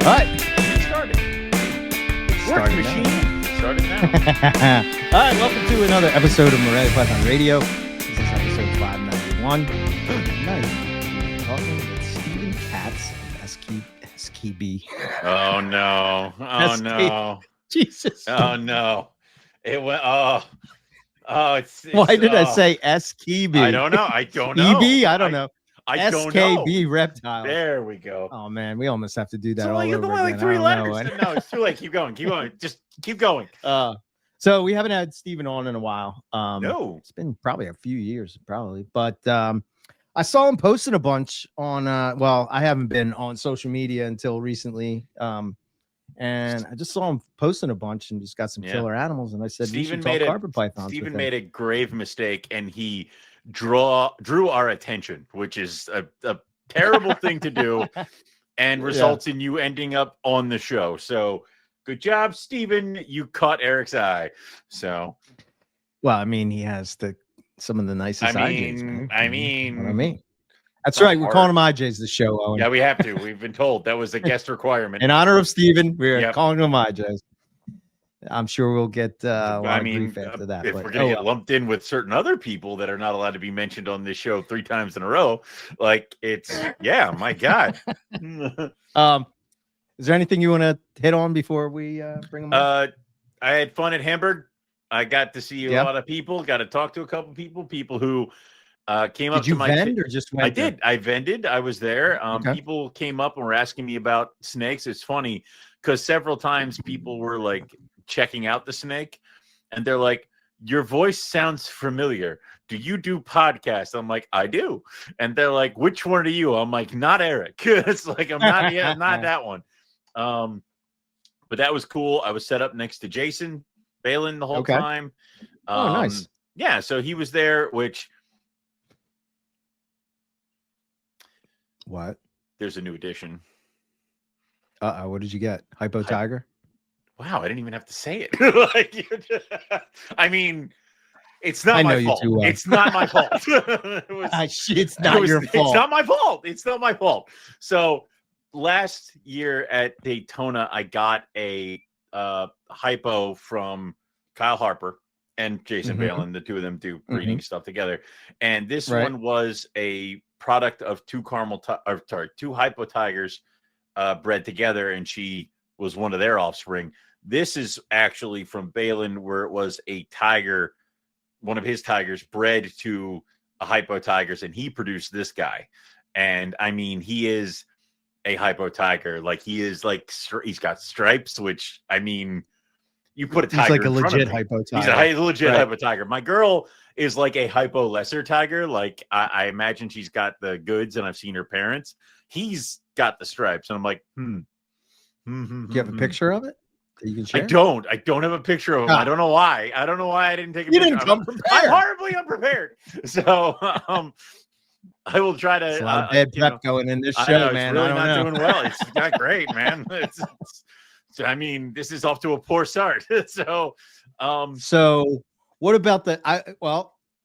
All right, get started. Work machine. Started now. All right, welcome to another episode of Morelia Python Radio. This is episode 591. Tonight, we're talking with Stephen Katz of SBK. Oh no! Oh no! Jesus! Oh no! It went. It's Why did I say SKB? I don't know. I don't know. EB? I don't know. I don't know. SKB Reptiles. There we go. Oh man, we almost have to do that It's all only, over like again. 3 letters. Know. No, it's too late. Keep going. Keep going. Just keep going. So we haven't had Stephen on in a while. No, it's been probably a few years, but I saw him posting a bunch on. Well, I haven't been on social media until recently. And I just saw him posting a bunch, and he's got some killer animals. And I said, Stephen made carpet pythons. Stephen made a grave mistake, and he drew our attention, which is a terrible thing to do, and results in you ending up on the show. So, good job, Stephen. You caught Eric's eye. So, well, I mean, he has some of the nicest IJs. I mean. That's right. We're calling them IJs this show, Owen. Yeah, we have to. We've been told that was a guest requirement. In honor of Stephen, we're calling them IJs. I'm sure we'll get a lot of grief after that. If we're going to get lumped in with certain other people that are not allowed to be mentioned on this show 3 times in a row, like it's, my God. Is there anything you want to hit on before we bring them up? I had fun at Hamburg. I got to see a lot of people, got to talk to a couple people who came up to my... Did you vend or just went I did. I vended. I was there. People came up and were asking me about snakes. It's funny because several times people were like checking out the snake and they're like, your voice sounds familiar. Do you do podcasts? I'm like, I do. And they're like, which one are you? I'm like, not Eric. It's like, I'm not not that one. But that was cool. I was set up next to Jason Balin the whole time. Oh, nice. Yeah. So he was there, which... What? There's a new edition. What did you get? Hypo Tiger? Wow, I didn't even have to say it. I mean, it's not my fault. It's not my fault. It's not your fault. It's not my fault. It's not my fault. So last year at Daytona, I got a hypo from Kyle Harper and Jason Balin. The two of them do breeding stuff together. And this one was a product of two hypo tigers bred together, and she was one of their offspring. This is actually from Balin, where it was a tiger, one of his tigers bred to a hypo tigers, and he produced this guy. And I mean, he is a hypo tiger. Like he's got stripes, which I mean, you put a tiger. He's like a legit hypo tiger. He's a legit hypo tiger. My girl is like a hypo lesser tiger. Like I imagine she's got the goods, and I've seen her parents. He's got the stripes, and I'm like, Do you have a picture of it that you can share? I don't have a picture of him. I don't know why. I didn't take a picture. You didn't come prepared. I'm horribly unprepared. So I will try to. It's a lot of bad prep going in this show, man. It's really not doing well. It's not great, man. So I mean, this is off to a poor start. So what about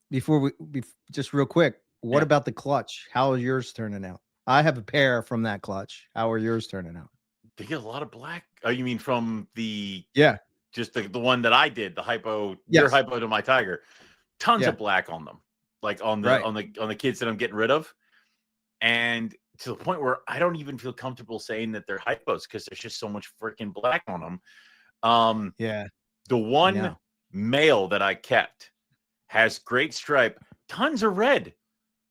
before we just real quick, what about the clutch? How is yours turning out? I have a pair from that clutch. How are yours turning out? They get a lot of black. Oh, you mean from the just the one that I did, the hypo, your hypo to my tiger. Tons of black on them, like on the kids that I'm getting rid of, and to the point where I don't even feel comfortable saying that they're hypos because there's just so much freaking black on them. The one male that I kept has great stripe, tons of red,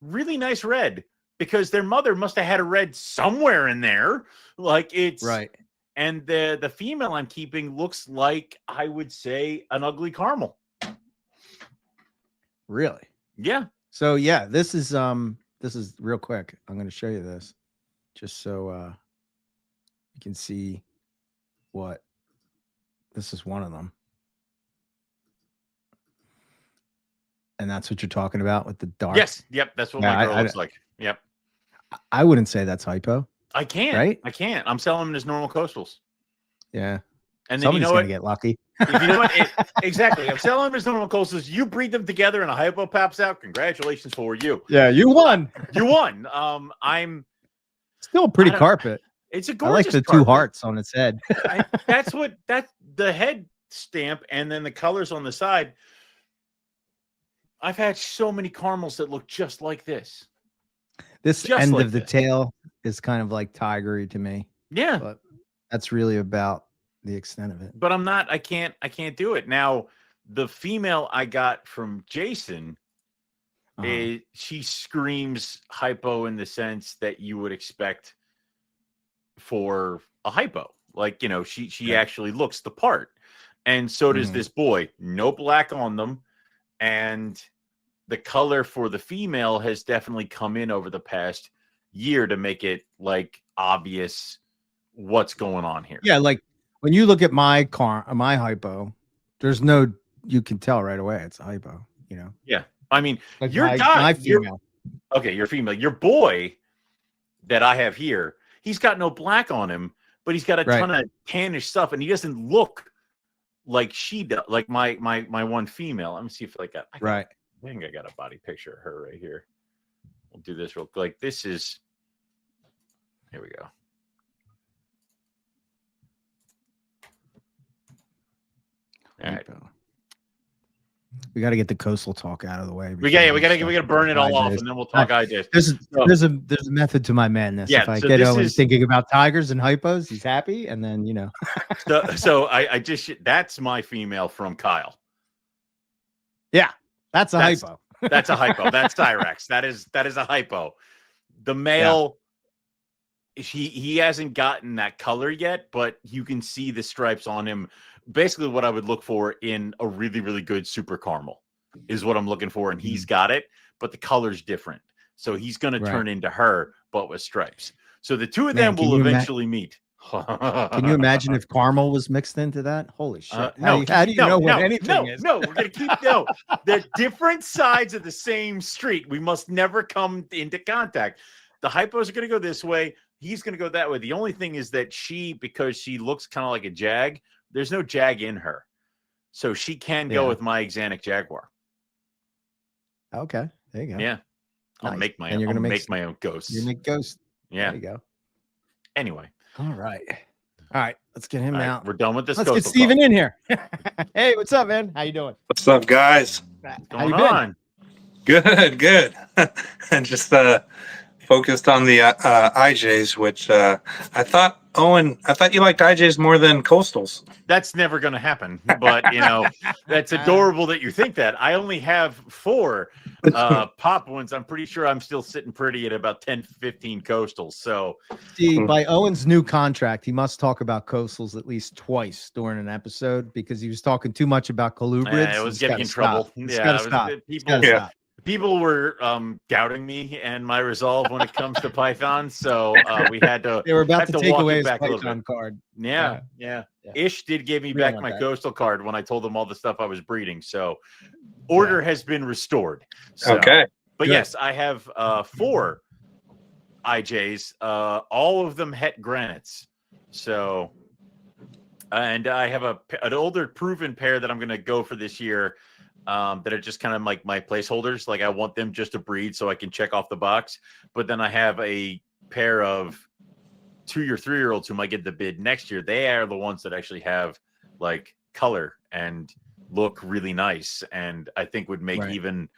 really nice red, because their mother must have had a red somewhere in there. Like it's right. And the female I'm keeping looks like, I would say, an ugly caramel. Really? Yeah. So this is real quick. I'm going to show you this just so you can see what this is. One of them. And that's what you're talking about with the dark. Yes. Yep. That's what my girl looks like. Yep. I wouldn't say that's hypo. I can't. Right? I can't. I'm selling them as normal coastals. Yeah. And then somebody's gonna get lucky. You know what? Exactly. I'm selling them as normal coastals. You breed them together and a hypo pops out. Congratulations for you. Yeah, you won. You won. I'm still a pretty carpet. It's a I like gorgeous the carpet. 2 hearts on its head. That's the head stamp and then the colors on the side. I've had so many caramels that look just like this. This Just end like of the this. tail is kind of like tigery to me. Yeah. But that's really about the extent of it. But I can't do it. Now, the female I got from Jason, she screams hypo in the sense that you would expect for a hypo. Like, you know, she actually looks the part. And so does this boy. No black on them. And the color for the female has definitely come in over the past year to make it like obvious what's going on here. Yeah, like when you look at my hypo, there's no, you can tell right away it's a hypo, you know. Yeah. I mean, like my female. Your female. Your boy that I have here, he's got no black on him, but he's got a ton of tannish stuff, and he doesn't look like she does, like my one female. Let me see if I think I got a body picture of her right here. We'll do this real quick. Like this is, here we go. All right. We got to get the coastal talk out of the way. We got to burn it all off, and then we'll talk IJs. There's a method to my madness. Yeah, if I get Owen thinking about tigers and hypos, he's happy, and then, you know. so I just, that's my female from Kyle. Yeah, that's a hypo. That's a hypo. That's Cyrax. That is a hypo. The male, he hasn't gotten that color yet, but you can see the stripes on him. Basically what I would look for in a really, really good super caramel is what I'm looking for. And he's got it, but the color's different. So he's going to turn into her, but with stripes. So the two of them will eventually meet. Can you imagine if caramel was mixed into that? Holy shit. How do you know what anything is? No, we're going to keep, they're different sides of the same street. We must never come into contact. The hypos are going to go this way. He's going to go that way. The only thing is that because she looks kind of like a jag, there's no jag in her. So she can go with my Xanic Jaguar. Okay. There you go. Yeah. I'll make my own. Make my own ghosts. You make ghosts. Yeah. There you go. Anyway. All right. Let's get him out. We're done with this. Let's get Steven in here. Hey, what's up, man? How you doing? What's up, guys? What's going on? Good. And just focused on the IJs, which I thought, Owen, you liked IJs more than coastals. That's never going to happen. But, that's adorable that you think that. I only have 4 Papuans. I'm pretty sure I'm still sitting pretty at about 10, 15 coastals. So, see, by Owen's new contract, he must talk about coastals at least twice during an episode because he was talking too much about colubrids. I was getting in trouble. People were doubting me and my resolve when it comes to Python, so we had to. They were about to take away his back Python card. Yeah. Ish did give me back my coastal card when I told him all the stuff I was breeding. So order has been restored. So, okay, but yes, I have 4 IJs, all of them het granites. So, and I have an older proven pair that I'm going to go for this year. That are just kind of like my placeholders. Like I want them just to breed so I can check off the box. But then I have a pair of 2 or 3-year-olds who might get the bid next year. They are the ones that actually have like color and look really nice. And I think would make even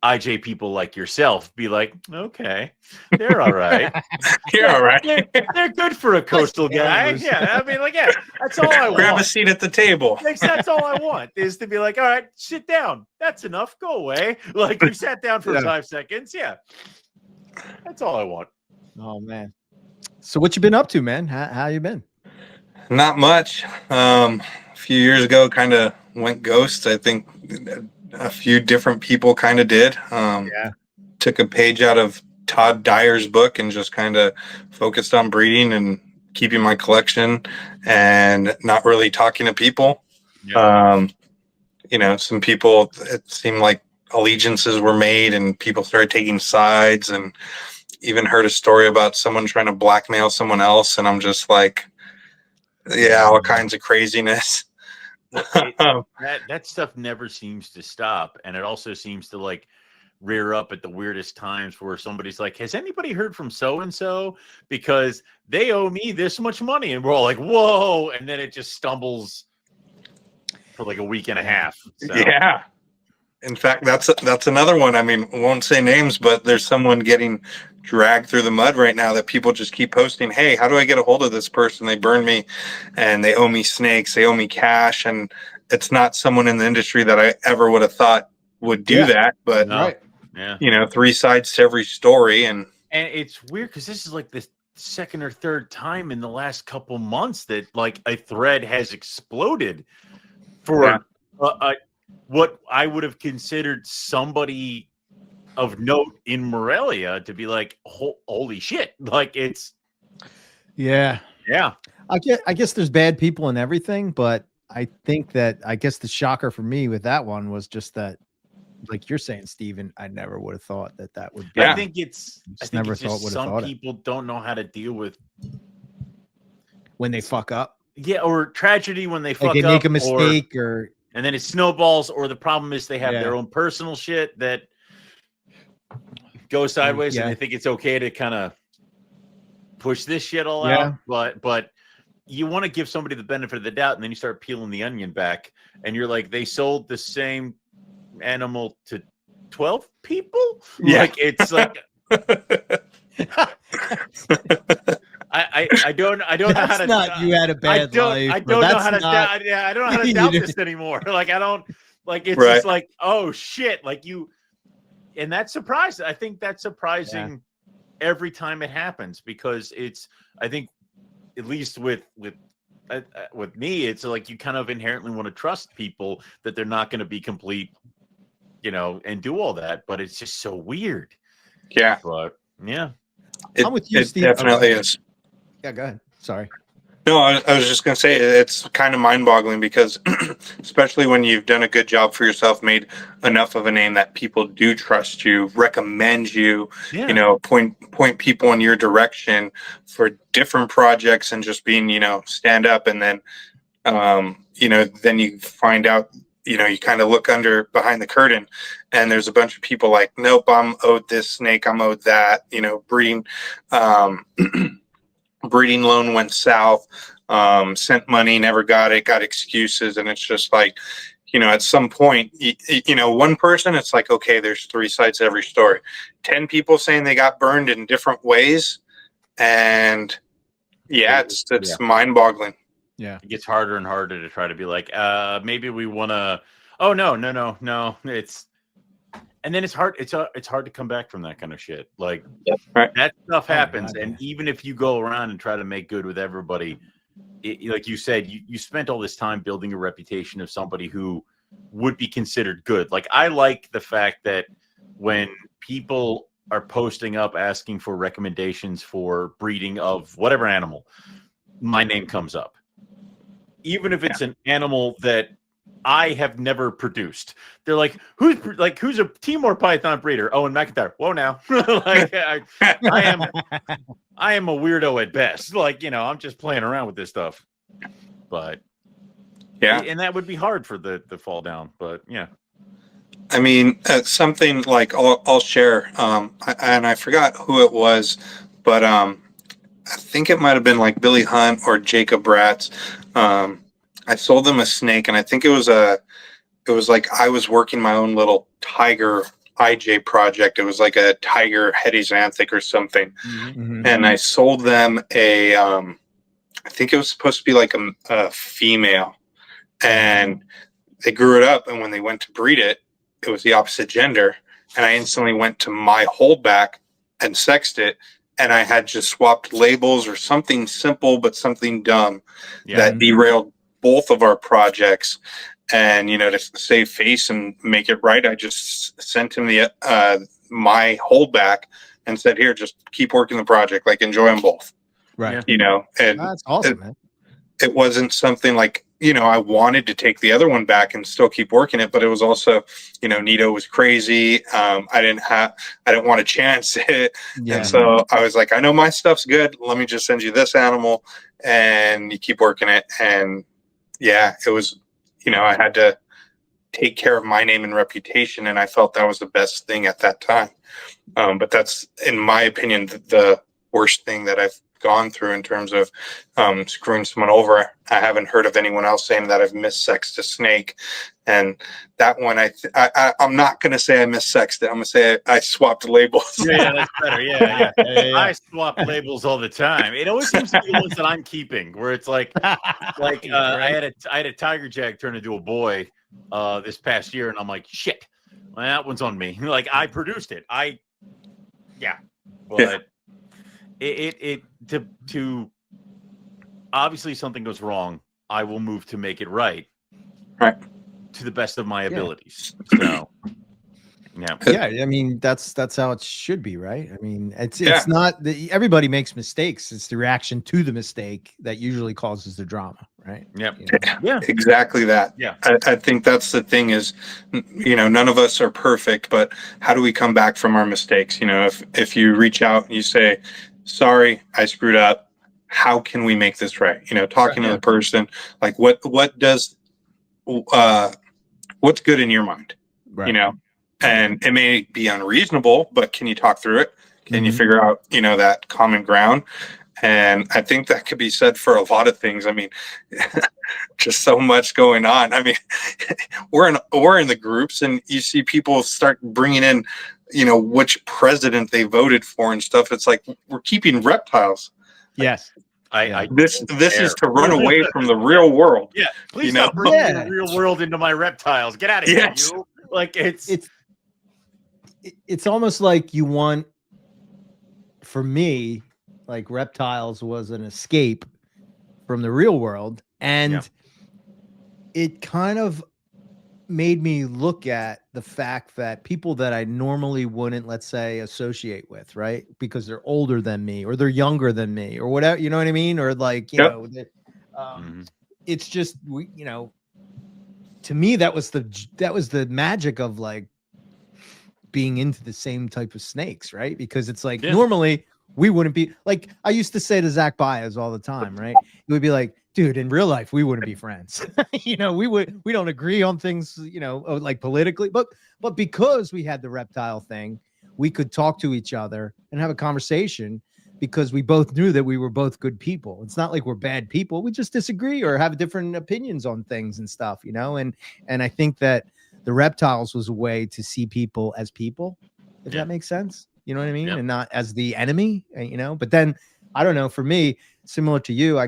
IJ people like yourself be like, okay, they're all right. You're all right. They're good for a coastal guy. Yeah, I mean, like, that's all I want. Grab a seat at the table. That's all I want is to be like, all right, sit down. That's enough. Go away. Like you sat down for 5 seconds. Yeah, that's all I want. Oh man. So what you been up to, man? How you been? Not much. A few years ago, kind of went ghost. I think a few different people kind of did. Took a page out of Todd Dyer's book and just kind of focused on breeding and keeping my collection and not really talking to people. Some people, it seemed like allegiances were made and people started taking sides, and even heard a story about someone trying to blackmail someone else. And I'm just like, all kinds of craziness. That stuff never seems to stop, and it also seems to like rear up at the weirdest times where somebody's like, has anybody heard from so-and-so? Because they owe me this much money. And we're all like, whoa. And then it just stumbles for like a week and a half. So. Yeah. In fact, that's another one. I mean, I won't say names, but there's someone getting dragged through the mud right now that people just keep posting, hey, how do I get a hold of this person? They burned me and they owe me snakes. They owe me cash. And it's not someone in the industry that I ever would have thought would do that. But, you know, 3 sides to every story. And it's weird because this is like the second or third time in the last couple months that like a thread has exploded for what I would have considered somebody of note in Morelia to be like, holy shit. Like it's. Yeah. Yeah. I guess there's bad people in everything, but I think that the shocker for me with that one was just that, like you're saying, Steven, I never would have thought that would be. I think it's some people don't know how to deal with when they fuck up. Yeah. Or tragedy when they fuck up. They make a mistake and then it snowballs, or the problem is they have their own personal shit that goes sideways, and they think it's okay to kind of push this shit all out. But you want to give somebody the benefit of the doubt, and then you start peeling the onion back, and you're like, they sold the same animal to 12 people? Yeah. Like, it's like... I don't know how to. Not you had a bad life. I don't know how to. I don't know how to doubt this anymore. Like I don't like. It's just like, oh shit! Like you, and that's surprising. I think that's surprising every time it happens because it's. I think at least with me, it's like you kind of inherently want to trust people that they're not going to be complete, you know, and do all that. But it's just so weird. Yeah. But yeah. I'm with you, Steve. Definitely is. Yeah, go ahead. Sorry. No, I was just going to say it's kind of mind-boggling because especially when you've done a good job for yourself, made enough of a name that people do trust you, recommend you, you know, point people in your direction for different projects and just being, you know, stand up. And then, you know, then you find out, you know, you kind of look behind the curtain and there's a bunch of people like, nope, I'm owed this snake. I'm owed that, you know, breeding loan went south, sent money, never got it, got excuses. And it's just like, you know, at some point, you know, one person, it's like, okay, there's 3 sides to every story. 10 people saying they got burned in different ways. And it's mind boggling. Yeah. It gets harder and harder to try to be like, maybe we want to, oh, no. And then it's hard. It's hard to come back from that kind of shit. Like that stuff happens. And even if you go around and try to make good with everybody, like you said, you spent all this time building a reputation of somebody who would be considered good. Like I like the fact that when people are posting up asking for recommendations for breeding of whatever animal, my name comes up. Even if it's an animal that I have never produced. They're like, who's a Timor Python breeder? Owen McIntyre. Whoa, now. Like, I am a weirdo at best. Like, you know, I'm just playing around with this stuff. But and that would be hard for the fall down. But yeah. I mean, something like I'll share. And I forgot who it was, but I think it might have been like Billy Hunt or Jacob Bratz. I sold them a snake, and I think it was like I was working my own little tiger IJ project. It was like a tiger hedizanthic or something. Mm-hmm. And I sold them I think it was supposed to be like a female, and they grew it up. And when they went to breed it, it was the opposite gender. And I instantly went to my holdback and sexed it. And I had just swapped labels or something simple, but something dumb that derailed both of our projects. And, you know, to save face and make it right, I just sent him my holdback and said, here, just keep working the project, like enjoy them both. Right. You know, and that's awesome, man. It wasn't something like, you know, I wanted to take the other one back and still keep working it, but it was also, you know, Nito was crazy. I didn't want to chance it. And so I was like, I know my stuff's good. Let me just send you this animal and you keep working it. And it was, you know, I had to take care of my name and reputation, and I felt that was the best thing at that time. But that's, in my opinion, the worst thing that I've gone through in terms of screwing someone over. I haven't heard of anyone else saying that I've missexed a snake, and that one I'm not going to say I missexed it. I'm going to say I swapped labels. Yeah, that's better. Yeah. I swap labels all the time. It always seems to be the ones that I'm keeping, where it's like I had a tiger jag turn into a boy this past year, and I'm like, shit, well, that one's on me. Like, I produced it. But it to obviously something goes wrong, I will move to make it right to the best of my abilities. So yeah, I mean, that's how it should be, right? I mean, it's not everybody makes mistakes. It's the reaction to the mistake that usually causes the drama, right? Yeah, exactly that. Yeah, I think that's the thing is, none of us are perfect, but how do we come back from our mistakes? If you reach out and you say, sorry, I screwed up, how can we make this right? Talking to the person, like what does what's good in your mind, right. And it may be unreasonable, but can you talk through it? Can you figure out, that common ground? And I think that could be said for a lot of things. I mean, just so much going on. I mean, we're in the groups, and you see people start bringing in, which president they voted for and stuff. It's like, we're keeping reptiles. Yes. This is to run away from the real world. Yeah. Please stop bringing the real world into my reptiles. Get out of here. You. Like, it's almost like you want, for me, like reptiles was an escape from the real world. And it kind of made me look at the fact that people that I normally wouldn't, let's say, associate with, right? Because they're older than me, or they're younger than me, or whatever, you know what I mean? Or like, it's just, to me, that was the magic of like being into the same type of snakes, right? Because it's like, normally we wouldn't be like, I used to say to Zach Baez all the time, right? He would be like, dude, in real life, we wouldn't be friends. We don't agree on things, like politically, but because we had the reptile thing, we could talk to each other and have a conversation because we both knew that we were both good people. It's not like we're bad people. We just disagree or have different opinions on things and stuff, and I think that the reptiles was a way to see people as people, if that makes sense. You know what I mean? And not as the enemy, but then I don't know, for me, similar to you, I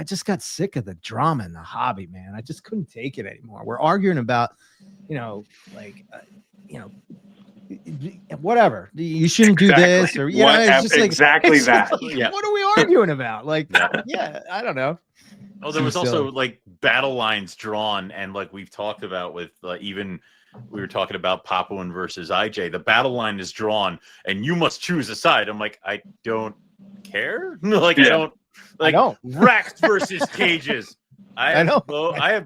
just got sick of the drama in the hobby, man. I just couldn't take it anymore. We're arguing about, whatever. You shouldn't do this, or it's just exactly that. What are we arguing about? Like, I don't know. Oh, there was also like battle lines drawn, and like we've talked about with even we were talking about Papuan versus IJ. The battle line is drawn, and you must choose a side. I'm like, I don't care. Like, I don't. Like, Rex versus cages. I have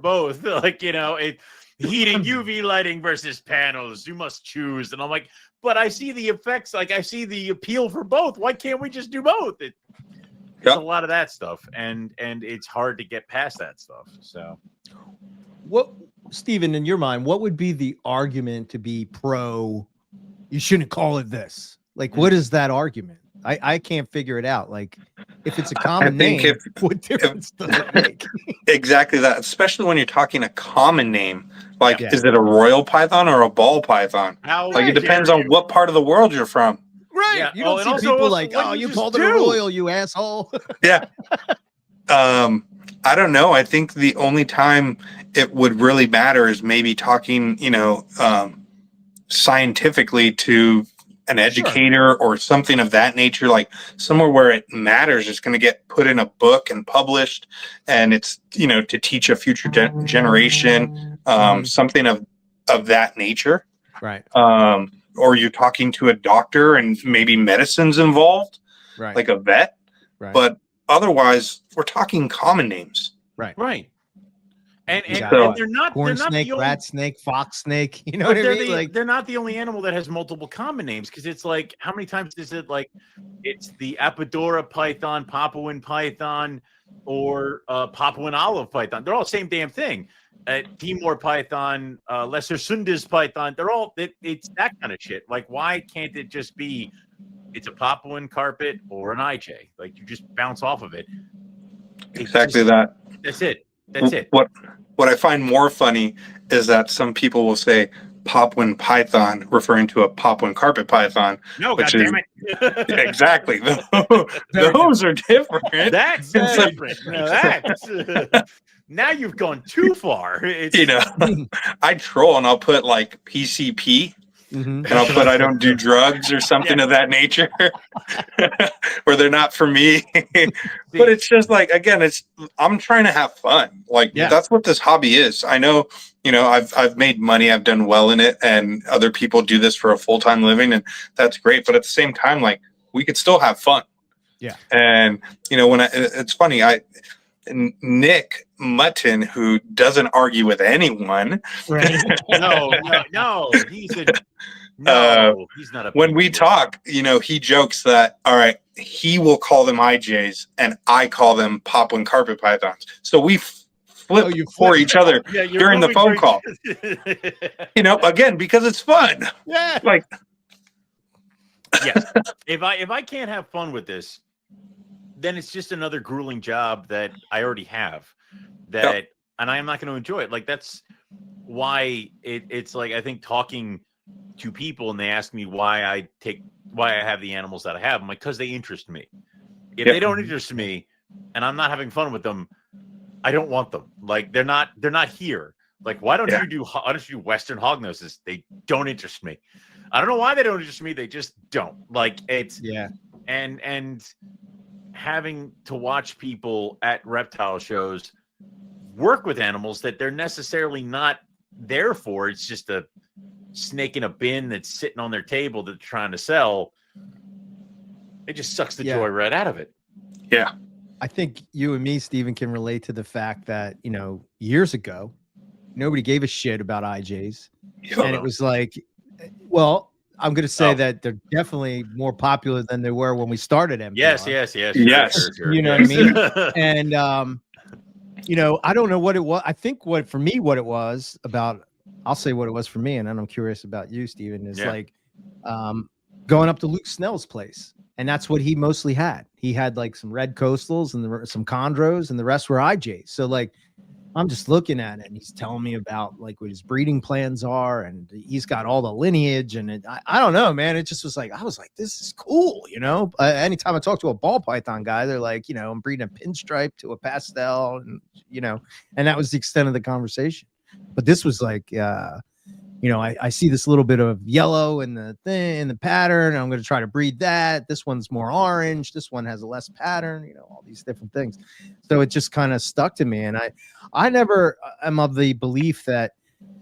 both. Like, heating UV lighting versus panels. You must choose. And I'm like, but I see the effects. Like, I see the appeal for both. Why can't we just do both? There's a lot of that stuff, and it's hard to get past that stuff. So, what, Steven, in your mind, what would be the argument to be pro? You shouldn't call it this. Like, what is that argument? I can't figure it out. Like, if it's a common name, what difference does it make? Exactly that. Especially when you're talking a common name. Like, is it a royal python or a ball python? It depends on what part of the world you're from. Right. Yeah. You don't see people like, you called it a royal, you asshole. Yeah. I don't know. I think the only time it would really matter is maybe talking, scientifically to an educator or something of that nature, like somewhere where it matters. It's going to get put in a book and published, and it's, to teach a future generation, something of that nature. Right. Or you're talking to a doctor and maybe medicine's involved, right, like a vet. Right. But otherwise, we're talking common names. Right. Right. And they're not corn snake, rat snake, fox snake. You know what I mean? They're not the only animal that has multiple common names, because it's like, how many times is it like it's the Apodora python, Papuan python, or Papuan olive python? They're all the same damn thing. Timor python, lesser Sundus python. They're all it's that kind of shit. Like, why can't it just be? It's a Papuan carpet or an IJ. Like, you just bounce off of it. Exactly that. That's it. That's it. What I find more funny is that some people will say Papuan python, referring to a Papuan carpet python. No, goddamn it. Exactly. Those are different. That's different. No, that's now you've gone too far. It's, you know, I troll and I'll put like PCP. And I'll put I don't do drugs or something of that nature, or they're not for me. But it's just like, again, I'm trying to have fun. Like that's what this hobby is. I know, I've made money, I've done well in it, and other people do this for a full-time living, and that's great. But at the same time, like, we could still have fun. Yeah. And it's funny, Nick Mutton, who doesn't argue with anyone. Right. No, he's not a. When we talk, he jokes that, all right, he will call them IJs and I call them Papuan carpet pythons. So we flip for each other during the phone call. Again, because it's fun. Yeah. Like, yes. If I can't have fun with this, then it's just another grueling job that I already have. And I am not going to enjoy it. Like, that's why it's like, I think talking to people and they ask me why I have the animals that I have, I'm like, because they interest me. If they don't interest me and I'm not having fun with them, I don't want them. Like, they're not here. Like, why don't you do Western hognoses? They don't interest me. I don't know why they don't interest me. They just don't. Like, it's and having to watch people at reptile shows work with animals that they're necessarily not there for. It's just a snake in a bin that's sitting on their table that they're trying to sell. It just sucks the joy right out of it. Yeah. I think you and me, Steven, can relate to the fact that, years ago, nobody gave a shit about IJs. And it was like, well, I'm going to say that they're definitely more popular than they were when we started MPR. Yes. Sure. You know what I mean? And, I don't know what it was. I think for me, what it was about, I'll say what it was for me. And then I'm curious about you, Steven, is like going up to Luke Snell's place. And that's what he mostly had. He had like some red coastals and some chondros, and the rest were IJs. So like, I'm just looking at it and he's telling me about like what his breeding plans are, and he's got all the lineage, and I don't know, man. It just was like, I was like, this is cool. Anytime I talk to a ball python guy, they're like, I'm breeding a pinstripe to a pastel, and, and that was the extent of the conversation. But this was like, I see this little bit of yellow in the thing, in the pattern. I'm going to try to breed that. This one's more orange. This one has a less pattern, all these different things. So it just kind of stuck to me. And I never am of the belief that,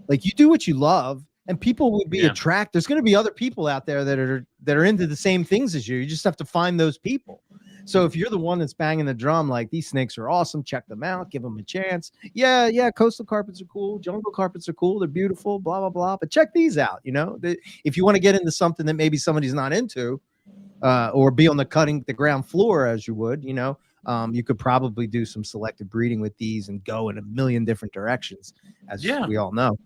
like, you do what you love and people would be attracted. There's going to be other people out there that are into the same things as you. You just have to find those people. So if you're the one that's banging the drum, like, these snakes are awesome, check them out, give them a chance. Yeah, coastal carpets are cool, jungle carpets are cool, they're beautiful, blah, blah, blah. But check these out, if you want to get into something that maybe somebody's not into, or be on the ground floor as you would, you could probably do some selective breeding with these and go in a million different directions, as we all know.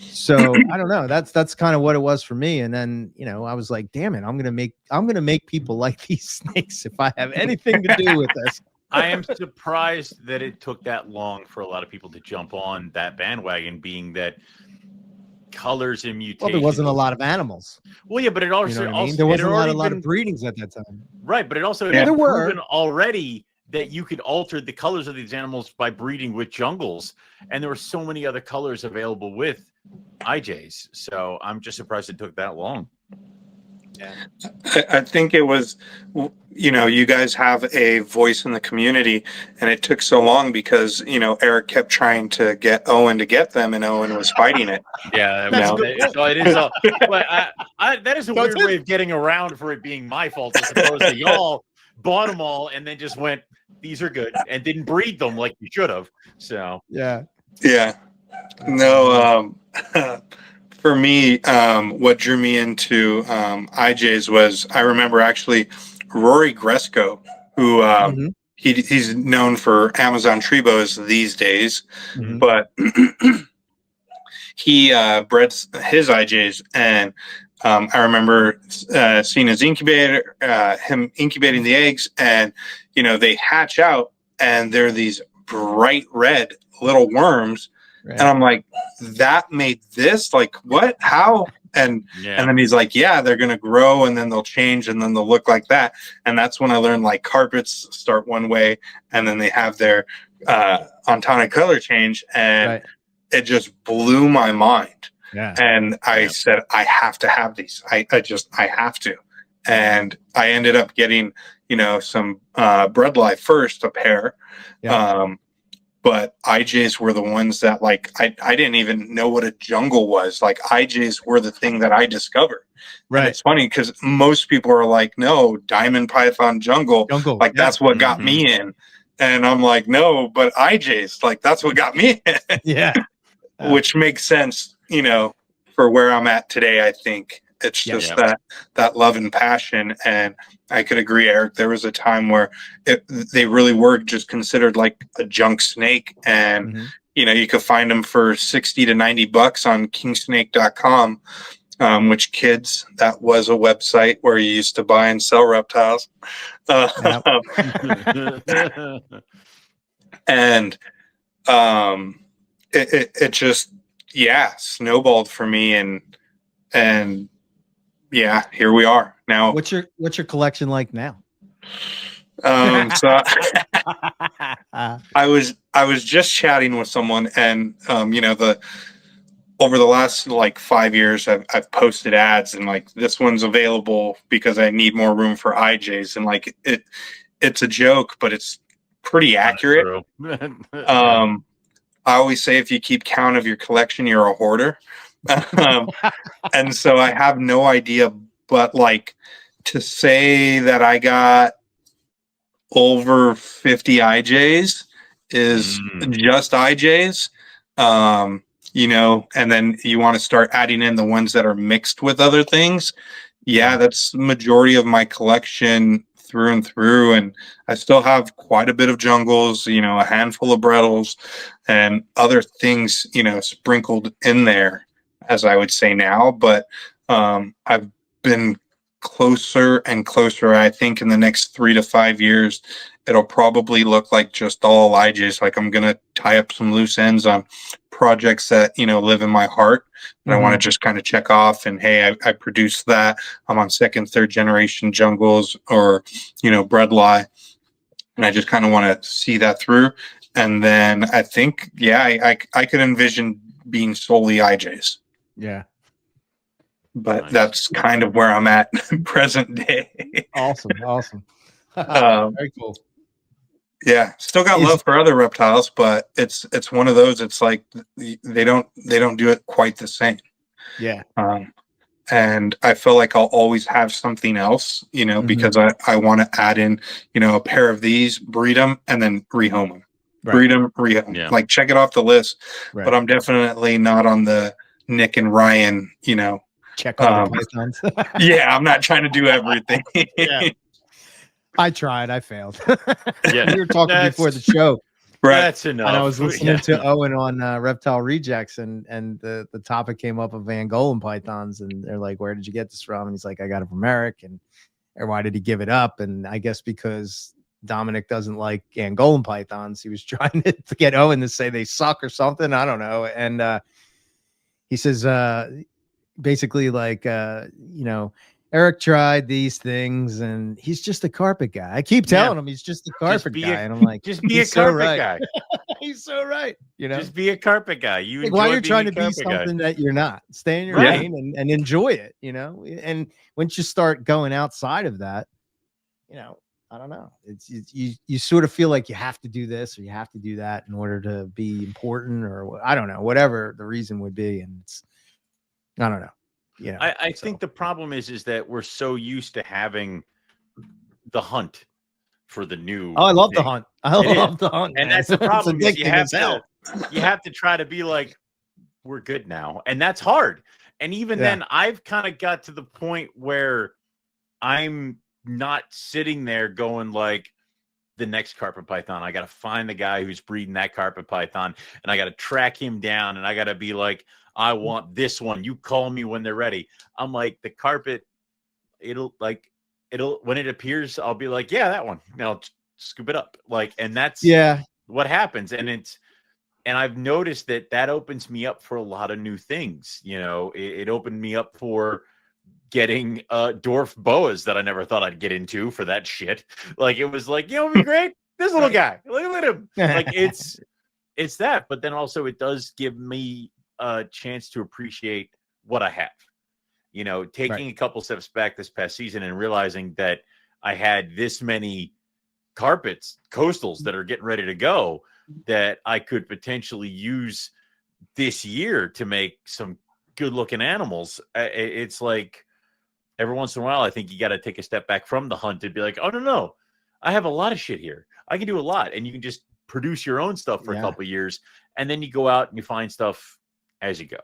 So I don't know. That's kind of what it was for me. And then, I was like, damn it, I'm gonna make people like these snakes if I have anything to do with this. I am surprised that it took that long for a lot of people to jump on that bandwagon, being that colors and mutations. Well, there wasn't a lot of animals. Well, yeah, but it also, there wasn't a lot of breedings at that time. Right, but it also had proven already that you could alter the colors of these animals by breeding with jungles, and there were so many other colors available with IJs. So I'm just surprised it took that long. Yeah, I think it was, you guys have a voice in the community, and it took so long because, Eric kept trying to get Owen to get them, and Owen was fighting it. Yeah, so it is. But that is a weird way of getting around for it being my fault, as opposed to y'all bought them all and then just went, these are good, and didn't breed them like you should have. So yeah. No, for me, what drew me into IJs was, I remember actually Rory Gresco, who he's known for Amazon tree boas these days, but he breds his IJs, and I remember seeing his incubator, him incubating the eggs, and they hatch out, and they're these bright red little worms, and I'm like, that made this, like, what, how? And then he's like, yeah, they're gonna grow, and then they'll change, and then they'll look like that. And that's when I learned, like, carpets start one way, and then they have their ontonic color change, and it just blew my mind. And I said, I have to have these. I have to. And I ended up getting, some Bredli first, a pair. But IJs were the ones that, like, I didn't even know what a jungle was. Like, IJs were the thing that I discovered. And it's funny because most people are like, no, diamond python jungle. Like, that's what got me in. And I'm like, no, but IJs, like, that's what got me in. Which makes sense, for where I'm at today. I think it's just that love and passion. And I could agree, Eric, there was a time where they really were just considered like a junk snake. And, you could find them for 60 to 90 bucks on kingsnake.com, which, kids, that was a website where you used to buy and sell reptiles. And it just, snowballed for me. And yeah, here we are now. What's your collection like now? So I was just chatting with someone, and over the last like 5 years, I've posted ads, and like, this one's available because I need more room for IJs, and like it's a joke, but it's pretty accurate. I always say, if you keep count of your collection, you're a hoarder. And so I have no idea, but like, to say that I got over 50 IJs is just IJs, and then you want to start adding in the ones that are mixed with other things. That's the majority of my collection through and through. And I still have quite a bit of jungles, a handful of Bredls and other things, sprinkled in there, as I would say now. But I've been closer and closer. I think in the next 3 to 5 years, it'll probably look like just all IJs. Like, I'm going to tie up some loose ends on projects that, live in my heart. And I want to just kind of check off, and, hey, I produced that. I'm on 2nd, 3rd generation jungles, or, Bredli. And I just kind of want to see that through. And then I think, I could envision being solely IJs. But that's kind of where I'm at present day. Awesome. Very cool. Still got love for other reptiles, but it's one of those. It's like they don't do it quite the same. And I feel like I'll always have something else, because I want to add in, a pair of these, breed them, and then rehome them. Breed them, rehome. Like, check it off the list. But I'm definitely not on the Nick and Ryan, check all the pythons. I'm not trying to do everything. I tried. I failed. We were talking before the show. That's enough. And I was listening to Owen on Reptile Rejects, and the topic came up of Angolan pythons, and they're like, "Where did you get this from?" And he's like, "I got it from Eric." And why did he give it up? And I guess because Dominic doesn't like Angolan pythons, he was trying to get Owen to say they suck or something. I don't know. And he says, basically, like, Eric tried these things, and he's just a carpet guy. I keep telling him he's just a carpet guy, and I'm like, just be a carpet guy. He's so right. Just be a carpet guy. You like, why you're trying to be something that you're not. Stay in your lane and enjoy it. And once you start going outside of that, I don't know. It's you sort of feel like you have to do this or you have to do that in order to be important, or I don't know, whatever the reason would be. And it's, I don't know. I think the problem is that we're so used to having the hunt for the new. Oh, I love the hunt. I love the hunt, and that's the problem. Is you have to try to be like, we're good now, and that's hard. And even then, I've kind of got to the point where I'm not sitting there going like, the next carpet python. I got to find the guy who's breeding that carpet python, and I got to track him down, and I got to be like, I want this one. You call me when they're ready. I'm like, the carpet, it'll when it appears, I'll be like, yeah, that one. I'll scoop it up. Like, and that's what happens. And I've noticed that opens me up for a lot of new things. You know, it opened me up for getting dwarf boas that I never thought I'd get into for that shit. Like, it was like, it'd be great. This little guy, look at him. Like, it's that, but then also it does give me a chance to appreciate what I have. You know, taking a couple steps back this past season and realizing that I had this many coastals that are getting ready to go that I could potentially use this year to make some good looking animals. It's like every once in a while, I think you got to take a step back from the hunt and be like, oh, no, I have a lot of shit here. I can do a lot. And you can just produce your own stuff for a couple of years. And then you go out and you find stuff as you go.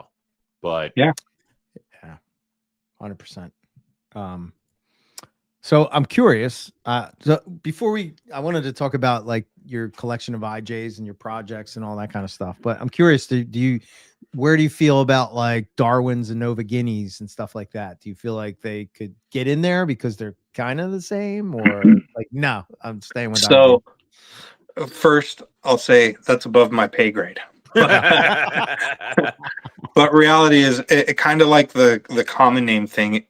But 100%. So I'm curious. So before I wanted to talk about like your collection of IJs and your projects and all that kind of stuff. But I'm curious. Where do you feel about like Darwins and Nova Guineas and stuff like that? Do you feel like they could get in there because they're kind of the same, or like, no, I'm staying with so IJ. First, I'll say that's above my pay grade. But reality is, it kind of like the common name thing.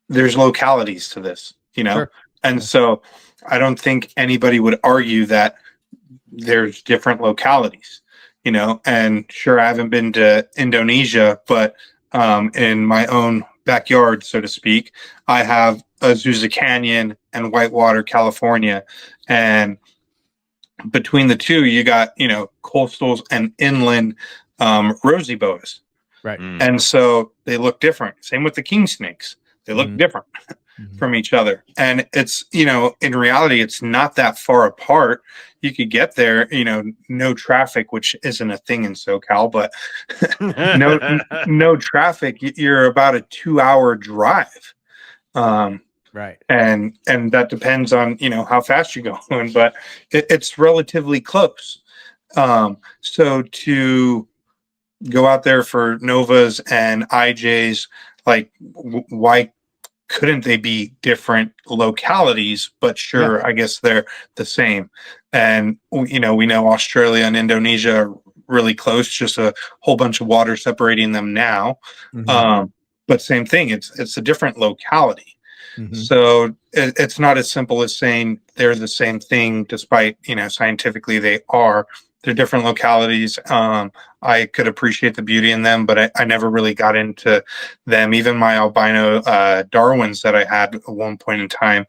There's localities to this, you know, and so I don't think anybody would argue that there's different localities, you know. And sure, I haven't been to Indonesia, but in my own backyard, so to speak, I have Azusa Canyon and Whitewater, California, and between the two, you got, you know, coastals and inland rosy boas. Right. And so they look different. Same with the king snakes. They look different from each other. And it's, you know, in reality, it's not that far apart. You could get there, you know, no traffic, which isn't a thing in SoCal, but no traffic. You're about a 2-hour drive. Right. And that depends on, you know, how fast you're going, but it's relatively close. So to go out there for Novas and IJs, like, why couldn't they be different localities? But sure, I guess they're the same. And, you know, we know Australia and Indonesia are really close, just a whole bunch of water separating them now. But same thing, it's a different locality. So it's not as simple as saying they're the same thing, despite, you know, scientifically they are. They're different localities. I could appreciate the beauty in them, but I never really got into them. Even my albino Darwins that I had at one point in time,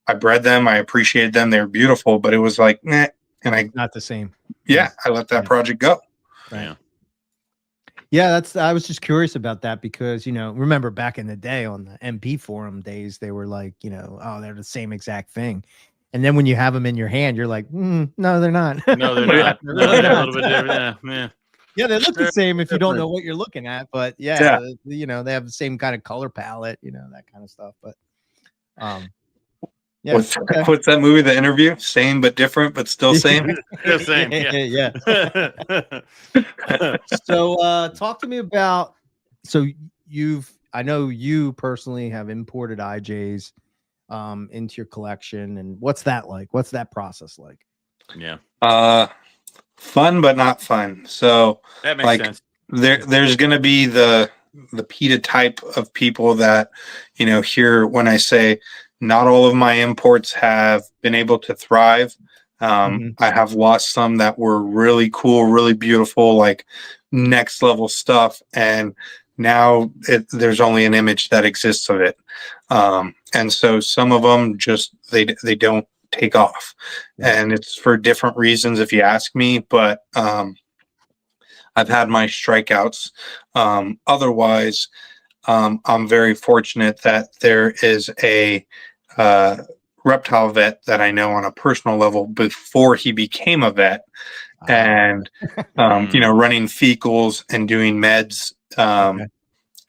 I bred them. I appreciated them. They were beautiful, but it was like, nah. And not the same. Yeah, I let that project go. Right. Yeah, I was just curious about that because, you know, remember back in the day on the MP forum days, they were like, you know, oh, they're the same exact thing. And then when you have them in your hand, you're like, no, they're not. No, they're not. They're a little bit different. Yeah, they look the same if you don't know what you're looking at. But you know, they have the same kind of color palette, you know, that kind of stuff. But yeah. What's that movie, The Interview? Same but different, but still same. Still same. Yeah. So talk to me about. So I know you personally have imported IJs into your collection, and what's that like? What's that process like? Yeah. Fun but not fun. So that makes sense. There's gonna be the PETA type of people that, you know, hear when I say not all of my imports have been able to thrive. I have lost some that were really cool, really beautiful, like next level stuff, and now there's only an image that exists of it. And so some of them just they don't take off, and it's for different reasons if you ask me, but I've had my strikeouts. Otherwise, I'm very fortunate that there is a reptile vet that I know on a personal level before he became a vet, and you know, running fecals and doing meds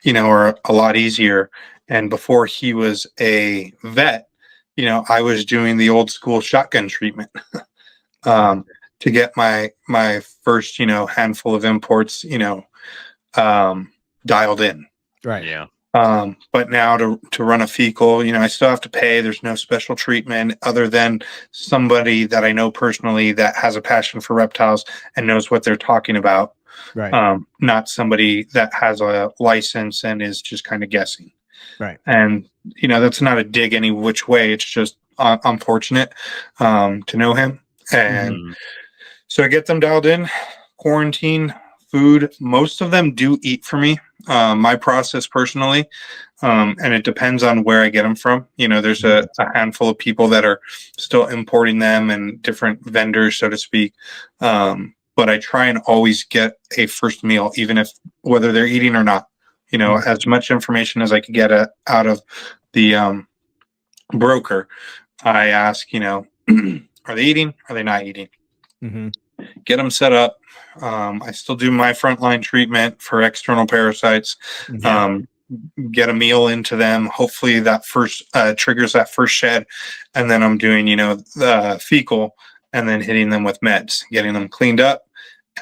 you know, are a lot easier. And before he was a vet, I was doing the old school shotgun treatment to get my first, handful of imports, dialed in. Right. Yeah. But now to run a fecal, I still have to pay. There's no special treatment other than somebody that I know personally that has a passion for reptiles and knows what they're talking about. Right. Not somebody that has a license and is just kind of guessing. Right. And, that's not a dig any which way. It's just unfortunate to know him. And so I get them dialed in, quarantine, food. Most of them do eat for me. My process personally, and it depends on where I get them from. There's a handful of people that are still importing them and different vendors, so to speak. But I try and always get a first meal, even if whether they're eating or not. As much information as I could get out of the broker. I ask, are they eating? Are they not eating? Get them set up. I still do my frontline treatment for external parasites. Get a meal into them. Hopefully that first triggers that first shed. And then I'm doing, the fecal and then hitting them with meds, getting them cleaned up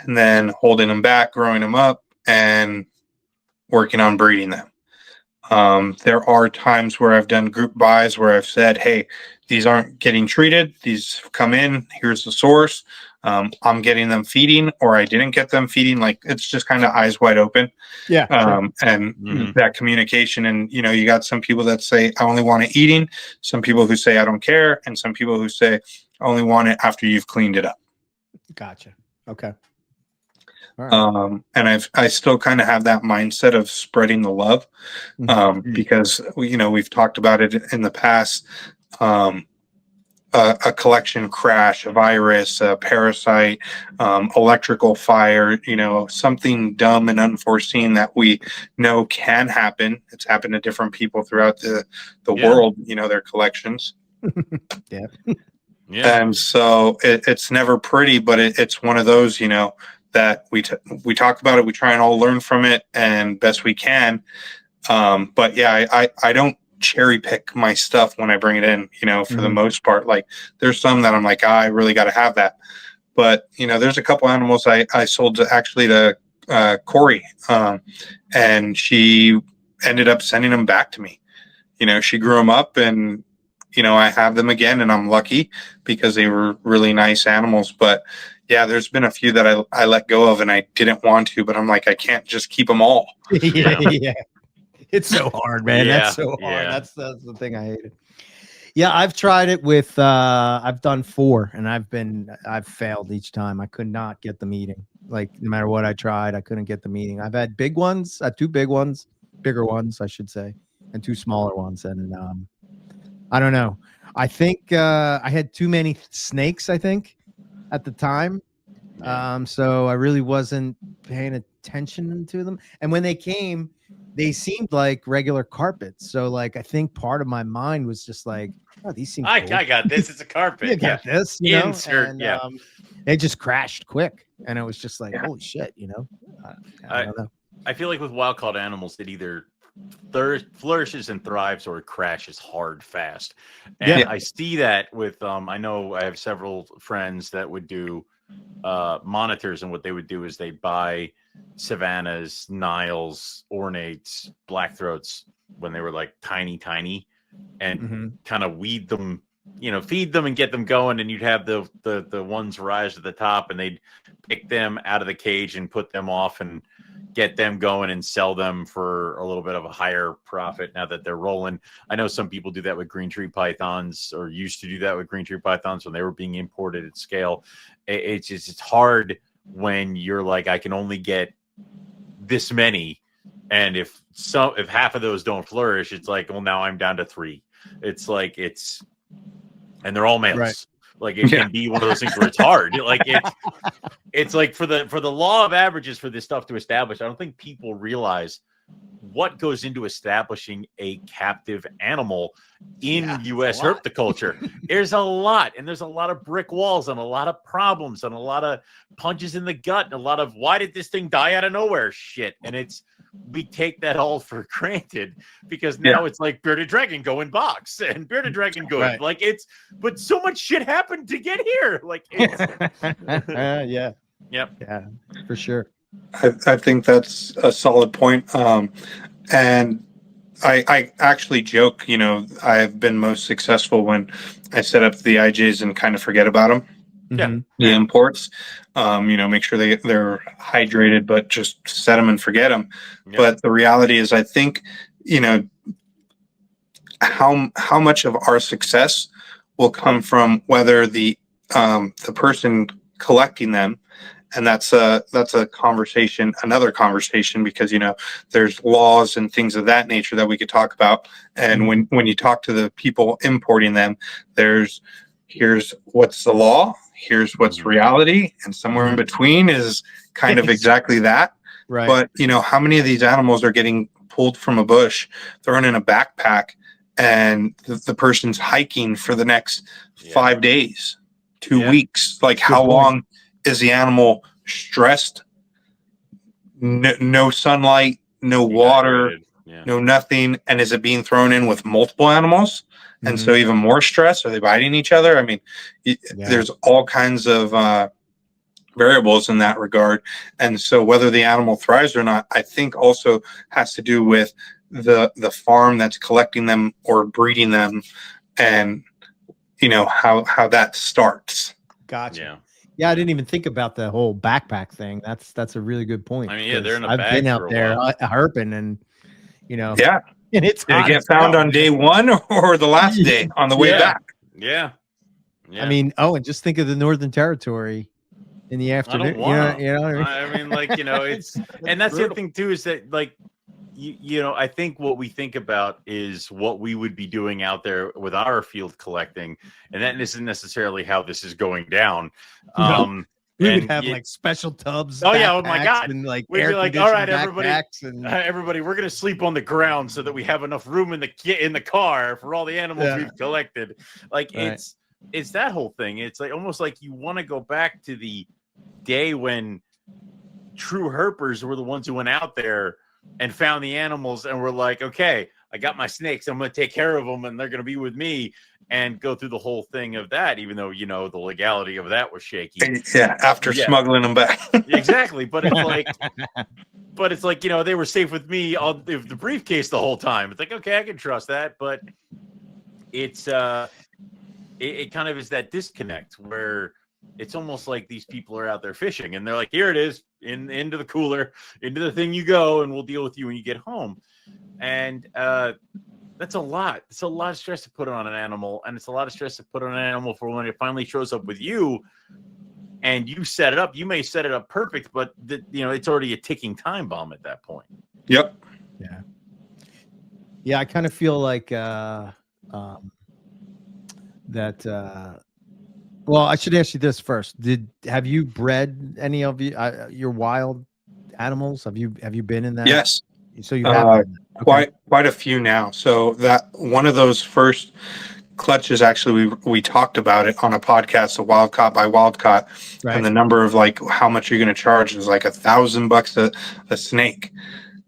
and then holding them back, growing them up and working on breeding them. There are times where I've done group buys where I've said, hey, these aren't getting treated. These come in. Here's the source. I'm getting them feeding or I didn't get them feeding. Like it's just kind of eyes wide open. Yeah. And that communication. And, you got some people that say, I only want it eating. Some people who say, I don't care. And some people who say, I only want it after you've cleaned it up. Gotcha. Okay. All right. And I still kind of have that mindset of spreading the love, because we've talked about it in the past. A collection crash, a virus, a parasite, electrical fire, something dumb and unforeseen that we know can happen. It's happened to different people throughout the world, their collections. Yeah. And so it's never pretty, but it's one of those, that we talk about it. We try and all learn from it and best we can. But yeah, I don't cherry pick my stuff when I bring it in, for the most part. Like there's some that I'm like, I really got to have that. But, there's a couple animals I sold to Corey, and she ended up sending them back to me. She grew them up and, I have them again and I'm lucky because they were really nice animals. But yeah, there's been a few that I let go of and I didn't want to, but I'm like, I can't just keep them all. Yeah. It's so hard, man. Yeah, That's so hard. yeah. That's the thing I hated. Yeah, I've tried it with I've done 4 and I've failed each time. I could not get them eating. Like no matter what I tried, I couldn't get them eating. I've had big ones, 2 bigger ones, I should say, and 2 smaller ones. And I don't know. I think I had too many snakes, I think, at the time. So I really wasn't paying attention to them. And when they came, they seemed like regular carpets. So like I think part of my mind was just like, oh, these seem cool. I got this. It's a carpet. You got this, Insert, and, yeah. They just crashed quick. And it was just like, holy shit, I don't know. I feel like with wild caught animals, it either flourishes and thrives or it crashes hard fast. And I see that with I know I have several friends that would do monitors, and what they would do is they buy Savannahs, Niles, Ornates, Blackthroats when they were like tiny and kind of weed them, feed them and get them going, and you'd have the ones rise to the top and they'd pick them out of the cage and put them off and get them going and sell them for a little bit of a higher profit now that they're rolling. I know some people do that with green tree pythons, or used to do that with green tree pythons when they were being imported at scale. It's hard when you're like, I can only get this many, and if half of those don't flourish, it's like, well, now I'm down to 3. It's like and they're all males. Right. Like it can be one of those things where it's hard. Like it's like for the law of averages for this stuff to establish, I don't think people realize what goes into establishing a captive animal in U.S. herpetoculture. There's a lot, and there's a lot of brick walls and a lot of problems and a lot of punches in the gut and a lot of why did this thing die out of nowhere shit. And it's we take that all for granted because now it's like bearded dragon go in box and bearded dragon go like but so much shit happened to get here. Like it's yeah, for sure. I think that's a solid point. And I actually joke, I've been most successful when I set up the IJs and kind of forget about them. Yeah. The imports, make sure they're hydrated, but just set them and forget them. Yep. But the reality is, I think, how much of our success will come from whether the person collecting them. And that's a conversation, another conversation, because, there's laws and things of that nature that we could talk about. And when you talk to the people importing them, here's what's the law, here's what's reality, and somewhere in between is kind of exactly that. Right. But, how many of these animals are getting pulled from a bush, thrown in a backpack, and the person's hiking for the next 5 days, 2 weeks? Like, how long is the animal stressed? No sunlight, no water, no nothing. And is it being thrown in with multiple animals? And so even more stress? Are they biting each other? I mean, there's all kinds of variables in that regard. And so whether the animal thrives or not, I think also has to do with the farm that's collecting them or breeding them, and how that starts. Gotcha. Yeah, I didn't even think about the whole backpack thing. That's a really good point. I mean, they're in a I've bag been out for a there while. Herping, and and it's did it get found on day one or the last day on the way back? Yeah. I mean, and just think of the Northern Territory in the afternoon. I mean, like, it's, and that's the other thing too, is that, like, I think what we think about is what we would be doing out there with our field collecting, and that isn't necessarily how this is going down. We would have like special tubs. Oh yeah! Oh my God! And like we'd be like, all right, everybody, we're gonna sleep on the ground so that we have enough room in the car for all the animals we've collected. Like it's that whole thing. It's like almost like you want to go back to the day when true herpers were the ones who went out there and found the animals and were like, okay, I got my snakes, I'm going to take care of them, and they're going to be with me, and go through the whole thing of that, even though, the legality of that was shaky. After smuggling them back. Exactly. But it's like, they were safe with me on the briefcase the whole time. It's like, okay, I can trust that. But it's, it kind of is that disconnect where it's almost like these people are out there fishing and they're like, here it is, into the cooler, into the thing you go, and we'll deal with you when you get home. And that's a lot. It's a lot of stress to put on an animal, and it's a lot of stress to put on an animal for when it finally shows up with you and you set it up. You may set it up perfect, but it's already a ticking time bomb at that point. Yep. Yeah, I kind of feel like well, I should ask you this first. Have you bred any of your wild animals? Have you been in that? Yes. So you have quite a few now. So that one of those first clutches, actually, we talked about it on a podcast, a wild caught by wild caught, and the number of like how much you're going to charge is like $1,000 a snake,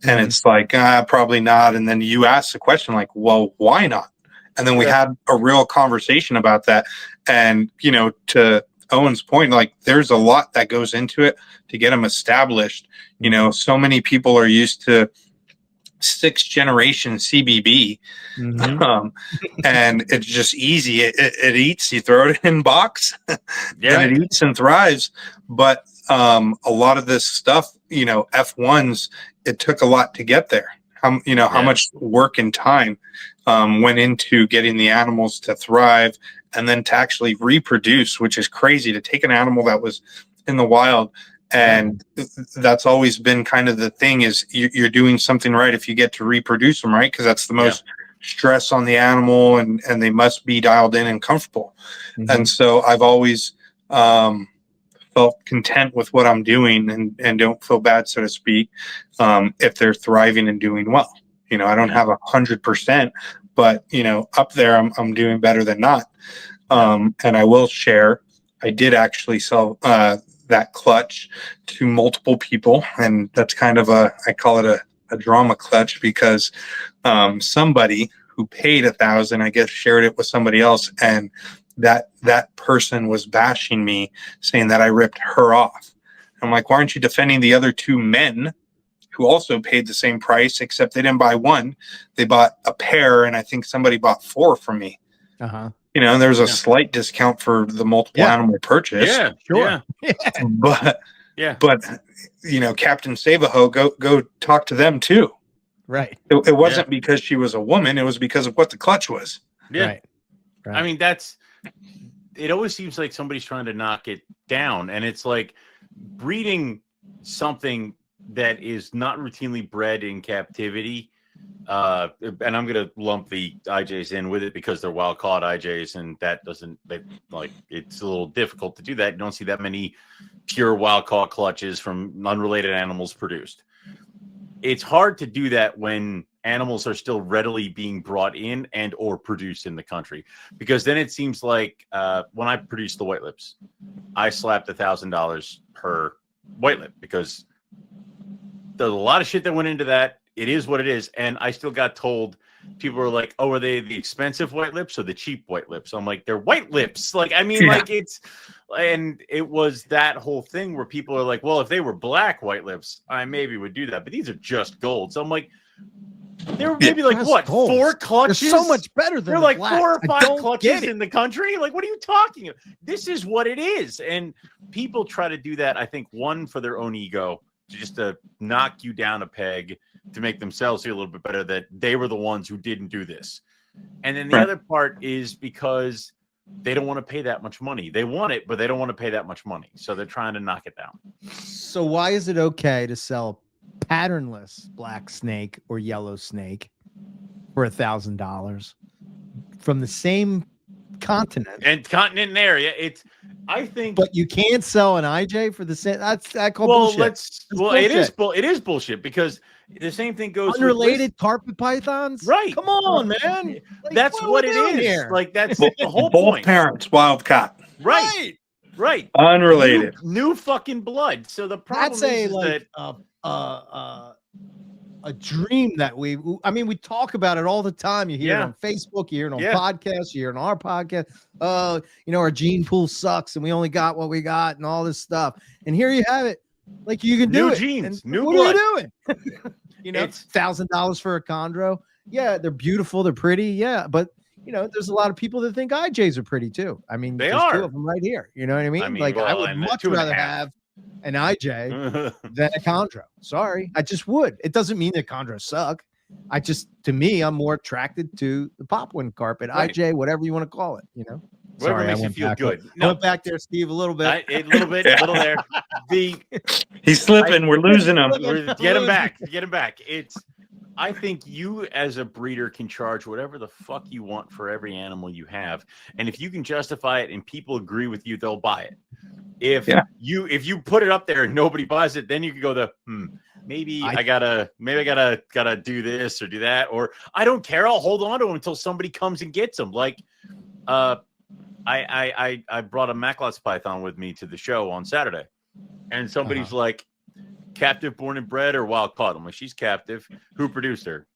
and it's like probably not. And then you ask the question like, well, why not? And then we had a real conversation about that. And, to Owen's point, like there's a lot that goes into it to get them established. So many people are used to 6th generation CBB, and it's just easy. It eats, you throw it in box, and it eats and thrives. But a lot of this stuff, F1s, it took a lot to get there. How much work and time went into getting the animals to thrive and then to actually reproduce, which is crazy, to take an animal that was in the wild. And that's always been kind of the thing, is you're doing something right if you get to reproduce them, right? Because that's the most stress on the animal, and they must be dialed in and comfortable. And so I've always felt content with what I'm doing, and don't feel bad, so to speak, if they're thriving and doing well. I don't have 100%, but up there I'm doing better than not. And I will share, I did actually sell that clutch to multiple people, and that's kind of I call it a drama clutch because somebody who paid $1,000, I guess, shared it with somebody else, and that person was bashing me, saying that I ripped her off. I'm like, why aren't you defending the other two men who also paid the same price, except they didn't buy one, they bought a pair, and I think somebody bought 4 from me. You know, and there was a slight discount for the multiple animal purchase. Yeah, sure. But you know, Captain Savaho, go talk to them too. Right. It wasn't because she was a woman, it was because of what the clutch was. Yeah. Right. I mean, it always seems like somebody's trying to knock it down, and it's like breeding something that is not routinely bred in captivity. And I'm going to lump the IJs in with it because they're wild caught IJs, and that it's a little difficult to do that. You don't see that many pure wild caught clutches from unrelated animals produced. It's hard to do that when animals are still readily being brought in and or produced in the country, because then it seems like when I produced the white lips, I slapped $1,000 per white lip because there's a lot of shit that went into that. It is what it is. And I still got told, people were like, oh, are they the expensive white lips or the cheap white lips? I'm like, they're white lips. Like, I mean, and it was that whole thing where people are like, well, if they were black white lips, I maybe would do that. But these are just gold. So I'm like, there were maybe like what, golds. 4 clutches? They're so much better than they're like black. 4 or 5 clutches in the country. Like, what are you talking about? This is what it is. And people try to do that, I think, one, for their own ego, just to knock you down a peg, to make themselves feel a little bit better that they were the ones who didn't do this. And then the other part is because they don't want to pay that much money. They want it, but they don't want to pay that much money. So they're trying to knock it down. So why is it okay to sell patternless black snake or yellow snake for $1,000 from the same continent and area? I think, but you can't sell an IJ for the same. I call bullshit. It is bullshit because the same thing goes unrelated carpet pythons. Right? Come on, man. Like, that's what it is. Here? Like, that's the whole both point. Parents wild caught. Right. Unrelated. New fucking blood. So the problem is that a dream that we talk about it all the time. You hear it on Facebook, you hear it on podcasts, you hear it on our podcast. Our gene pool sucks and we only got what we got and all this stuff. And here you have it. Like, you can do new it. Genes, and new what blood. are you doing? It's $1,000 for a chondro. Yeah, they're beautiful, they're pretty. Yeah, but there's a lot of people that think IJs are pretty too. I mean, they there's are 2 of them right here. You know what I mean? I would much rather have an IJ than a chondro. Sorry, I just would. It doesn't mean that chondros suck. To me, I'm more attracted to the Papuan carpet, IJ, whatever you want to call it. Whatever makes you feel good. I went back there, Steve, a little bit. A little there. He's slipping. We're losing him. Get him back. I think you as a breeder can charge whatever the fuck you want for every animal you have. And if you can justify it and people agree with you, they'll buy it. If you put it up there and nobody buys it, then you can go maybe I gotta do this or do that, or I don't care. I'll hold on to them until somebody comes and gets them. Like, I brought a Macklot's python with me to the show on Saturday, and somebody's like, captive born and bred or wild caught? I'm like, she's captive. Who produced her?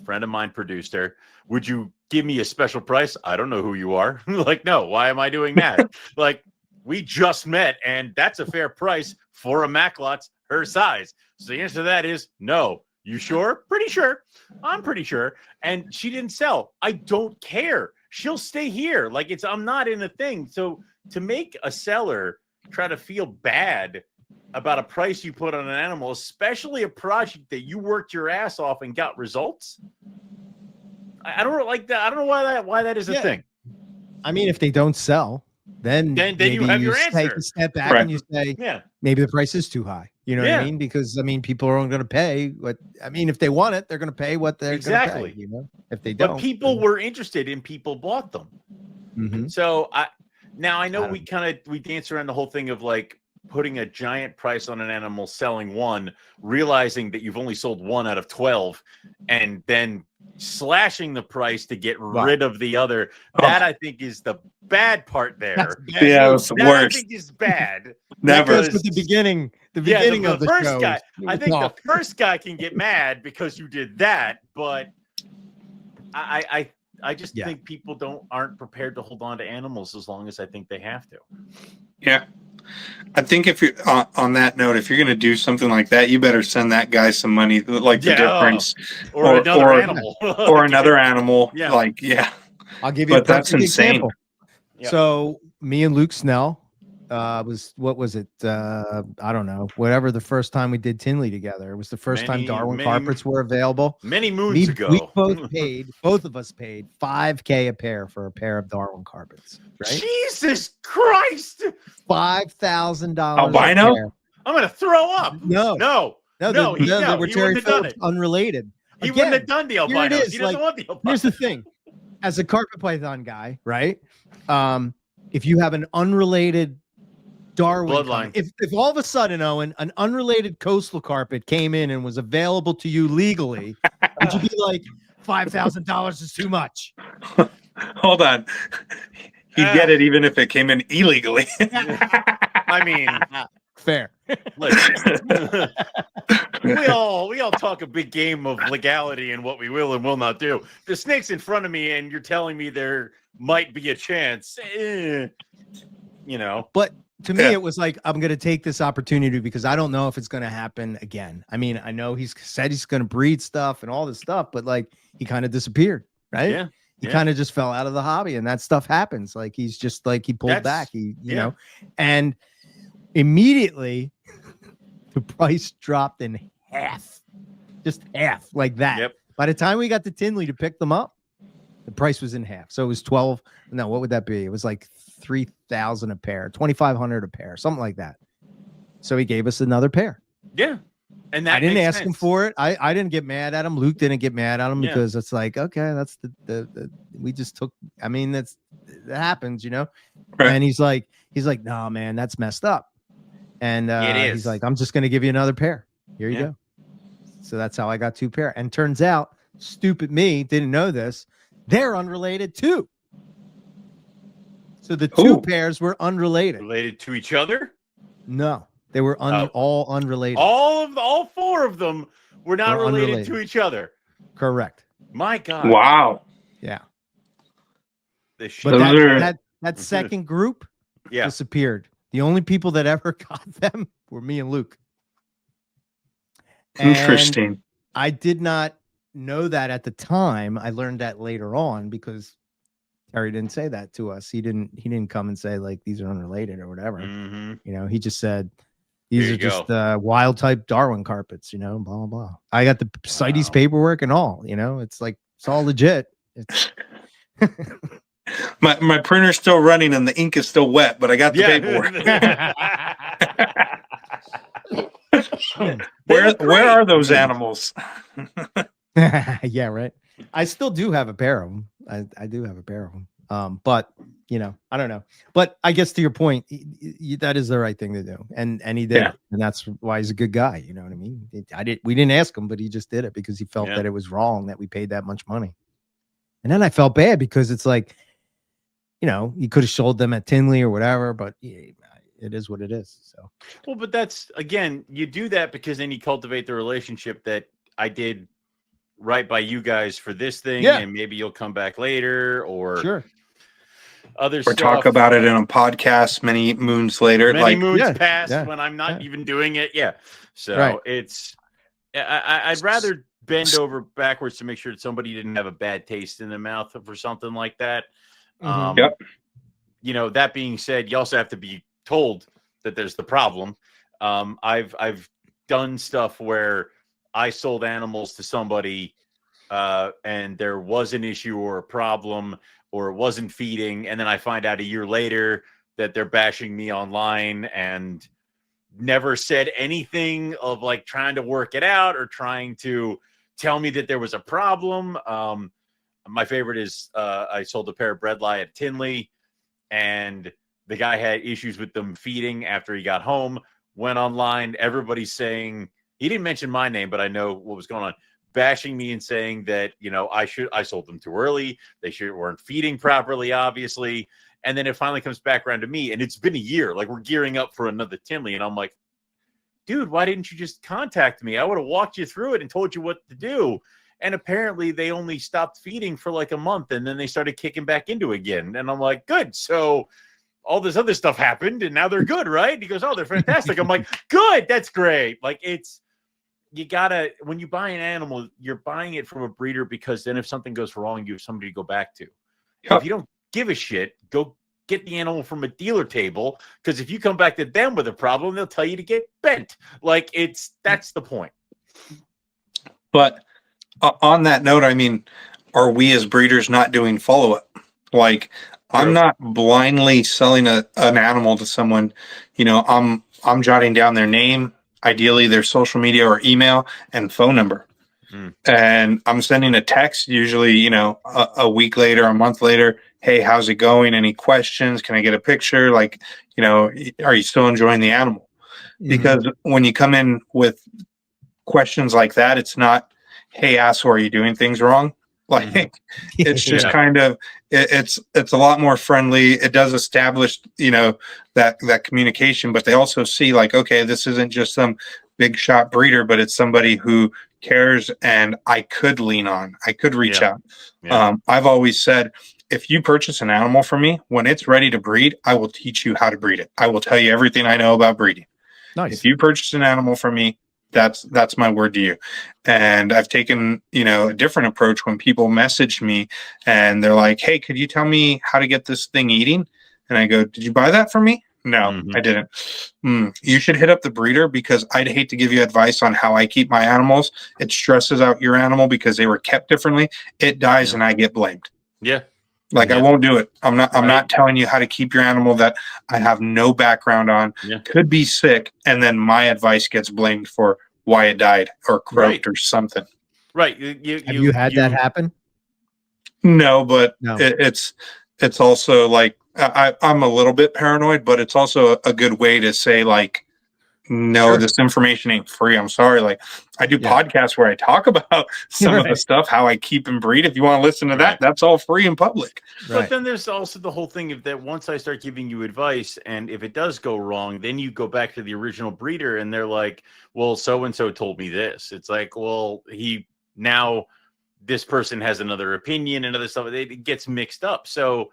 Friend of mine produced her. Would you give me a special price? I don't know who you are. Like, no, why am I doing that? Like, we just met, and that's a fair price for a Macklot's her size. So the answer to that is no. You sure? Pretty sure. I'm pretty sure. And she didn't sell. I don't care. She'll stay here. Like, I'm not in a thing. So to make a seller try to feel bad about a price you put on an animal, especially a project that you worked your ass off and got results, I don't like that. I don't know why that is a thing. I mean, if they don't sell, then you have your answer. Take a step back and you say, maybe the price is too high. You know what I mean? Because people are only going to pay if they want it, they're going to pay what they're going to pay. If they don't, but people were interested and people bought them. Mm-hmm. So I know we dance around the whole thing of like putting a giant price on an animal, selling one, realizing that you've only sold 1 out of 12, and then slashing the price to get rid of the other. That I think is the bad part there. Yeah, it was the worst. I think is bad. Never. That goes with the beginning of the first show. Guy. I think the first guy can get mad because you did that, but I just think people aren't prepared to hold on to animals as long as I think they have to. Yeah. I think if you're on that note, if you're going to do something like that, you better send that guy some money, like the difference, or another animal, or another animal. Yeah. Like, I'll give you. But that's insane. Yep. So me and Luke Snell what was it? I don't know. Whatever the first time we did Tinley together, it was the first time Darwin carpets were available. Many moons ago, we both of us paid $5,000 a pair for a pair of Darwin carpets. Right? Jesus Christ! $5,000. Albino? I'm gonna throw up. No. They were Terry Phillips, unrelated. He wouldn't have done the albinos. He doesn't want the albinos. Here's the thing: as a carpet python guy, right? If you have an unrelated Darwin bloodline, if all of a sudden, Owen, an unrelated coastal carpet came in and was available to you legally, would you be like, $5,000 is too much? Hold on. He'd get it even if it came in illegally. I mean, fair. Listen, we all talk a big game of legality and what we will and will not do. The snake's in front of me, and you're telling me there might be a chance. But to me, it was like, I'm going to take this opportunity because I don't know if it's going to happen again. I mean, I know he's said he's going to breed stuff and all this stuff, but like he kind of disappeared, right? Yeah. He kind of just fell out of the hobby, and that stuff happens. Like he's just like, he pulled back, you know, and immediately the price dropped in half, just half like that. Yep. By the time we got to Tinley to pick them up, the price was in half. So it was 12. No, what would that be? It was like 3,000 a pair, 2,500 a pair, something like that. So he gave us another pair. Yeah. And that I didn't ask him for it. I didn't get mad at him. Luke didn't get mad at him because it's like, okay, that's the we just took. I mean, that happens, you know. Right. And he's like, no, man, that's messed up. And he's like, I'm just gonna give you another pair. Here you go. So that's how I got two pair. And turns out, stupid me didn't know this. They're unrelated too. So the two pairs were unrelated. Related to each other? No. They were all unrelated. All four of them were not related to each other. Correct. My God. Wow. Yeah. But that second group disappeared. The only people that ever got them were me and Luke. Interesting. And I did not know that at the time. I learned that later on because Terry didn't say that to us. He didn't come and say like these are unrelated or whatever. Mm-hmm. You know, he just said these are just wild type Darwin carpets, you know, blah blah blah. I got the CITES paperwork and all, you know, it's like it's all legit. It's my printer's still running and the ink is still wet, but I got the paperwork. Where are those animals? Yeah, right. I still do have a pair of them. I do have a pair of them. But you know, I don't know. But I guess to your point, that is the right thing to do, and he did it, and that's why he's a good guy. You know what I mean? We didn't ask him, but he just did it because he felt that it was wrong that we paid that much money. And then I felt bad because it's like, you know, you could have sold them at Tinley or whatever, but it is what it is. So well, but that's again, you do that because then you cultivate the relationship that I did right by you guys for this thing, and maybe you'll come back later or other or stuff. Talk about it in a podcast many moons later. Many moons past when I'm not even doing it. Yeah. So it's I'd rather bend over backwards to make sure that somebody didn't have a bad taste in their mouth for something like that. You know, that being said, you also have to be told that there's the problem. I've done stuff where I sold animals to somebody and there was an issue or a problem or it wasn't feeding. And then I find out a year later that they're bashing me online and never said anything of like trying to work it out or trying to tell me that there was a problem. My favorite is I sold a pair of bredli at Tinley and the guy had issues with them feeding after he got home, went online. Everybody's saying, he didn't mention my name, but I know what was going on. bashing me and saying that, I sold them too early. They weren't feeding properly, obviously. And then it finally comes back around to me, and it's been a year. Like, we're gearing up for another Tinley, and I'm like, dude, why didn't you just contact me? I would have walked you through it and told you what to do. And apparently they only stopped feeding for like a month, and then they started kicking back into it again. And I'm like, good. So all this other stuff happened, and now they're good, right? He goes, oh, they're fantastic. I'm like, good. That's great. Like, you gotta, when you buy an animal, you're buying it from a breeder, because then if something goes wrong, you have somebody to go back to. Yep. If you don't give a shit, go get the animal from a dealer table, because if you come back to them with a problem, they'll tell you to get bent. Like, that's the point. But on that note, I mean, are we as breeders not doing follow-up? Like, I'm not blindly selling an animal to someone. I'm jotting down their name, ideally their social media or email and phone number. And I'm sending a text, usually, a week later, a month later. Hey, how's it going? Any questions? Can I get a picture? Like, are you still enjoying the animal? Because when you come in with questions like that, it's not, hey, asshole, are you doing things wrong? Like, it's just kind of, it's a lot more friendly. It does establish, that communication, but they also see, like, okay, this isn't just some big shot breeder, but it's somebody who cares, and I could lean on. I could reach out. I've always said, if you purchase an animal from me, when it's ready to breed, I will teach you how to breed it. I will tell you everything I know about breeding. Nice. If you purchase an animal from me, that's my word to you. And I've taken, a different approach when people message me and they're like, hey, could you tell me how to get this thing eating? And I go, did you buy that from me? No, I didn't. You should hit up the breeder, because I'd hate to give you advice on how I keep my animals. It stresses out your animal because they were kept differently. It dies and I get blamed. Yeah. Like, I won't do it. I'm not telling you how to keep your animal that I have no background on. Could be sick, and then my advice gets blamed for why it died or croaked or something. Right. Have you had that happen? No, but it's also like, I'm a little bit paranoid, but it's also a good way to say, like, no, this information ain't free. I'm sorry. Like, I do podcasts where I talk about some of the stuff, how I keep and breed. If you want to listen to that, that's all free in public. But then there's also the whole thing of that, once I start giving you advice, and if it does go wrong, then you go back to the original breeder and they're like, well, so-and-so told me this. It's like, well, now this person has another opinion and other stuff. It gets mixed up. So,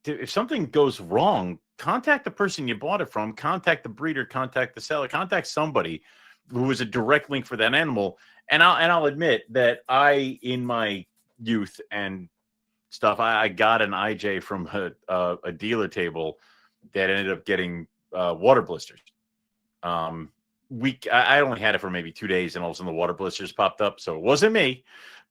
if something goes wrong, contact the person you bought it from, contact the breeder, contact the seller, contact somebody who is a direct link for that animal. And I'll admit that in my youth and stuff, I got an IJ from a dealer table that ended up getting water blisters. I only had it for maybe 2 days, and all of a sudden the water blisters popped up. So it wasn't me,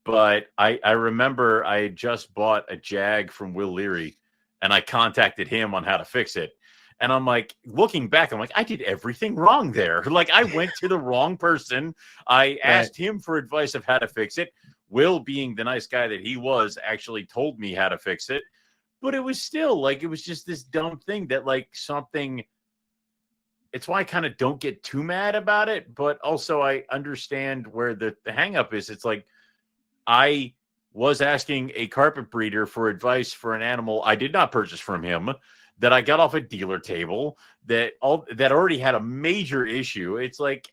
but I remember I had just bought a Jag from Will Leary, and I contacted him on how to fix it. And I'm like, looking back, I'm like, I did everything wrong there. Like, I went to the wrong person. I asked him for advice of how to fix it. Will, being the nice guy that he was, actually told me how to fix it. But it was still like, it was just this dumb thing that, like, something. It's why I kind of don't get too mad about it. But also I understand where the hang up is. It's like, I was asking a carpet breeder for advice for an animal I did not purchase from him, that I got off a dealer table, that already had a major issue. It's like,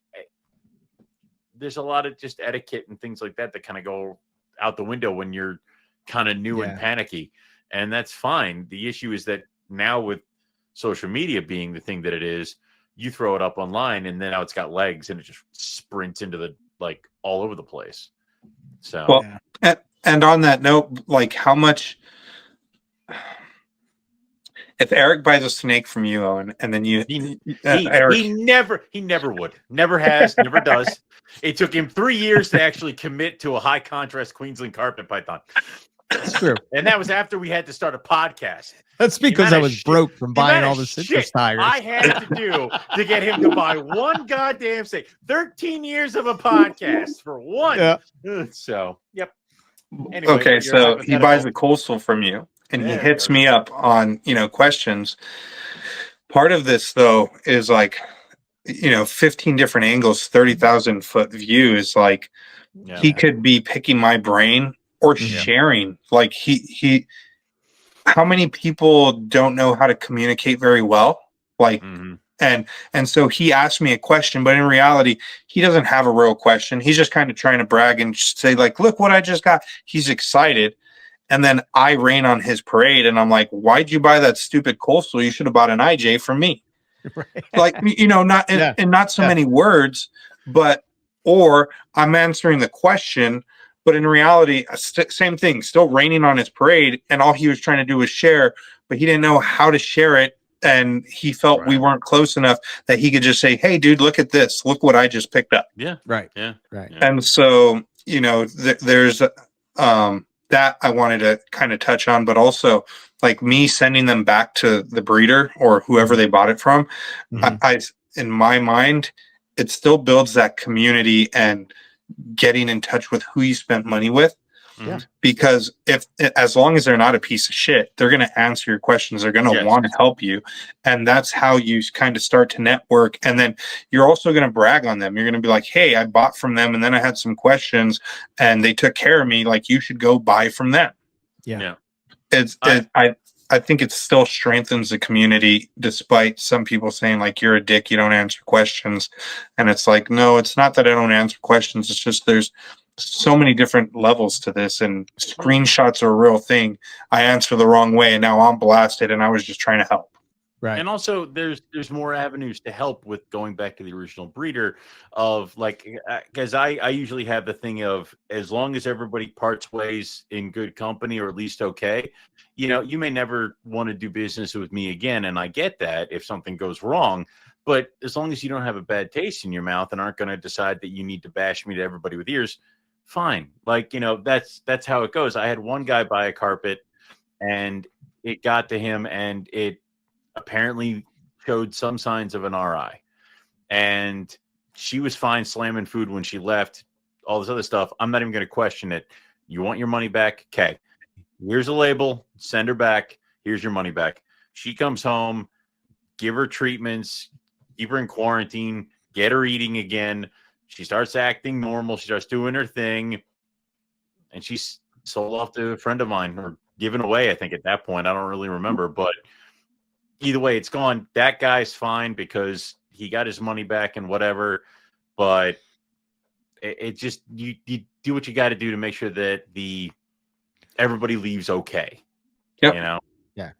there's a lot of just etiquette and things like that kind of go out the window when you're kind of new and panicky. And that's fine. The issue is that now, with social media being the thing that it is, you throw it up online and then now it's got legs and it just sprints into all over the place. So, well, and on that note, like, how much, if Eric buys a snake from you, Owen, and then Eric, he never would, never has, never does. It took him 3 years to actually commit to a high contrast Queensland carpet python. That's true. And that was after we had to start a podcast. That's because I was broke from buying all the citrus tires. I had to do to get him to buy one goddamn snake. 13 years of a podcast for one. Yeah. So, yep. Anyway, okay, so he buys the coastal from you, and he hits me up on, questions. Part of this, though, is like, 15 different angles, 30,000 foot view is like, he could be picking my brain or sharing. Like how many people don't know how to communicate very well? Like, and so he asked me a question, but in reality, he doesn't have a real question. He's just kind of trying to brag and say like, look what I just got. He's excited. And then I rain on his parade and I'm like, why'd you buy that stupid coastal? You should have bought an IJ from me. Right. Like, not in not so many words, but, or I'm answering the question, but in reality, same thing, still raining on his parade. And all he was trying to do was share, but he didn't know how to share it. And he felt we weren't close enough that he could just say, hey, dude, look at this. Look what I just picked up. Yeah. Right. Yeah. Right. And so, there's that I wanted to kind of touch on, but also like me sending them back to the breeder or whoever they bought it from. I in my mind, it still builds that community and getting in touch with who you spent money with. Yeah. Because as long as they're not a piece of shit, they're going to answer your questions. They're going to want to help you. And that's how you kind of start to network. And then you're also going to brag on them. You're going to be like, hey, I bought from them and then I had some questions and they took care of me. Like, you should go buy from them. Yeah. I think it still strengthens the community, despite some people saying like, you're a dick, you don't answer questions. And it's like, no, it's not that I don't answer questions. It's just there's so many different levels to this, and screenshots are a real thing. I answer the wrong way and now I'm blasted and I was just trying to help. Right. And also there's more avenues to help with going back to the original breeder of like, because I usually have the thing of, as long as everybody parts ways in good company, or at least okay, you may never want to do business with me again. And I get that if something goes wrong, but as long as you don't have a bad taste in your mouth and aren't going to decide that you need to bash me to everybody with ears, fine. Like, that's how it goes. I had one guy buy a carpet and it got to him and it apparently showed some signs of an RI, and she was fine slamming food when she left, all this other stuff. I'm not even going to question it. You want your money back? Okay. Here's a label, send her back. Here's your money back. She comes home, give her treatments, keep her in quarantine, get her eating again. She starts acting normal. She starts doing her thing. And she's sold off to a friend of mine, or given away, I think, at that point. I don't really remember. But either way, it's gone. That guy's fine because he got his money back and whatever. But it just, you do what you got to do to make sure that everybody leaves okay. Yep. Yeah.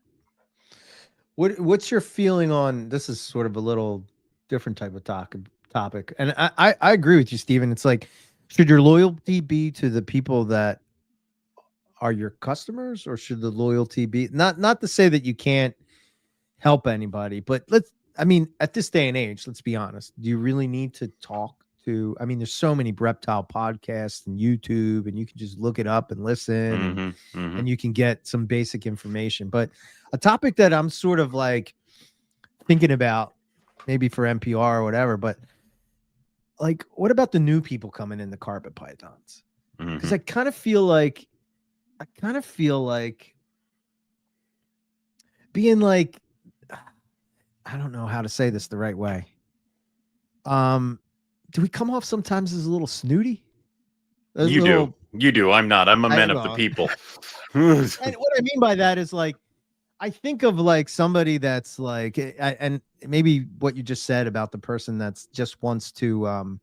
What's your feeling on, this is sort of a little different type of topic. And I agree with you, Steven. It's like, should your loyalty be to the people that are your customers, or should the loyalty be not to say that you can't help anybody, but at this day and age, let's be honest. Do you really need to talk to, there's so many reptile podcasts and YouTube, and you can just look it up and listen and you can get some basic information. But a topic that I'm sort of like thinking about, maybe for NPR or whatever, but like, what about the new people coming in the carpet pythons? Because I kind of feel like being like, I don't know how to say this the right way. Do we come off sometimes as a little snooty? You do. I'm not. I'm a man of the people. And what I mean by that is, like, I think of like somebody that's like, and maybe what you just said about the person that's just wants to,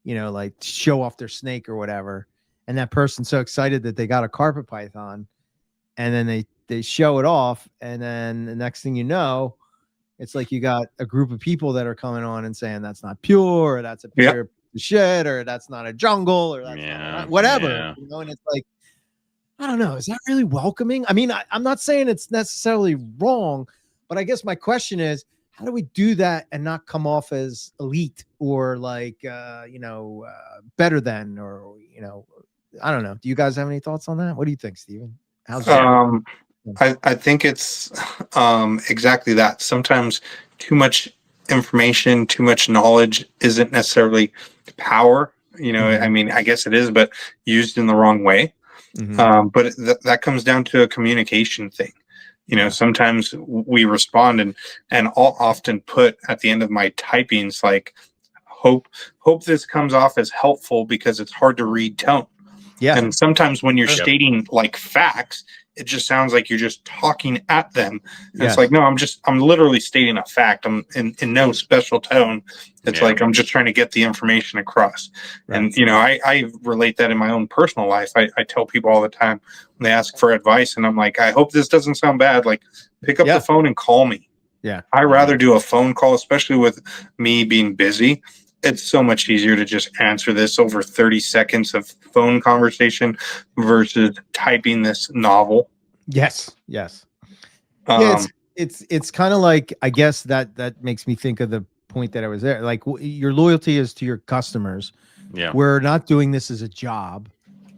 like show off their snake or whatever. And that person's so excited that they got a carpet python, and then they show it off. And then the next thing you know, it's like you got a group of people that are coming on and saying that's not pure, or that's a pure shit, or that's not a jungle, or that's not whatever. And it's like, I don't know. Is that really welcoming? I'm not saying it's necessarily wrong, but I guess my question is, how do we do that and not come off as elite or like, better than, or, I don't know. Do you guys have any thoughts on that? What do you think, Steven? How's that? I think it's exactly that. Sometimes too much information, too much knowledge isn't necessarily power. I guess it is, but used in the wrong way. But that comes down to a communication thing. sometimes we respond and I'll often put at the end of my typings, like, hope this comes off as helpful because it's hard to read tone. Yeah. And sometimes when you're stating like facts, it just sounds like you're just talking at them. And it's like, no, I'm literally stating a fact. I'm in no special tone. It's like, I'm just trying to get the information across. Right. And, I relate that in my own personal life. I tell people all the time when they ask for advice, and I'm like, I hope this doesn't sound bad. Like, pick up the phone and call me. Yeah. I rather do a phone call, especially with me being busy. It's so much easier to just answer this over 30 seconds of phone conversation versus typing this novel. Yes. Yeah, it's kind of like, I guess that makes me think of the point that I was there. Like, your loyalty is to your customers. Yeah. We're not doing this as a job.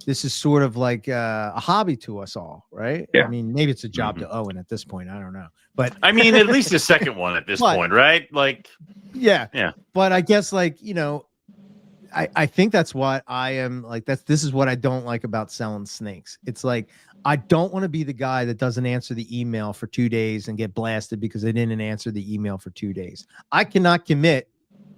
This is sort of like a hobby to us all, right? Yeah. I mean, maybe it's a job to Owen at this point. I don't know. But I mean, at least the second one at this point, right? Like, yeah. But I guess, like, I think that's what I am like. This is what I don't like about selling snakes. It's like, I don't want to be the guy that doesn't answer the email for 2 days and get blasted because I didn't answer the email for 2 days. I cannot commit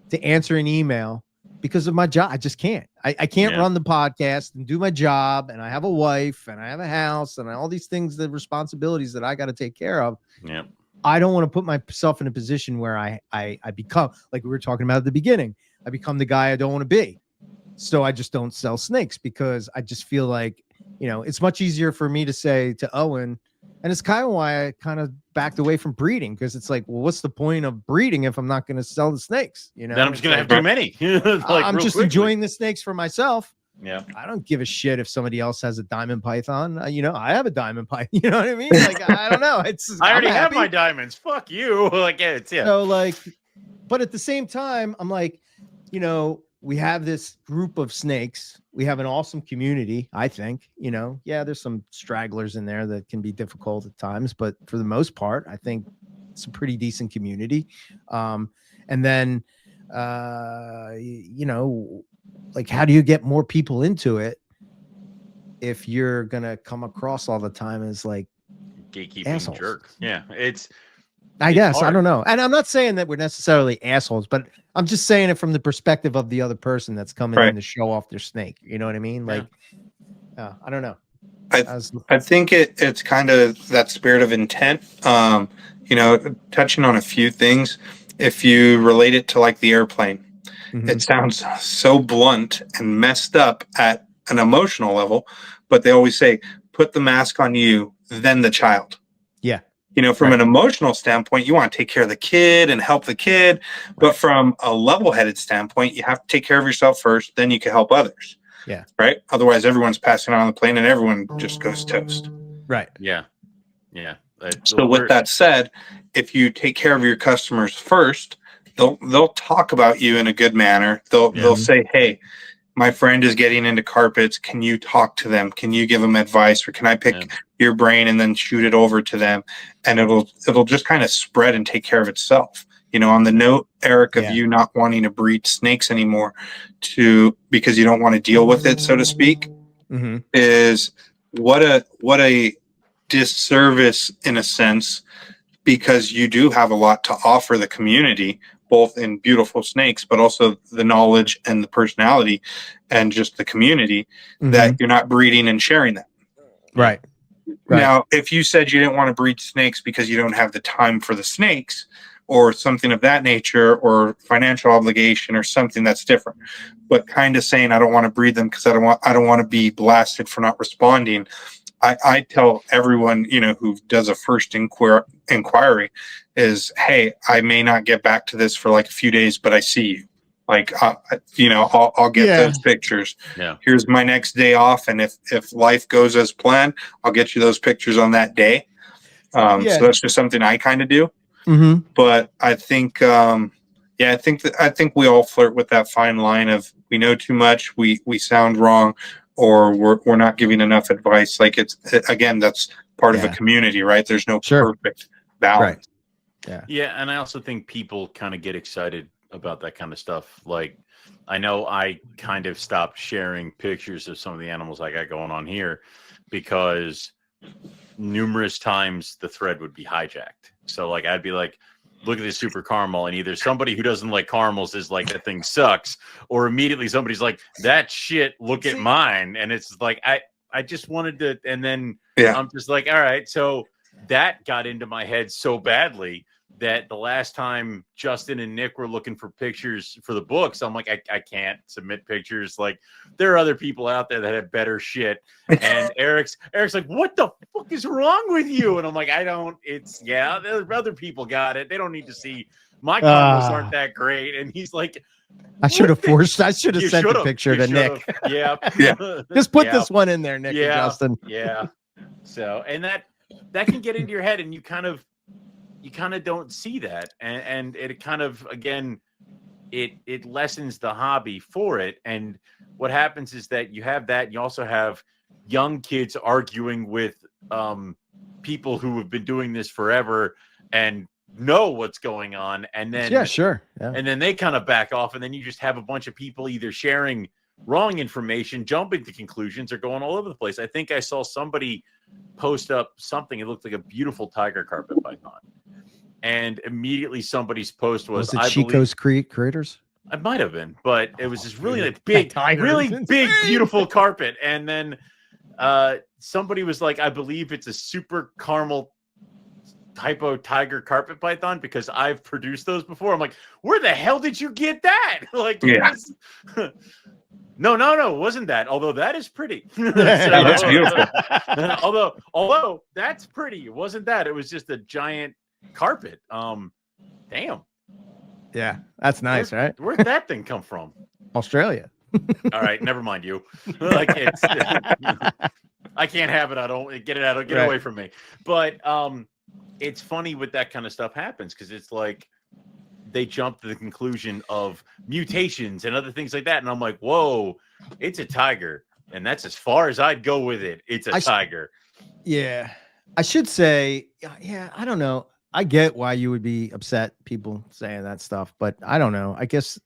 to answer an email because of my job. I just can't. I can't run the podcast and do my job, and I have a wife and I have a house and all these things, the responsibilities that I got to take care of. Yeah. I don't want to put myself in a position where I become, like we were talking about at the beginning, I become the guy I don't want to be. So I just don't sell snakes because I just feel like, it's much easier for me to say to Owen, and it's kind of why I kind of backed away from breeding, because it's like, well, what's the point of breeding if I'm not going to sell the snakes? Then I'm just going to have too many. Like, I'm just enjoying the snakes for myself. Yeah. I don't give a shit if somebody else has a diamond python. I have a diamond python. You know what I mean? Like, I don't know. I already have my diamonds. Fuck you. Like, So, like, but at the same time, I'm like, we have this group of snakes. We have an awesome community, I think. There's some stragglers in there that can be difficult at times, but for the most part, I think it's a pretty decent community. And then, like, how do you get more people into it if you're gonna come across all the time as like gatekeeping assholes? Jerk? Yeah, I guess hard. I don't know, and I'm not saying that we're necessarily assholes, but I'm just saying it from the perspective of the other person that's coming in to show off their snake. You know what I mean? Like, I don't know. I think it's kind of that spirit of intent. Touching on a few things. If you relate it to like the airplane, it sounds so blunt and messed up at an emotional level, but they always say, put the mask on you, then the child. Yeah. From an emotional standpoint, you want to take care of the kid and help the kid. But from a level-headed standpoint, you have to take care of yourself first, then you can help others. Yeah. Right? Otherwise, everyone's passing on the plane and everyone just goes toast. Right. Yeah. Yeah. So with that said, if you take care of your customers first, they'll talk about you in a good manner. They'll say, hey, my friend is getting into carpets. Can you talk to them? Can you give them advice, or can I pick your brain and then shoot it over to them? And it'll just kind of spread and take care of itself. On the note, Eric, of you not wanting to breed snakes anymore because you don't want to deal with it, so to speak, is what a disservice in a sense, because you do have a lot to offer the community, both in beautiful snakes, but also the knowledge and the personality and just the community, that you're not breeding and sharing that. Right. Now, if you said you didn't want to breed snakes because you don't have the time for the snakes or something of that nature, or financial obligation or something, that's different. But kind of saying, I don't want to breed them because I don't want to be blasted for not responding. I tell everyone, who does a first inquiry is, hey, I may not get back to this for like a few days, but I see you. Like, I'll get those pictures. Yeah. Here's my next day off. And if life goes as planned, I'll get you those pictures on that day. So that's just something I kind of do. But I think, I think we all flirt with that fine line of, we know too much, we sound wrong, or we're not giving enough advice. Like, again, that's part of a community, right? There's no perfect balance. Right. Yeah. And I also think people kind of get excited about that kind of stuff. Like, I know I kind of stopped sharing pictures of some of the animals I got going on here because numerous times the thread would be hijacked. So like I'd be like, look at this super caramel, and either somebody who doesn't like caramels is like, that thing sucks, or immediately somebody's like, that shit, look at mine. And it's like I just wanted to, and then I'm just like, all right. So that got into my head so badly that the last time Justin and Nick were looking for pictures for the books, I'm like, I can't submit pictures. Like, there are other people out there that have better shit. And Eric's like, what the fuck is wrong with you? And I'm like, other people got it. They don't need to see my caramels aren't that great. And he's like, I should have sent the picture to Nick. Yeah. Just put this one in there, Nick and Justin. Yeah. So, and that can get into your head, and you kind of don't see that. And it kind of, again, it lessens the hobby for it. And what happens is that you have that, you also have young kids arguing with people who have been doing this forever and know what's going on, and then and then they kind of back off, and then you just have a bunch of people either sharing wrong information, jumping to conclusions, or going all over the place. I think I saw somebody post up something, it looked like a beautiful tiger carpet python, and immediately somebody's post was it Chico's creators? It might have been, but it was this really like big beautiful carpet. And then somebody was like, I believe it's a super caramel typo tiger carpet python because I've produced those before. I'm like, where the hell did you get that? Like, no, it wasn't that. Although that is pretty. That's beautiful. although that's pretty. It wasn't that. It was just a giant carpet. Damn. Yeah, that's nice, right? Where'd that thing come from? Australia. All right, never mind you. Like, it's I can't have it. I don't get it out. Get away from me. But it's funny when that kind of stuff happens, because it's like they jump to the conclusion of mutations and other things like that. And I'm like, whoa, it's a tiger. And that's as far as I'd go with it. It's a tiger. Yeah. I should say, I don't know. I get why you would be upset, people saying that stuff, but I don't know. I guess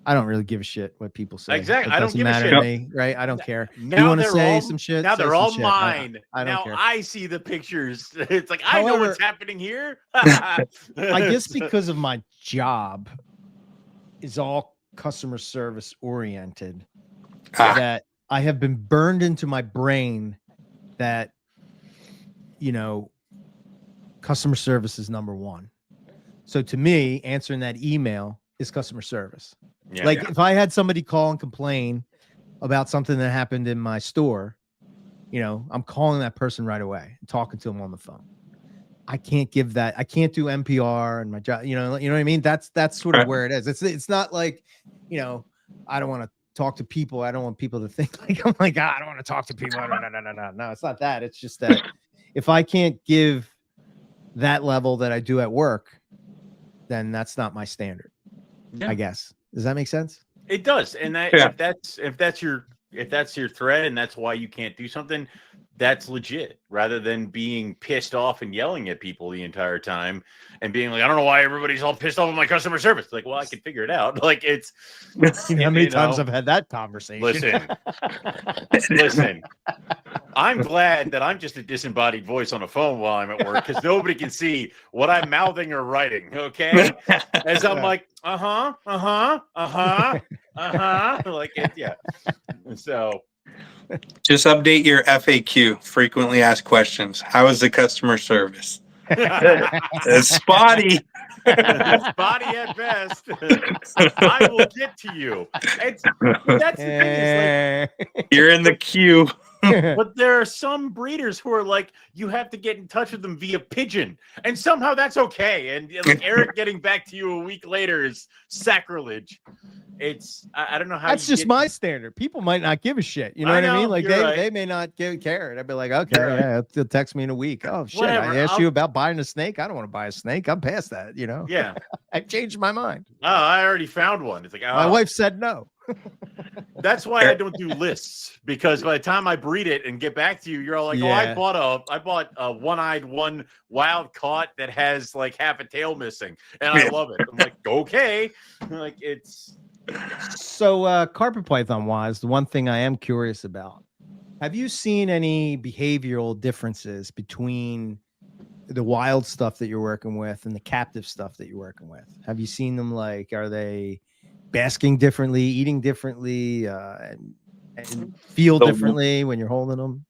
I don't really give a shit what people say. Exactly. It doesn't matter to me, right? I don't care. Now you want to say some shit? Now they're all shit. mine. I don't care. I see the pictures. It's like, I know what's happening here. I guess because of my job is all customer service oriented, that I have been burned into my brain that, customer service is number one. So to me, answering that email is customer service. If I had somebody call and complain about something that happened in my store, I'm calling that person right away and talking to them on the phone. I can't give that. I can't do NPR and my job. You know what I mean? That's sort of where it is. It's not like, I don't want to talk to people. I don't want people to think like, oh my God, I don't want to talk to people. No, it's not that. It's just that if I can't give that level that I do at work, then that's not my standard. I guess. Does that make sense? It does. And if that's your thread and that's why you can't do something, that's legit, rather than being pissed off and yelling at people the entire time and being like, I don't know why everybody's all pissed off with my customer service. Like, well, I can figure it out. Like, it's how many times I've had that conversation. Listen, I'm glad that I'm just a disembodied voice on a phone while I'm at work, because nobody can see what I'm mouthing or writing. Okay. As I'm like, like, so just update your FAQ, frequently asked questions. How is the customer service? It's spotty. Spotty at best. I will get to you. That's the thing, is like, you're in the queue. But there are some breeders who are like, you have to get in touch with them via pigeon, and somehow that's okay. And like, Eric getting back to you a week later is sacrilege. I don't know how. That's just my standard. People might not give a shit. You know what I mean? Like they may not care. I'd be like, okay, they'll text me in a week. Oh shit! Whatever. I asked you about buying a snake. I don't want to buy a snake. I'm past that. Yeah. I've changed my mind. Oh, I already found one. It's like, my wife said no. That's why I don't do lists, because by the time I breed it and get back to you, you're all like, oh, I bought a one-eyed one wild caught that has like half a tail missing, and I love it. I'm like, okay, like it's. So carpet python wise, the one thing I am curious about Have you seen any behavioral differences between the wild stuff that you're working with and the captive stuff that you're working with? Have you seen them, like, are they basking differently, eating differently, and feel differently when you're holding them?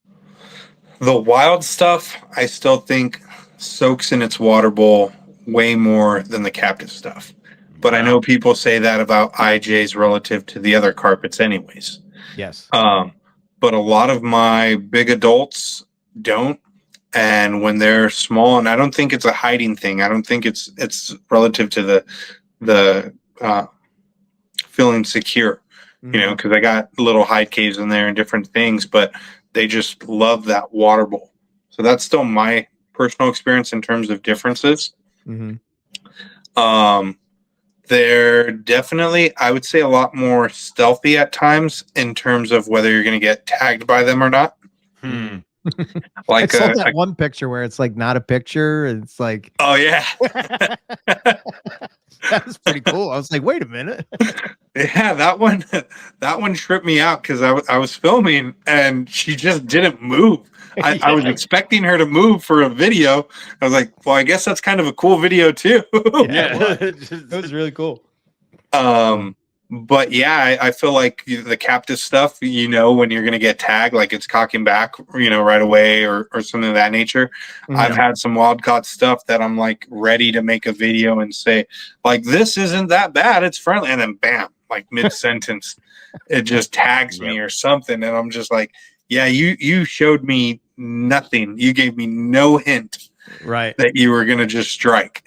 The wild stuff, I still think, soaks in its water bowl way more than the captive stuff. But I know people say that about IJs relative to the other carpets anyways. Yes. But a lot of my big adults don't. And when they're small, and I don't think it's a hiding thing. I don't think it's relative to the feeling secure, because I got little hide caves in there and different things, but they just love that water bowl. So that's still my personal experience in terms of differences. They're definitely, I would say, a lot more stealthy at times in terms of whether you're going to get tagged by them or not. Like I saw that one picture where it's like not a picture. It's like, oh yeah, that was pretty cool. I was like, wait a minute. Yeah, that one tripped me out because I was filming and she just didn't move. I was expecting her to move for a video. I was like, well, I guess that's kind of a cool video too. It was really cool. But yeah, I feel like the captive stuff, when you're going to get tagged, like it's cocking back, right away or something of that nature. I've had some wild caught stuff that I'm like ready to make a video and say, like, this isn't that bad. It's friendly. And then bam, like mid sentence, it just tags me or something. And I'm just like, yeah, you showed me nothing. You gave me no hint that you were going to just strike.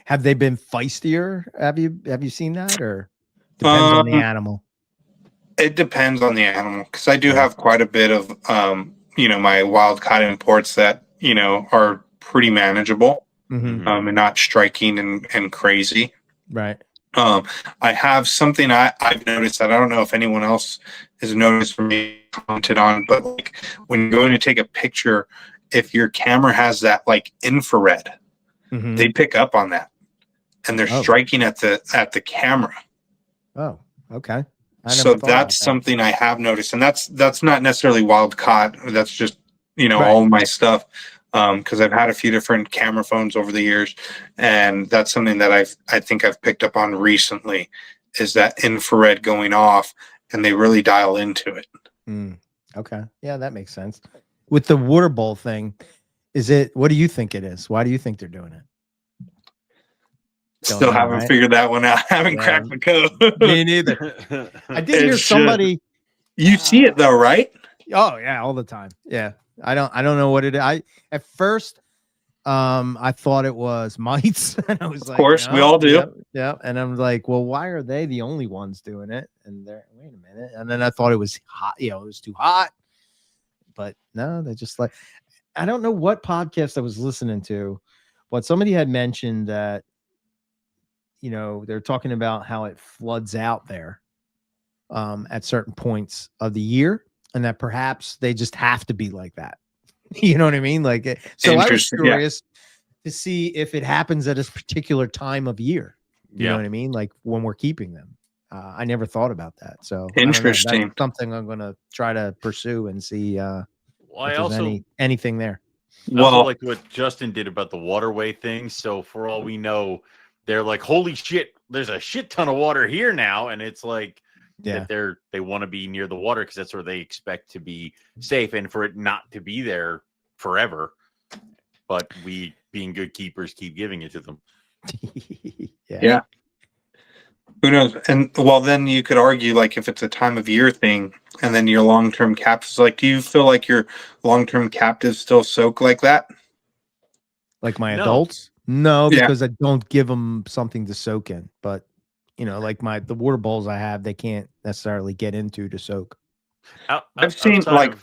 Have they been feistier? Have you seen that, or depends on the animal? It depends on the animal, because I do have quite a bit of my wild caught imports that are pretty manageable and not striking and crazy. Right. I have something I've noticed that I don't know if anyone else has noticed or maybe commented on, but like when you're going to take a picture, if your camera has that like infrared, they pick up on that and they're striking at the camera. Oh, okay. So that's something I have noticed, and that's not necessarily wild caught. That's just all my stuff, because I've had a few different camera phones over the years, and that's something that I think I've picked up on recently, is that infrared going off, and they really dial into it. Okay, yeah, that makes sense. With the water bowl thing, what do you think it is? Why do you think they're doing it? Still haven't figured that one out. I haven't cracked the code. Me neither. I did hear somebody. You see it though, right? Oh yeah, all the time. Yeah, I don't know what it is. At first, I thought it was mites, and I was like, of course, we all do. Yeah, and I'm like, well, why are they the only ones doing it? And they're, wait a minute. And then I thought it was hot. It was too hot. But no, they're just like, I don't know what podcast I was listening to, but somebody had mentioned that. They're talking about how it floods out there at certain points of the year, and that perhaps they just have to be like that. You know what I mean? Like, so I was curious to see if it happens at a particular time of year. You know what I mean? Like when we're keeping them. I never thought about that. So interesting. That's something I'm going to try to pursue and see if there's anything there. I also like what Justin did about the waterway thing. So for all we know, they're like, holy shit, there's a shit ton of water here now. And it's like, that they want to be near the water because that's where they expect to be safe and for it not to be there forever. But we, being good keepers, keep giving it to them. Yeah. Who knows? And well, then you could argue, like, if it's a time of year thing and then your long-term captives, like, do you feel like your long-term captives still soak like that? Like my adults? No, because I don't give them something to soak in. But, like the water bowls I have, they can't necessarily get into to soak. I've seen, like,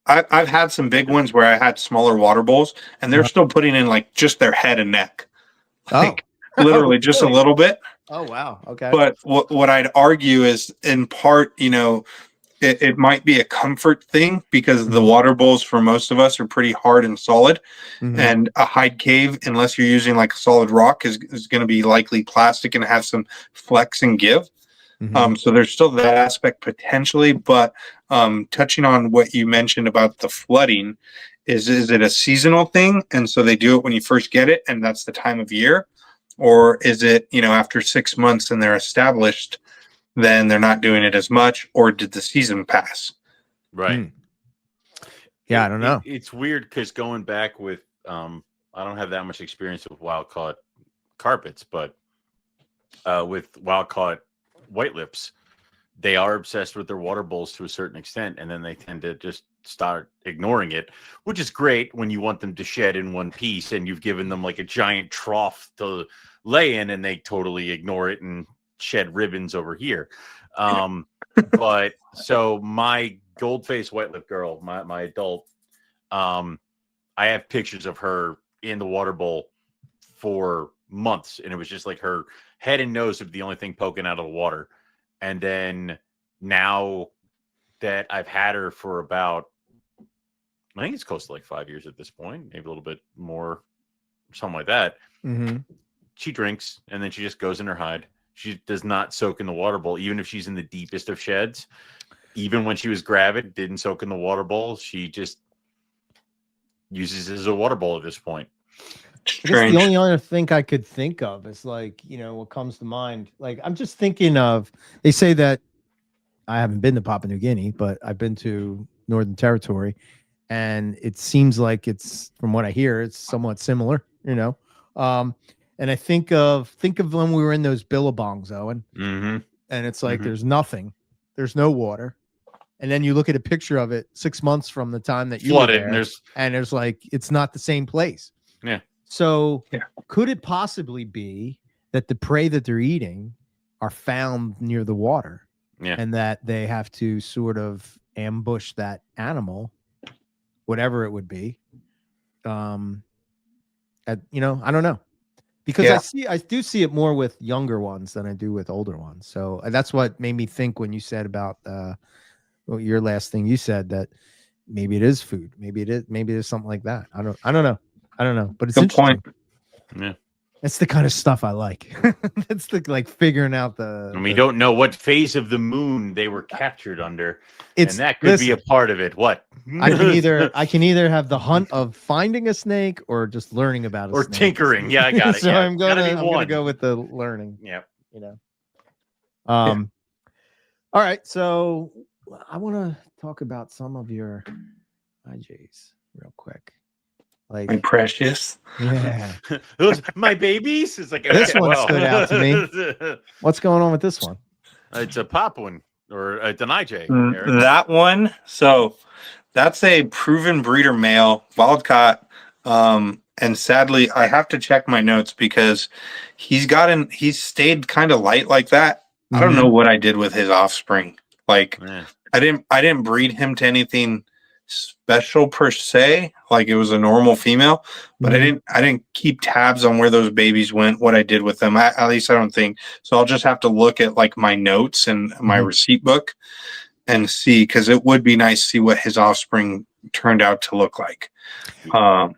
I've had some big ones where I had smaller water bowls, and they're still putting in, like, just their head and neck. Like, literally just a little bit. Oh, wow. Okay. But what I'd argue is, in part, it might be a comfort thing because the water bowls for most of us are pretty hard and solid, and a hide cave, unless you're using like a solid rock, is going to be likely plastic and have some flex and give. So there's still that aspect potentially, but touching on what you mentioned about the flooding, is it a seasonal thing? And so they do it when you first get it, and that's the time of year? Or is it, after 6 months and they're established, then they're not doing it as much, or did the season pass? Right. Yeah, I don't know. It's weird because going back with, I don't have that much experience with wild caught carpets, but with wild caught white lips, they are obsessed with their water bowls to a certain extent, and then they tend to just start ignoring it, which is great when you want them to shed in one piece and you've given them like a giant trough to lay in, and they totally ignore it and shed ribbons over here. But so my gold-faced white lip girl, my adult, I have pictures of her in the water bowl for months, and it was just like her head and nose would be the only thing poking out of the water. And then now that I've had her for about, I think it's close to like 5 years at this point, maybe a little bit more, something like that. She drinks, and then she just goes in her hide. She does not soak in the water bowl, even if she's in the deepest of sheds. Even when she was gravid, didn't soak in the water bowl. She just uses it as a water bowl at this point. I guess the only other thing I could think of is like, what comes to mind. Like, I'm just thinking of, they say that, I haven't been to Papua New Guinea, but I've been to Northern Territory, and it seems like it's, from what I hear, it's somewhat similar, and I think of when we were in those billabongs, Owen, and it's like there's nothing, there's no water, and then you look at a picture of it 6 months from the time that you flooded, were there, and there's like, it's not the same place. Yeah. So could it possibly be that the prey that they're eating are found near the water, and that they have to sort of ambush that animal, whatever it would be? I don't know, because I do see it more with younger ones than I do with older ones. So that's what made me think when you said about your last thing you said, that maybe it is food, maybe it is something like that. I don't know, but it's good interesting. point. Yeah, it's the kind of stuff I like. It's the like figuring out the. And we don't know what phase of the moon they were captured under, and that could listen, be a part of it. What I can either have the hunt of finding a snake or just learning about a snake. tinkering. Yeah, I got it. So yeah, I'm gonna go with the learning. Yeah. All right, so I want to talk about some of your IJs real quick. Like, my precious. Yeah. Those my babies. It's like, this one stood out to me. What's going on with this one? It's a Papuan or it's an IJ. That one. So that's a proven breeder male, wild caught. And sadly, I have to check my notes because he's stayed kind of light like that. I don't know what I did with his offspring. Like, I didn't breed him to anything special per se, like it was a normal female, but I didn't keep tabs on where those babies went, what I did with them. At least I don't think so. I'll just have to look at like my notes and my receipt book and see, because it would be nice to see what his offspring turned out to look like. But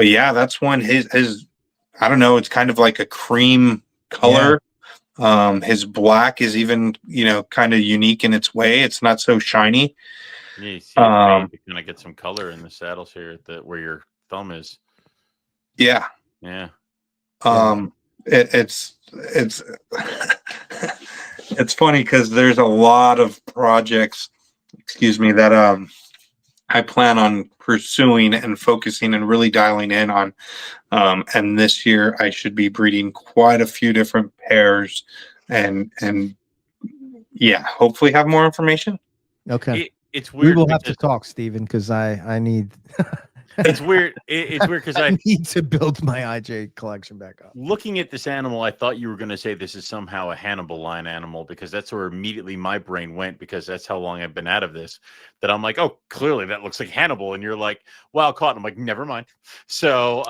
yeah, that's one. His I don't know, it's kind of like a cream color. His black is even, kind of unique in its way. It's not so shiny. Yeah, you see kind of get some color in the saddles here where your thumb is. Yeah. Yeah. It's it's funny because there's a lot of projects, that I plan on pursuing and focusing and really dialing in on. And this year I should be breeding quite a few different pairs and hopefully have more information. Okay. It's weird. We will have to talk, Steven, because I need. It's weird. It's weird because I need to build my IJ collection back up. Looking at this animal, I thought you were going to say this is somehow a Hannibal line animal, because that's where immediately my brain went, because that's how long I've been out of this. That I'm like, oh, clearly that looks like Hannibal, and you're like, wild caught. I'm like, never mind. So,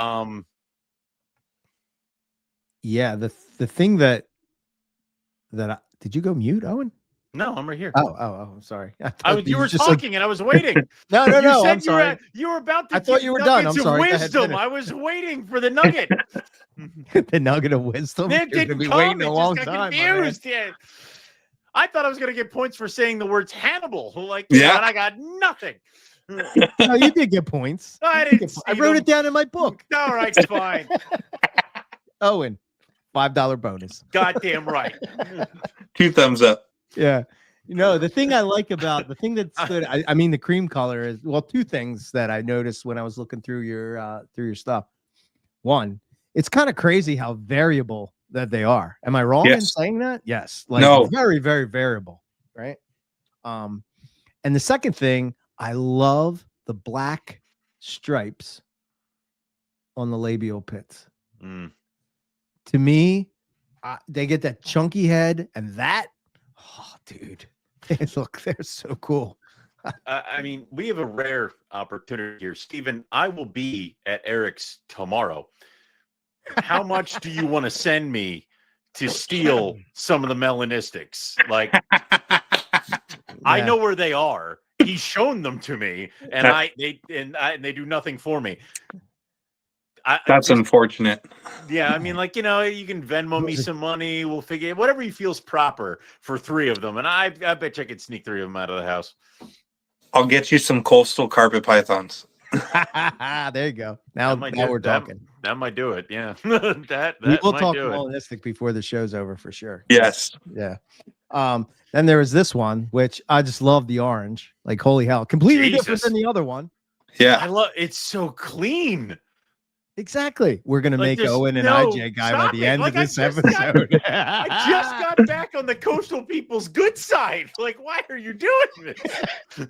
yeah, the thing that did you go mute, Owen? No, I'm right here. Oh, I'm sorry. You were talking and I was waiting. No. I'm sorry. You were about to. I thought you were done. I'm sorry. Wisdom. I was waiting for the nugget. The nugget of wisdom. It didn't be come. waiting It a long just got time. Confused. Yeah. I thought I was going to get points for saying the words Hannibal. Like, Yeah. and I got nothing. No, you did get points. I didn't. I wrote it down in my book. All right, fine. Owen, $5 bonus. Goddamn right. 2 thumbs up. Yeah. You know, the thing I like about the thing that stood, I mean, the cream color is, well, 2 things that I noticed when I was looking through your stuff. One, it's kind of crazy how variable that they are. Am I wrong in saying that? Yes. Like, no. Very, very variable. Right. And the second thing, I love the black stripes on the labial pits. To me, they get that chunky head, and that, oh, dude, they're so cool. I mean, we have a rare opportunity here, Steven. I will be at Eric's tomorrow. How much do you want to send me to steal some of the melanistics? Like, I know where they are. He's shown them to me, and they do nothing for me. That's unfortunate. Yeah, I mean, like, you know, you can Venmo me some money. We'll figure whatever he feels proper for 3 of them, and I bet you I could sneak 3 of them out of the house. I'll get you some coastal carpet pythons. There you go. Now we're talking. That might do it. Yeah, we will talk melanistic before the show's over for sure. Yes. Yeah. Then there was this one, which I just love the orange. Like, holy hell, completely different than the other one. Yeah, I love it's so clean. Exactly. We're gonna make Owen and IJ guy by the end of this episode. I just got back on the coastal people's good side. Like, why are you doing this?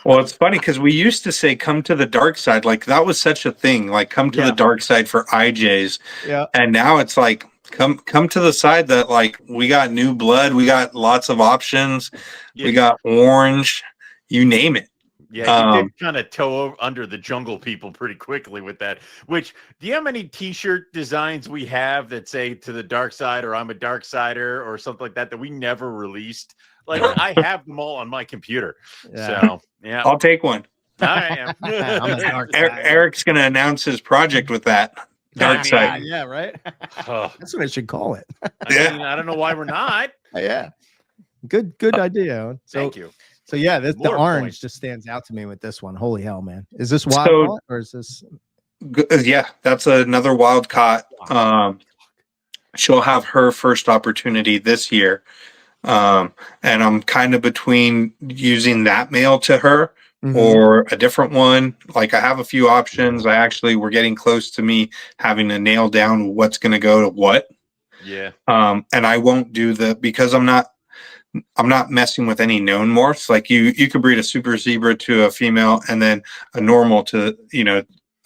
Well, it's funny because we used to say come to the dark side. Like, that was such a thing. Like, come to the dark side for IJs. Yeah. And now it's like come to the side that, like, we got new blood, we got lots of options, we got orange, you name it. Yeah, you did kind of toe under the jungle people pretty quickly with that. Which, do you know how many T-shirt designs we have that say "to the dark side" or "I'm a dark sider" or something like that we never released? Like, I have them all on my computer. Yeah. So yeah, I'll take one. I am. Eric's going to announce his project with that dark side. Yeah, right. That's what I should call it. I mean, I don't know why we're not. Yeah, good idea. So, thank you. So yeah, the orange just stands out to me with this one. Holy hell, man! Is this wild or is this? Yeah, that's another wild caught. She'll have her first opportunity this year, and I'm kind of between using that male to her or a different one. Like, I have a few options. We're getting close to me having to nail down what's going to go to what. Yeah. And I won't do because I'm not messing with any known morphs. Like, you could breed a super zebra to a female and then a normal to,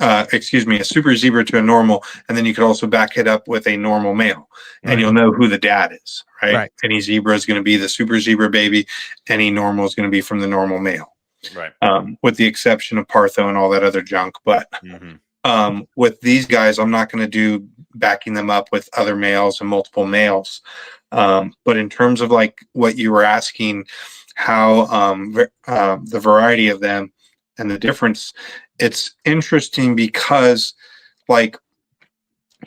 a super zebra to a normal. And then you could also back it up with a normal male and you'll know who the dad is, right? Any zebra is going to be the super zebra baby. Any normal is going to be from the normal male. Right. With the exception of Partho and all that other junk. But, with these guys, I'm not going to do backing them up with other males and multiple males. But in terms of, like, what you were asking, how the variety of them and the difference, it's interesting because, like,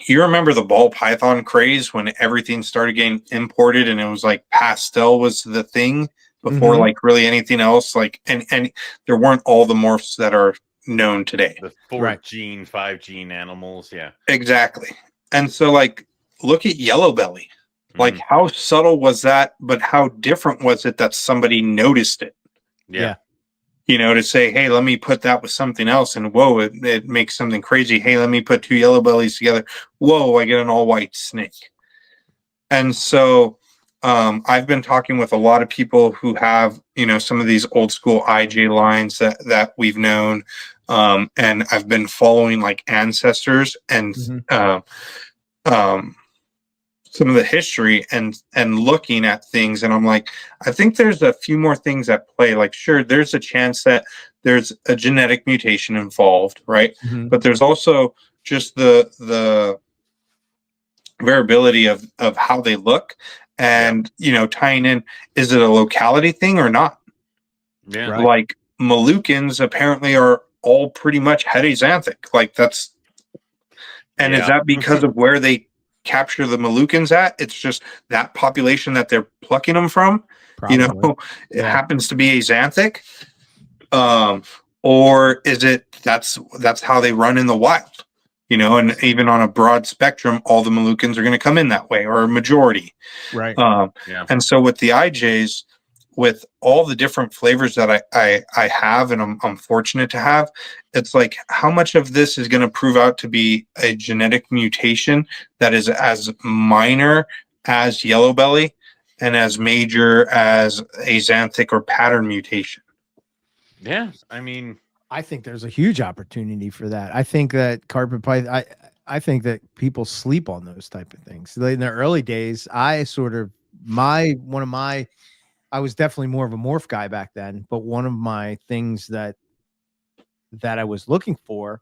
you remember the ball python craze when everything started getting imported and it was like pastel was the thing before like really anything else. Like, and there weren't all the morphs that are known today. The 4-gene, 5-gene animals. Yeah, exactly. And so, like, look at yellow belly. Like, how subtle was that? But how different was it that somebody noticed it? Yeah. To say, hey, let me put that with something else. And whoa, it makes something crazy. Hey, let me put 2 yellow bellies together. Whoa, I get an all white snake. And so I've been talking with a lot of people who have, some of these old school IJ lines that we've known. And I've been following, like, ancestors and some of the history and looking at things. And I'm like, I think there's a few more things at play. Like, sure, there's a chance that there's a genetic mutation involved, right? But there's also just the variability of how they look and, tying in, is it a locality thing or not? Yeah. Right. Like, Moluccans apparently are all pretty much heteroxanthic. Like, that's, and is that because of where they capture the Moluccans at. It's just that population that they're plucking them from. Probably. It happens to be axanthic. Or is it that's how they run in the wild? And even on a broad spectrum, all the Moluccans are going to come in that way, or a majority. Right. And so with the IJs, with all the different flavors that I have, and I'm fortunate to have, it's like, how much of this is going to prove out to be a genetic mutation that is as minor as yellow belly and as major as axanthic or pattern mutation? Yeah, I mean, I think there's a huge opportunity for that. I think that carpet python, I think that people sleep on those type of things. In the early days, I was definitely more of a morph guy back then, but one of my things that I was looking for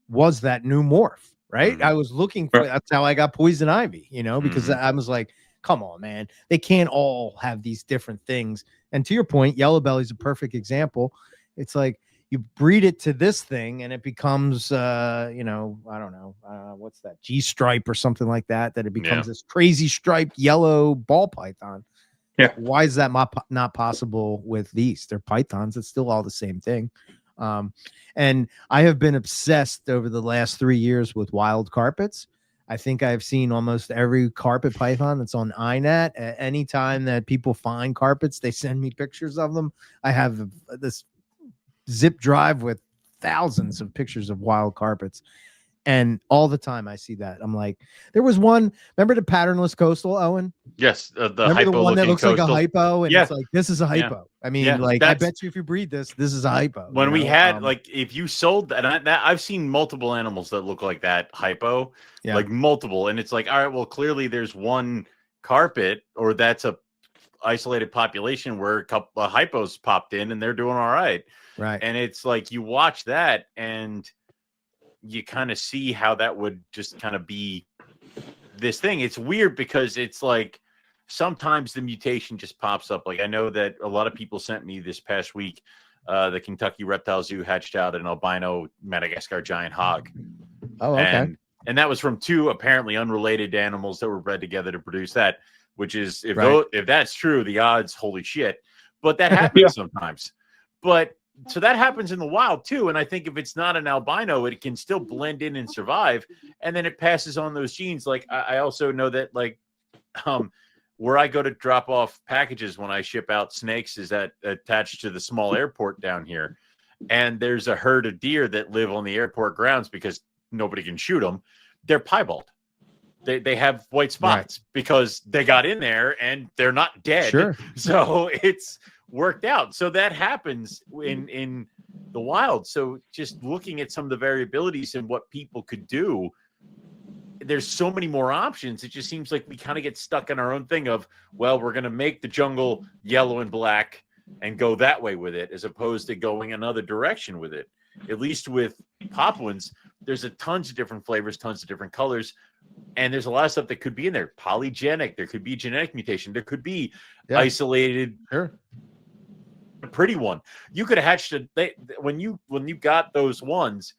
was that new morph, right? Mm-hmm. I was looking for, that's how I got poison ivy, because I was like, come on, man, they can't all have these different things. And to your point, yellow belly is a perfect example. It's like, you breed it to this thing and it becomes, I don't know, what's that, G stripe or something like that, it becomes this crazy striped yellow ball python. Yeah. Why is that not possible with these? They're pythons. It's still all the same thing. And I have been obsessed over the last 3 years with wild carpets. I think I've seen almost every carpet python that's on iNet. Anytime that people find carpets, they send me pictures of them. I have this zip drive with thousands of pictures of wild carpets, and all the time I see that, I'm like, there was one, remember the patternless coastal, Owen? Yes, the remember hypo the one that looks coastal? like a hypo, and it's like, this is a hypo. I mean, I bet you if you breed this is a hypo. When we had if you sold that, and I've seen multiple animals that look like that hypo, like multiple, and it's like, all right, well, clearly there's one carpet, or that's a isolated population where a couple of hypos popped in and they're doing all right. Right. And it's like, you watch that and you kind of see how that would just kind of be this thing. It's weird because it's like, sometimes the mutation just pops up. Like, I know that a lot of people sent me this past week, the Kentucky Reptile Zoo hatched out an albino Madagascar giant hog. Oh, okay. And that was from two apparently unrelated animals that were bred together to produce that, which is, if that's true, the odds, holy shit. But that happens sometimes. But so that happens in the wild too. And I think if it's not an albino, it can still blend in and survive. And then it passes on those genes. Like, I also know that, like, where I go to drop off packages when I ship out snakes is attached to the small airport down here. And there's a herd of deer that live on the airport grounds because nobody can shoot them. They're piebald. They have white spots because they got in there and they're not dead. Sure. So it's worked out. So that happens in the wild. So just looking at some of the variabilities and what people could do, there's so many more options. It just seems like we kind of get stuck in our own thing of, well, we're going to make the jungle yellow and black and go that way with it, as opposed to going another direction with it. At least with Papuans, there's a tons of different flavors, tons of different colors. And there's a lot of stuff that could be in there. Polygenic. There could be genetic mutation. There could be isolated. Sure. A pretty one. You could have hatched when you got those ones,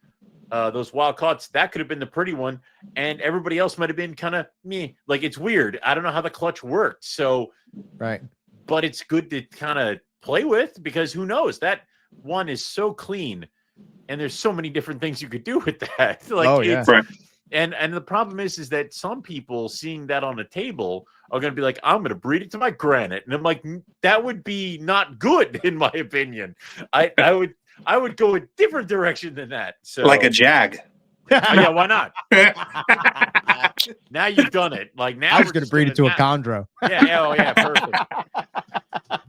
those wild caughts, that could have been the pretty one, and everybody else might have been kind of me. Like, it's weird. I don't know how the clutch worked. So, but it's good to kind of play with, because who knows? That one is so clean, and there's so many different things you could do with that. Like, and the problem is that some people seeing that on a table are going to be like, I'm going to breed it to my granite. And I'm like, that would be not good, in my opinion. I would go a different direction than that. So, like a jag. Yeah, why not? Now you've done it. Like, now I was going to breed it to a chondro. Yeah, perfect.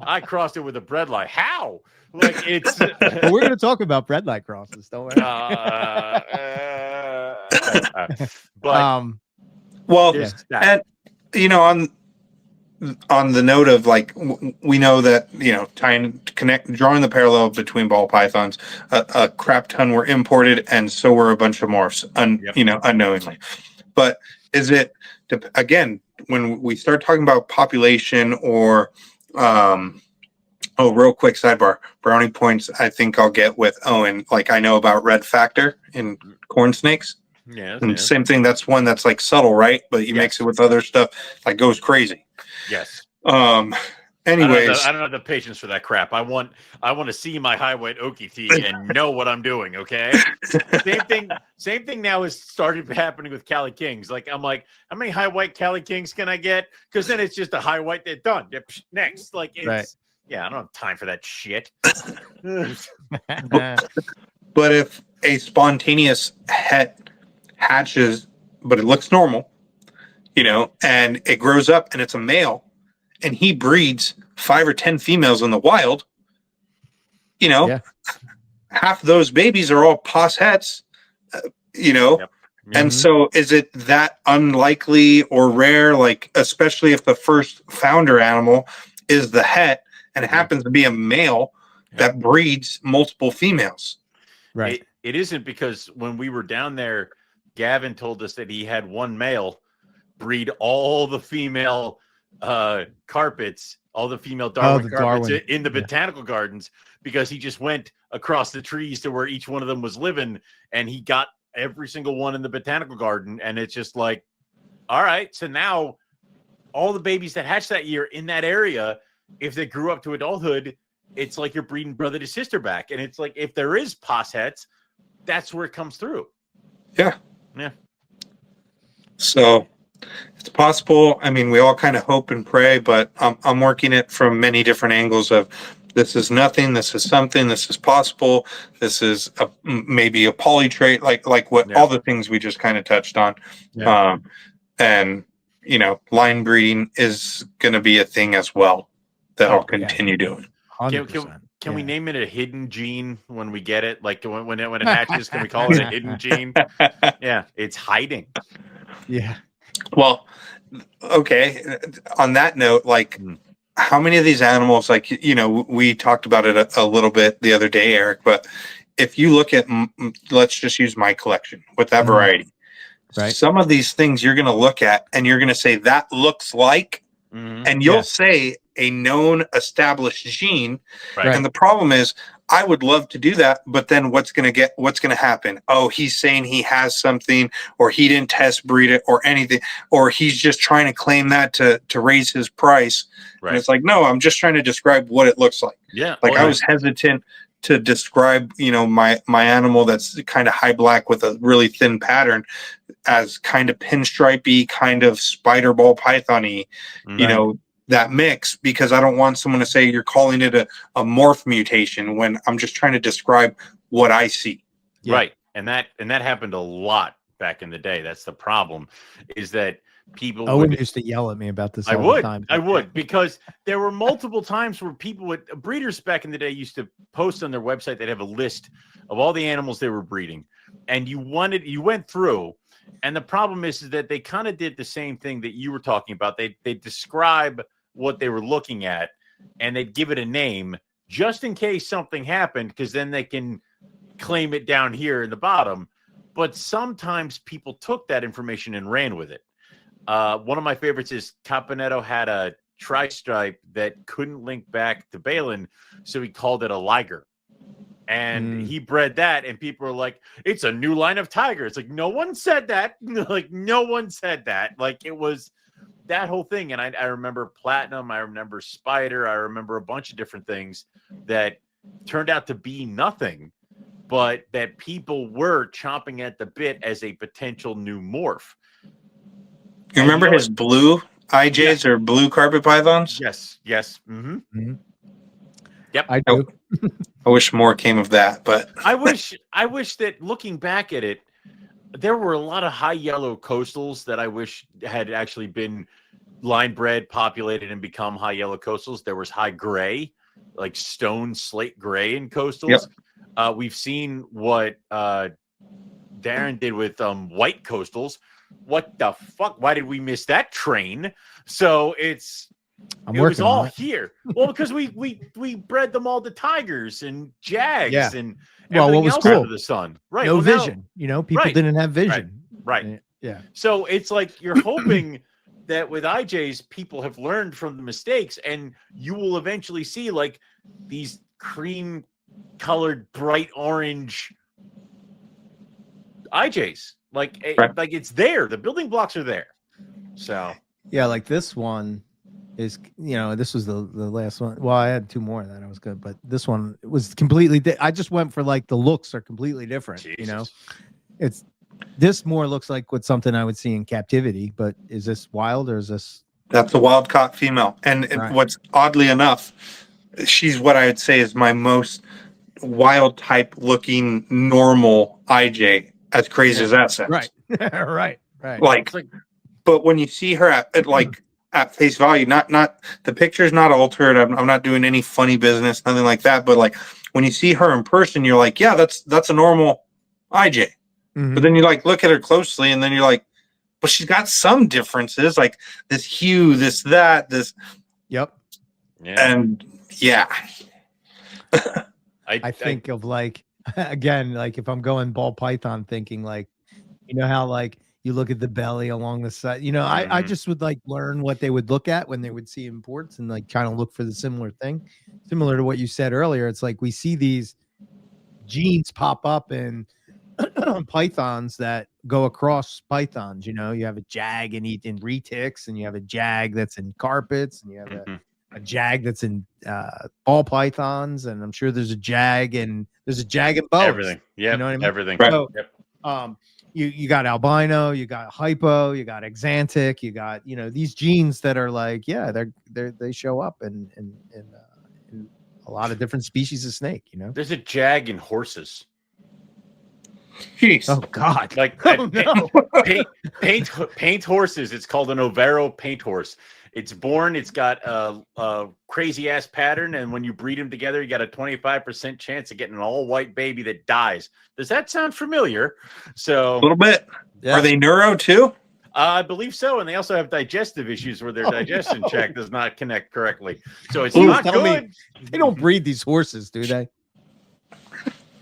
I crossed it with a breadlight. How? Like, it's. Well, we're going to talk about breadlight crosses, don't we? But well, and on the note of, like, we know that, drawing the parallel between ball pythons, a crap ton were imported, and so were a bunch of morphs, unknowingly. But is it, again, when we start talking about population or, real quick sidebar, brownie points, I think I'll get with Owen. Like, I know about red factor in corn snakes. Yeah. And same thing. That's one that's like subtle, right? But you mix it with other stuff, like goes crazy. Yes. Anyways, I don't have the patience for that crap. I want to see my high white Okie and know what I'm doing. Okay. Same thing now has started happening with Cali Kings. Like, I'm like, how many high white Cali Kings can I get? Because then it's just a high white. They're done. Next. Like, it's yeah, I don't have time for that shit. But if a spontaneous het hatches, but it looks normal, and it grows up and it's a male, and he breeds 5 or 10 females in the wild, half those babies are all pos hets, Yep. And so is it that unlikely or rare, like, especially if the first founder animal is the het and it happens to be a male that breeds multiple females? Right. It isn't, because when we were down there, Gavin told us that he had one male breed all the female carpets, all the female Darwin carpets in the botanical gardens, because he just went across the trees to where each one of them was living, and he got every single one in the botanical garden. And it's just like, all right, so now all the babies that hatched that year in that area, if they grew up to adulthood, it's like you're breeding brother to sister back. And it's like, if there is pos hets, that's where it comes through. Yeah. So it's possible. I mean, we all kind of hope and pray, but I'm working it from many different angles of, this is nothing, this is something, this is possible, this is maybe a poly trait, like what all the things we just kind of touched on. And line breeding is going to be a thing as well that I'll continue doing. Can we name it a hidden gene when we get it? Like when it hatches, can we call it a hidden gene? Yeah, it's hiding. Yeah. Well, okay. On that note, like, how many of these animals, like, we talked about it a little bit the other day, Eric, but if you look at, let's just use my collection with that variety, right? Some of these things you're going to look at and you're going to say, that looks like, and you'll say a known established gene. Right. And the problem is, I would love to do that, but then what's going to happen? Oh, he's saying he has something, or he didn't test breed it, or anything, or he's just trying to claim that to raise his price. Right. And it's like, no, I'm just trying to describe what it looks like. Yeah. Like, I was hesitant to describe, my animal that's kind of high black with a really thin pattern as kind of pinstripey, kind of spider ball python-y, that mix, because I don't want someone to say you're calling it a morph mutation when I'm just trying to describe what I see. Yeah. Right. And that happened a lot back in the day. That's the problem, is that people used to yell at me about this all the time. I would, because there were multiple times where breeders back in the day used to post on their website, they'd have a list of all the animals they were breeding, and you went through, and the problem is that they kind of did the same thing that you were talking about. They describe what they were looking at, and they'd give it a name just in case something happened, because then they can claim it down here in the bottom. But sometimes people took that information and ran with it. One of my favorites is Caponetto had a tri-stripe that couldn't link back to Balin, so he called it a liger. And he bred that, and people were like, it's a new line of tiger. It's like, no one said that. Like, no one said that. Like, it was that whole thing. And I remember Platinum, I remember Spider, I remember a bunch of different things that turned out to be nothing, but that people were chomping at the bit as a potential new morph. You remember his blue IJs or blue carpet pythons? Yes. Yep. I do. I wish more came of that, but I wish that, looking back at it, there were a lot of high yellow coastals that I wish had actually been line bred, populated, and become high yellow coastals. There was high gray, like stone slate gray in coastals. Yep. We've seen what Darren did with white coastals. What the fuck? Why did we miss that train? So it was all here. Well, because we bred them all to tigers and jags and everything else under the sun. Right. No vision. People didn't have vision. Right. Yeah. So it's like you're hoping that with IJs, people have learned from the mistakes, and you will eventually see like these cream colored, bright orange IJs. Like, Right. like it's there. The building blocks are there. So yeah, like this one is, this was the last one. Well, I had two more that I was good, but this one was completely. I just went for like the looks are completely different. Jesus. It's this more looks like what something I would see in captivity. But is this wild or is this? That's a wild caught female, and Right. what's oddly enough, she's what I would say is my most wild type looking normal IJ. As crazy as that sounds, Right, right. Like, but when you see her at face value, not the picture's not altered. I'm not doing any funny business, nothing like that. But like when you see her in person, you're like, yeah, that's a normal IJ. Mm-hmm. But then you like look at her closely, and then you're like, but she's got some differences, like this hue, this. Yep. Yeah. And yeah. I think of like, again, like if I'm going ball python thinking like, how like you look at the belly along the side, I just would like learn what they would look at when they would see imports and like kind of look for the similar thing, similar to what you said earlier. It's like we see these genes pop up in pythons that go across pythons. You have a jag in retics, and you have a jag that's in carpets, and you have a jag that's in ball pythons, and I'm sure there's a jag in boas. everything. Yeah, You know what I mean? Everything. Right. So, Yep. you got albino, you got hypo, you got exantic, you got these genes that are like, yeah, they show up in a lot of different species of snake. There's a jag in horses. Jeez. Oh God! Like paint horses. It's called an Overo paint horse. It's born. It's got a crazy ass pattern, and when you breed them together, you got a 25% chance of getting an all white baby that dies. Does that sound familiar? So A little bit. Yeah. Are they neuro too? I believe so, and they also have digestive issues where their digestion tract does not connect correctly. So it's Ooh, not tell me. good. They don't breed these horses, do they?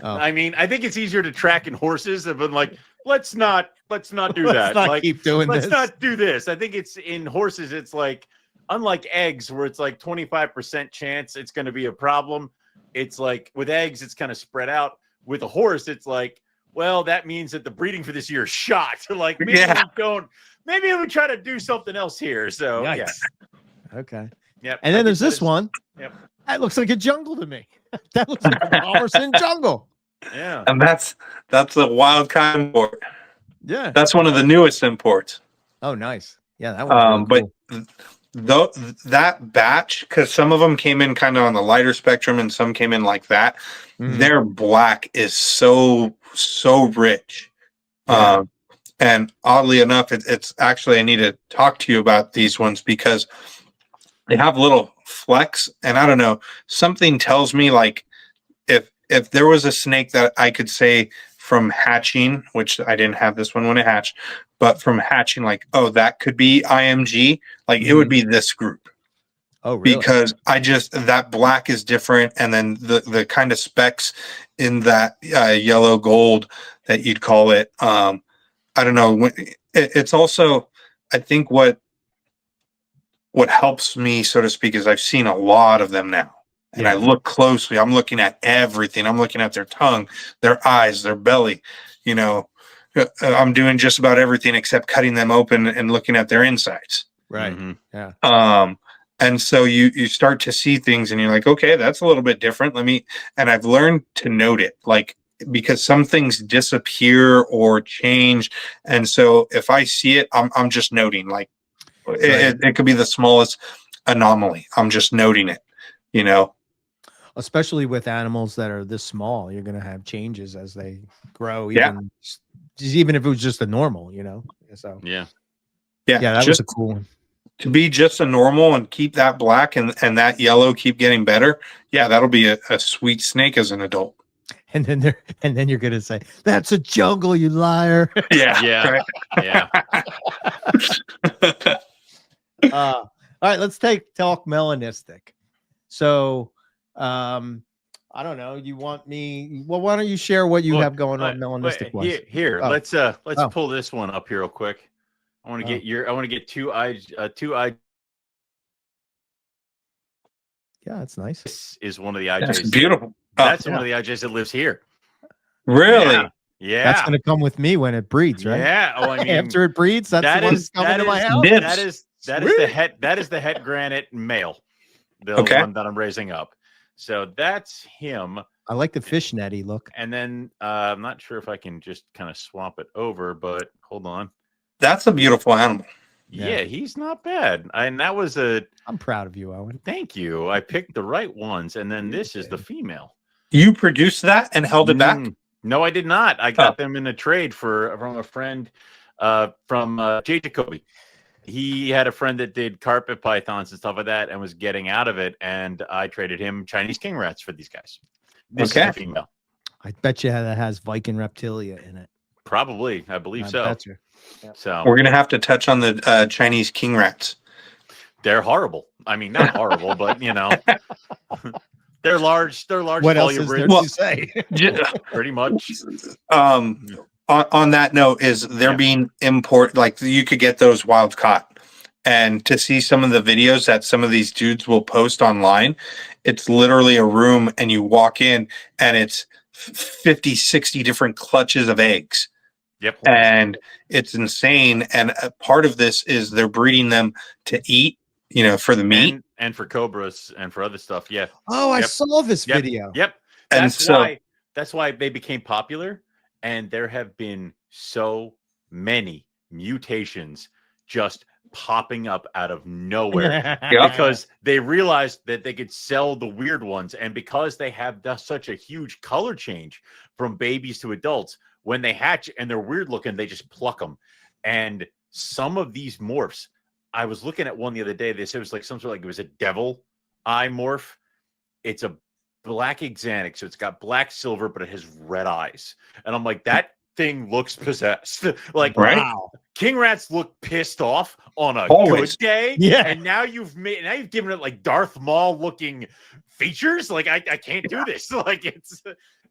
Oh. I mean, I think it's easier to track in horses than like, let's not do that. Let's not like, keep doing let's this. not do this. I think it's in horses. It's like, unlike eggs, where it's like 25% chance it's going to be a problem. It's like with eggs, it's kind of spread out. With a horse, it's like, well, that means that the breeding for this year is shot. Like maybe maybe we try to do something else here. So Yikes. yeah. Okay. Yep. And then there's this one. Yep. That looks like a jungle to me. That looks like a Palmerston jungle. Yeah. And that's a wild kind import. Yeah. That's one of the newest imports. Oh, nice. Yeah, that was really cool. But that batch, because some of them came in kind of on the lighter spectrum and some came in like that, their black is so rich. Yeah. And oddly enough, it's actually, I need to talk to you about these ones because they have little flecks, and I don't know, something tells me like if there was a snake that I could say from hatching, which I didn't have this one when it hatched, but from hatching, like, oh, that could be IMG, like it would be this group. Oh, really? Because that black is different, and then the kind of specks in that yellow gold that you'd call it. I don't know. It's also, I think what helps me, so to speak, is I've seen a lot of them now. And I look closely. I'm looking at everything. I'm looking at their tongue, their eyes, their belly. I'm doing just about everything except cutting them open and looking at their insides. Right. Mm-hmm. Yeah. And so you start to see things and you're like, okay, that's a little bit different. And I've learned to note it, like, because some things disappear or change. And so if I see it, I'm just noting, like, it could be the smallest anomaly. I'm just noting it, Especially with animals that are this small, you're going to have changes as they grow. Even if it was just a normal, So yeah, that was a cool one. To be just a normal and keep that black and that yellow keep getting better. Yeah, that'll be a sweet snake as an adult. And then you're going to say, "That's a jungle, you liar." yeah. Right? Yeah. All right, let's talk melanistic. So, I don't know. You want me? Well, why don't you share what you have going on melanistic wise? Here, let's pull this one up here real quick. I want to get two eye. Yeah, that's nice. This is one of the IJs. That's beautiful. That's one of the IJs that lives here. Really? Yeah. That's going to come with me when it breeds, right? Yeah. Oh, I mean, after it breeds, that's the one that's coming to my house. That is the het granite male, the one that I'm raising up. So that's him. I like the fishnetty look. And then I'm not sure if I can just kind of swap it over, but hold on. That's a beautiful animal. Yeah, he's not bad. And that was I'm proud of you, Owen. Thank you. I picked the right ones. And then this is the female. You produced that and held it back? No, I did not. I got them in a trade from a friend from Jay Jacoby. He had a friend that did carpet pythons and stuff like that and was getting out of it. And I traded him Chinese king rats for these guys. This is a female. I bet you that has Viking reptilia in it. Probably. I believe so. Yeah. So we're going to have to touch on the Chinese king rats. They're horrible. I mean, not horrible, but they're large. They're large. What else is there to say? Pretty much. On that note, is they're being imported? Like you could get those wild caught, and to see some of the videos that some of these dudes will post online, it's literally a room, and you walk in, and it's 50, 60 different clutches of eggs. Yep. And it's insane. And a part of this is they're breeding them to eat, for the meat and for cobras and for other stuff. Yeah. Oh, I saw this video. Yep. That's why they became popular. And there have been so many mutations just popping up out of nowhere because they realized that they could sell the weird ones. And because they have such a huge color change from babies to adults, when they hatch and they're weird looking, they just pluck them. And some of these morphs, I was looking at one the other day. They said it was like some sort of it was a devil eye morph. It's a black axanthic, so it's got black silver, but it has red eyes. And I'm like, that thing looks possessed. Wow. King rats look pissed off on a good day. Yeah. And now you've given it like Darth Maul looking features. Like I can't do this.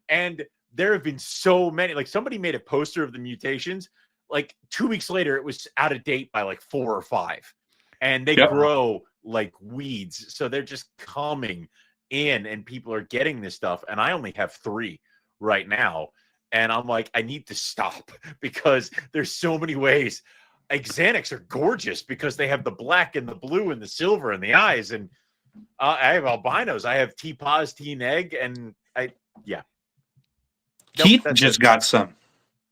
And there have been so many. Like somebody made a poster of the mutations. Like 2 weeks later, it was out of date by like 4 or 5, and they grow like weeds. So they're just coming in, and people are getting this stuff. And I only have 3 right now, and I'm like, I need to stop because there's so many ways. Axanthics are gorgeous because they have the black and the blue and the silver and the eyes. And I have albinos. I have T-Paz, T-Neg, and Keith just got some.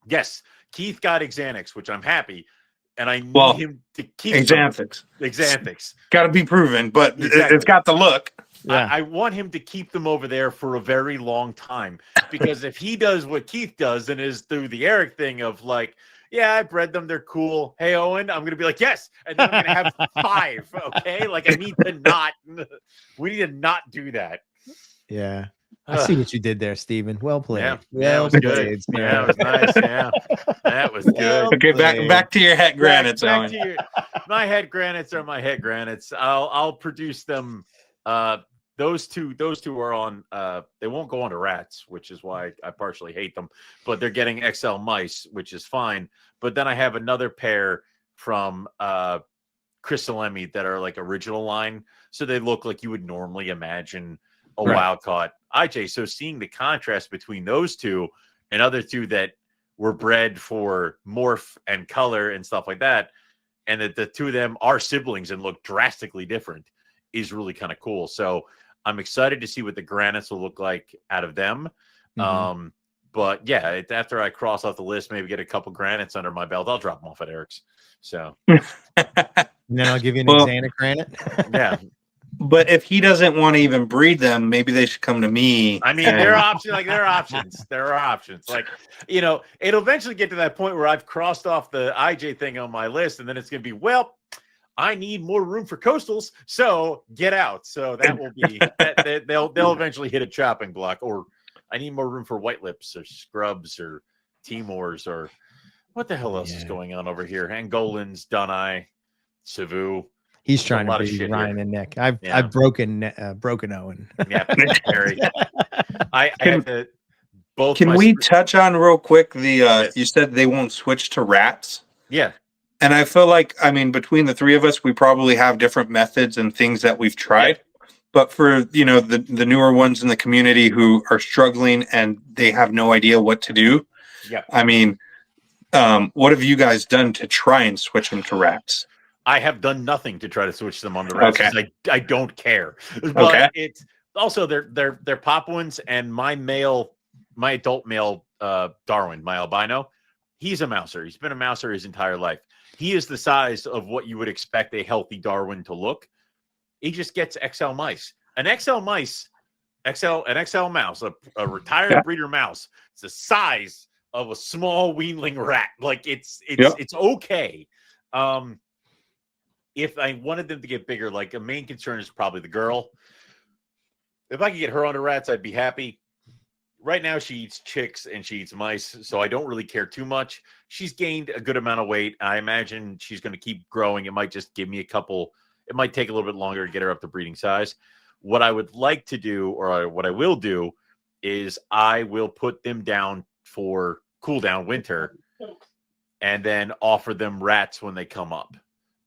Yes, Keith got Axanthics, which I'm happy, and I need him to keep Axanthics. Got to be proven, but it's got the look. Yeah. I want him to keep them over there for a very long time, because if he does what Keith does and is through the Eric thing of like, yeah, I bred them, they're cool. Hey, Owen, I'm gonna be like, yes, and then I'm gonna have 5. Okay, like we need to not do do Yeah. I see what you did there, Steven. Well played. Yeah, it was good. Yeah, it was nice. Yeah, that was good. Okay, back to your het granites. My het granites are my het granites. I'll produce them. Those two are on. They won't go onto rats, which is why I partially hate them. But they're getting XL mice, which is fine. But then I have another pair from Crystalemi that are like original line, so they look like you would normally imagine a wild caught IJ. So seeing the contrast between those two and other two that were bred for morph and color and stuff like that, and that the two of them are siblings and look drastically different, is really kind of cool. So I'm excited to see what the granites will look like out of them. Mm-hmm. But yeah, after I cross off the list, maybe get a couple granites under my belt, I'll drop them off at Eric's. So and then I'll give you an Axanthic granite. Yeah. But if he doesn't want to even breed them, maybe they should come to me. I mean, there are options. Like there are options. There are options. Like, it'll eventually get to that point where I've crossed off the IJ thing on my list, and then it's going to be, well, I need more room for coastals, so get out. So that will be they'll eventually hit a chopping block. Or I need more room for white lips or scrubs or Timors or what the hell else is going on over here? Angolans, Dunai, Savu. He's trying to be Ryan and Nick. I've broken Owen. Yeah, Harry. I have to both. Can we touch on real quick the you said they won't switch to rats? Yeah. And I feel like, I mean, between the 3 of us, we probably have different methods and things that we've tried. Yeah. But for, the newer ones in the community who are struggling and they have no idea what to do, Yeah. I mean, what have you guys done to try and switch them to rats? I have done nothing to try to switch them on the rats. Okay. I don't care. But Okay. it's also they're Papuans, and my adult male Darwin, my albino, he's a mouser. He's been a mouser his entire life. He is the size of what you would expect a healthy Darwin to look. He just gets XL mice. An XL mouse, a retired breeder mouse. It's the size of a small weanling rat. Like it's okay. If I wanted them to get bigger, like a main concern is probably the girl. If I could get her onto rats, I'd be happy. Right now, she eats chicks and she eats mice, so I don't really care too much. She's gained a good amount of weight. I imagine she's going to keep growing. It might just give me it might take a little bit longer to get her up to breeding size. What I would like to do, or what I will do, is I will put them down for cool down winter and then offer them rats when they come up.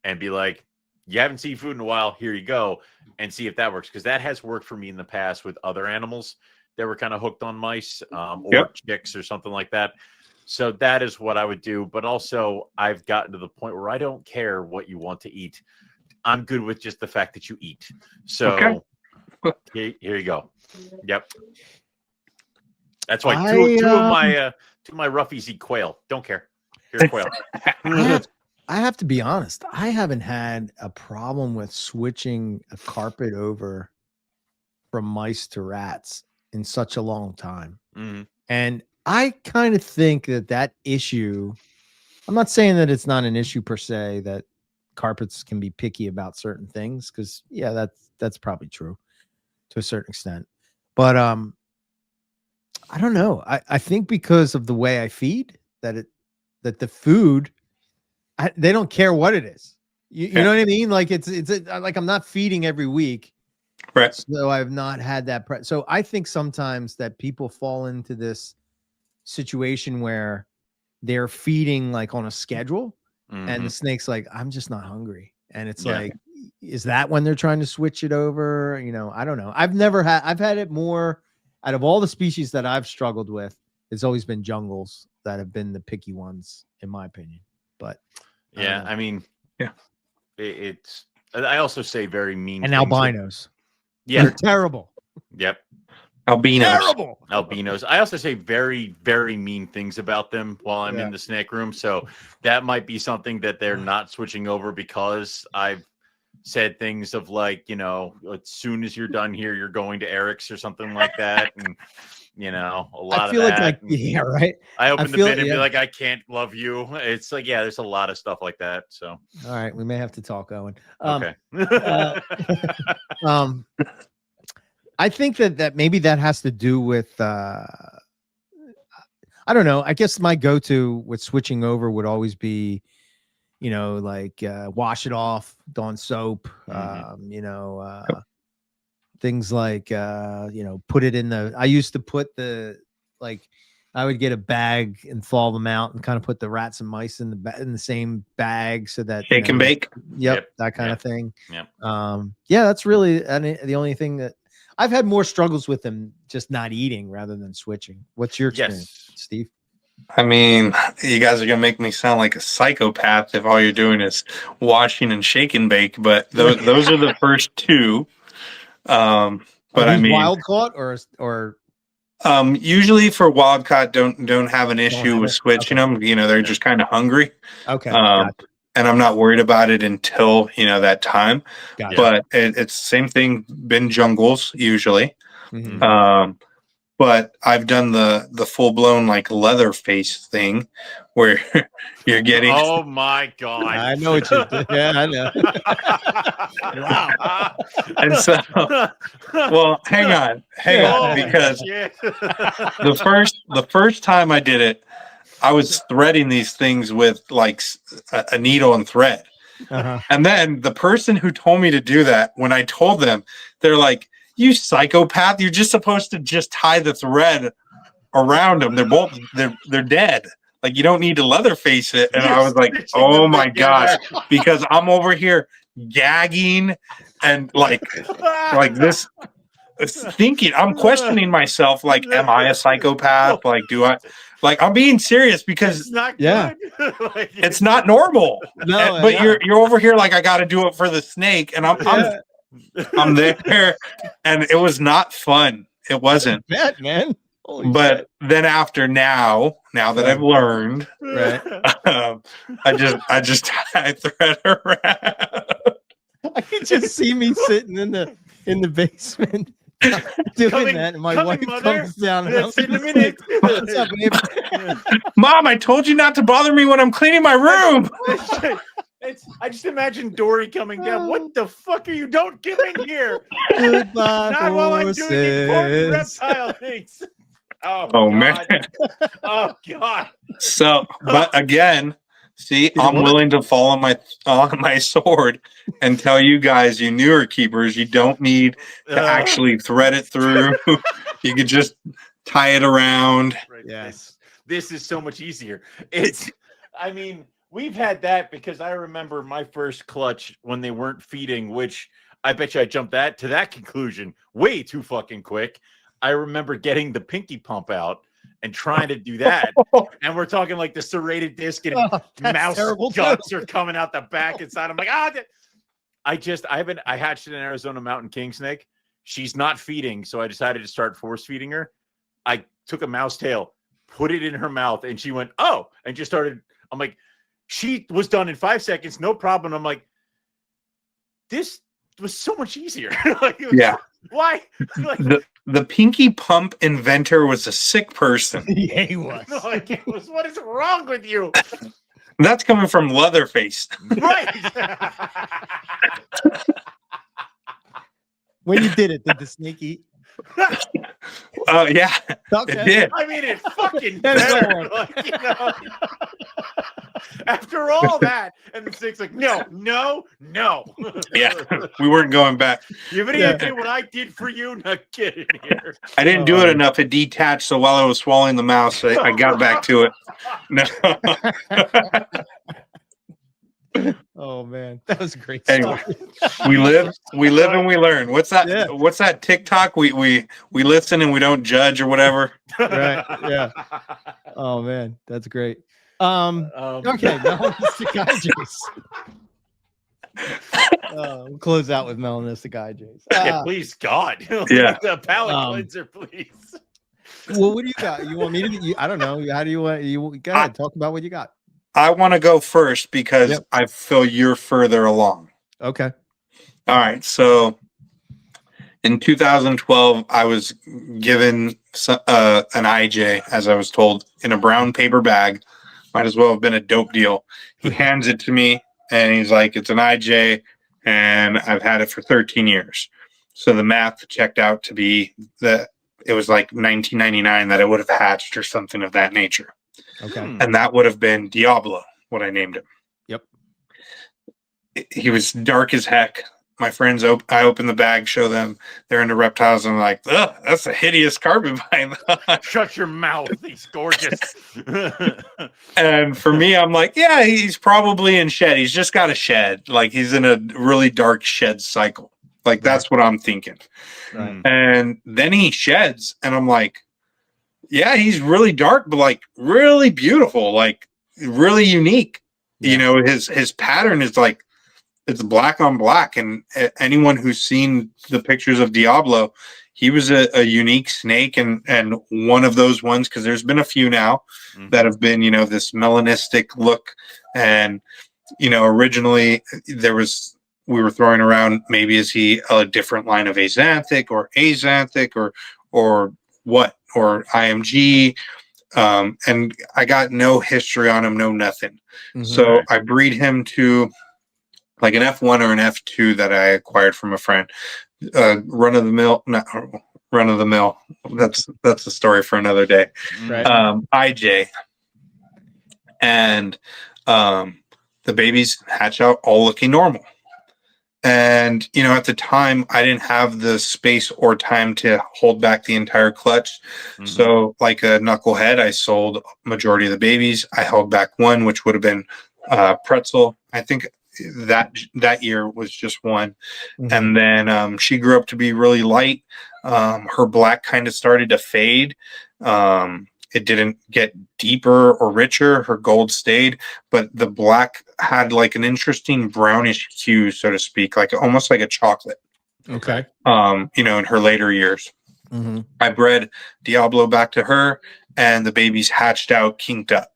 And be like, you haven't seen food in a while, here you go, and see if that works. Because that has worked for me in the past with other animals that were kind of hooked on mice or chicks or something like that. So that is what I would do. But also, I've gotten to the point where I don't care what you want to eat. I'm good with just the fact that you eat. So here you go. Yep. That's why two of my roughies eat quail. Don't care. Here's quail. I have to be honest. I haven't had a problem with switching a carpet over from mice to rats in such a long time. Mm-hmm. And I kind of think that issue, I'm not saying that it's not an issue per se, that carpets can be picky about certain things. Cause yeah, that's probably true to a certain extent, but, I don't know. I think because of the way I feed that the food, they don't care what it is. You know what I mean? Like it's like I'm not feeding every week. Right. So I've not had that. So I think sometimes that people fall into this situation where they're feeding like on a schedule and the snake's like, I'm just not hungry. And it's like, is that when they're trying to switch it over? You know, I don't know. I've had it more out of all the species that I've struggled with. It's always been jungles that have been the picky ones, in my opinion. But yeah, I mean, it's. I also say very mean. And albinos, they're terrible. Yep, albinos. I also say very, very mean things about them while I'm in the snake room. So that might be something that they're not switching over because I've said things of like, you know, as soon as you're done here, you're going to Eric's or something like that, and. You know, a lot I feel of that. Like yeah, right. I open the bin and be like, I can't love you. It's like, yeah, there's a lot of stuff like that. So, all right, we may have to talk, Owen. Okay. I think that maybe that has to do with, I don't know. I guess my go-to with switching over would always be, you know, like wash it off, Dawn soap, you know, things like, you know, put it in I used to put I would get a bag and thaw them out and kind of put the rats and mice in the same bag so that shake and bake. Yep. That kind of thing. Yep. Yeah, that's really the only thing that I've had more struggles with them just not eating rather than switching. What's your experience, Steve? I mean, you guys are going to make me sound like a psychopath if all you're doing is washing and shake and bake, but those are the first two. But I mean, wild caught or usually for wild caught don't have an issue with switching them. You know, they're just kind of hungry. Okay. And I'm not worried about it until, you know, that time. Gotcha. But it's the same thing, been jungles usually. Mm-hmm. But I've done the full blown like leather face thing where you're getting. Oh my God! I know what you did. Yeah, I know. Wow. And so, well, hang on, because the first time I did it, I was threading these things with like a needle and thread, and then the person who told me to do that, when I told them, they're like, "You psychopath! You're just supposed to just tie the thread around them. They're dead. Like you don't need to leather face it." And I was like, "Oh my gosh!" Because I'm over here gagging and like this. thinking, I'm questioning myself, like, am I a psychopath? Like, I'm being serious because it's not good. Like, it's not normal. No, but you're over here like, I got to do it for the snake, and I'm there, and it was not fun. It wasn't. Bad, man. Holy but shit. Then after now that I've learned, right, I just tie thread around. I can just see me sitting in the basement doing that, and my wife comes down and I'm in a minute. What's up, babe? Mom, I told you not to bother me when I'm cleaning my room. I just imagine Dory coming down. What the fuck are you? Don't get in here. Goodbye, not while I'm doing important reptile things. Oh man. Oh God. So, but again, see, I'm willing to fall on my sword and tell you guys, you newer keepers, you don't need to actually thread it through. You could just tie it around. Right. Yes. This is so much easier. I mean, we've had that because I remember my first clutch when they weren't feeding, which I bet you I jumped to that conclusion way too fucking quick. I remember getting the pinky pump out and trying to do that. And we're talking like the serrated disc and mouse guts are coming out the back and side. I'm like, I hatched an Arizona mountain king snake. She's not feeding. So I decided to start force feeding her. I took a mouse tail, put it in her mouth, and she went, oh, and just started. I'm like, she was done in 5 seconds. No problem. I'm like, this was so much easier. Yeah. Why? Like, the pinky pump inventor was a sick person. Yeah, he was. It was. What is wrong with you? That's coming from Leatherface. Right. When you did the snake eat? Yeah, okay. It did. I mean, it fucking better. After all that, and the snake's like, no. Yeah, we weren't going back. You have any idea what I did for you? Not kidding here. I didn't do it enough. It detached, so while I was swallowing the mouse, I got back to it. No. Oh man, that was great. Anyway, we live and we learn. What's that? Yeah. What's that TikTok? We listen and we don't judge or whatever. Right. Yeah. Oh man, that's great. Okay, melanistic IJs. We'll close out with melanistic IJs. Yeah, please, God. Yeah. The palate cleanser, please. Well, what do you got? You want me to? I don't know. How do you want? You go ahead. Talk about what you got. I want to go first because I feel you're further along. Okay. All right. So in 2012, I was given an IJ, as I was told, in a brown paper bag. Might as well have been a dope deal. He hands it to me and he's like, it's an IJ and I've had it for 13 years. So the math checked out to be that it was like 1999 that it would have hatched or something of that nature. Okay. And that would have been Diablo, what I named him. Yep. He was dark as heck. My friends, I open the bag, show them they're into reptiles, and I'm like, ugh, that's a hideous carbine. Shut your mouth. He's gorgeous. And for me, I'm like, yeah, he's probably in shed. He's just got a shed. Like he's in a really dark shed cycle. Like that's what I'm thinking. Right. And then he sheds, and I'm like, yeah, he's really dark, but like really beautiful, like really unique. Yeah. You know, his pattern is like, it's black on black. And anyone who's seen the pictures of Diablo, he was a unique snake and one of those ones, because there's been a few now that have been, you know, this melanistic look. And, you know, originally we were throwing around, maybe is he a different line of axanthic or what, or IMG. And I got no history on him, no nothing. So I breed him to like an F1 or an F2 that I acquired from a friend. Run of the mill. That's a story for another day. Right. IJ. And the babies hatch out all looking normal. And, you know, at the time, I didn't have the space or time to hold back the entire clutch. So like a knucklehead, I sold majority of the babies. I held back one, which would have been Pretzel. I think that year was just one. And then she grew up to be really light. Her black kind of started to fade. It didn't get deeper or richer. Her gold stayed, but the black had like an interesting brownish hue, so to speak, like almost like a chocolate. Okay. In her later years. I bred Diablo back to her, and the babies hatched out, kinked up.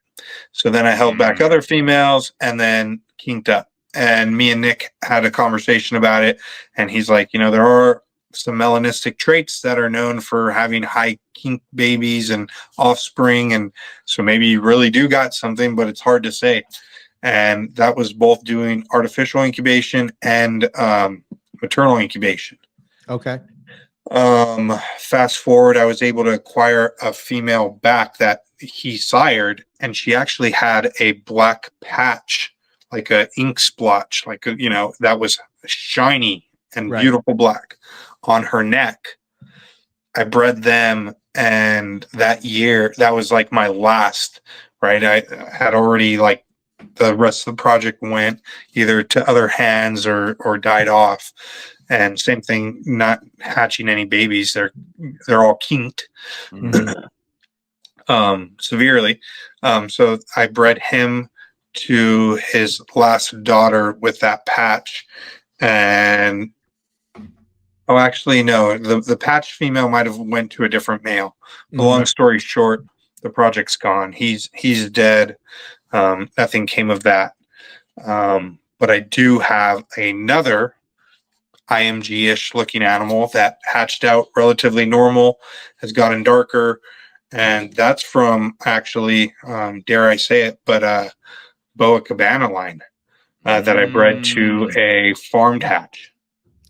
So then I held back other females and then kinked up. And me and Nick had a conversation about it. And he's like, there are some melanistic traits that are known for having high kink babies and offspring. And so maybe you really do got something, but it's hard to say. And that was both doing artificial incubation and maternal incubation. Okay. Fast forward, I was able to acquire a female back that he sired, and she actually had a black patch, like a ink splotch, like that was shiny and beautiful black on her neck. I bred them, and that year, that was like my last, right? I had already, like, the rest of the project went either to other hands or died off. And same thing, not hatching any babies. They're all kinked severely. So I bred him to his last daughter with that patch. And actually, no, the patch female might have went to a different male. Long story short, the project's gone. He's dead. Nothing came of that. But I do have another IMG-ish looking animal that hatched out relatively normal, has gotten darker, and that's from actually, dare I say it, but Boa Cabana line that I bred to a farmed hatch.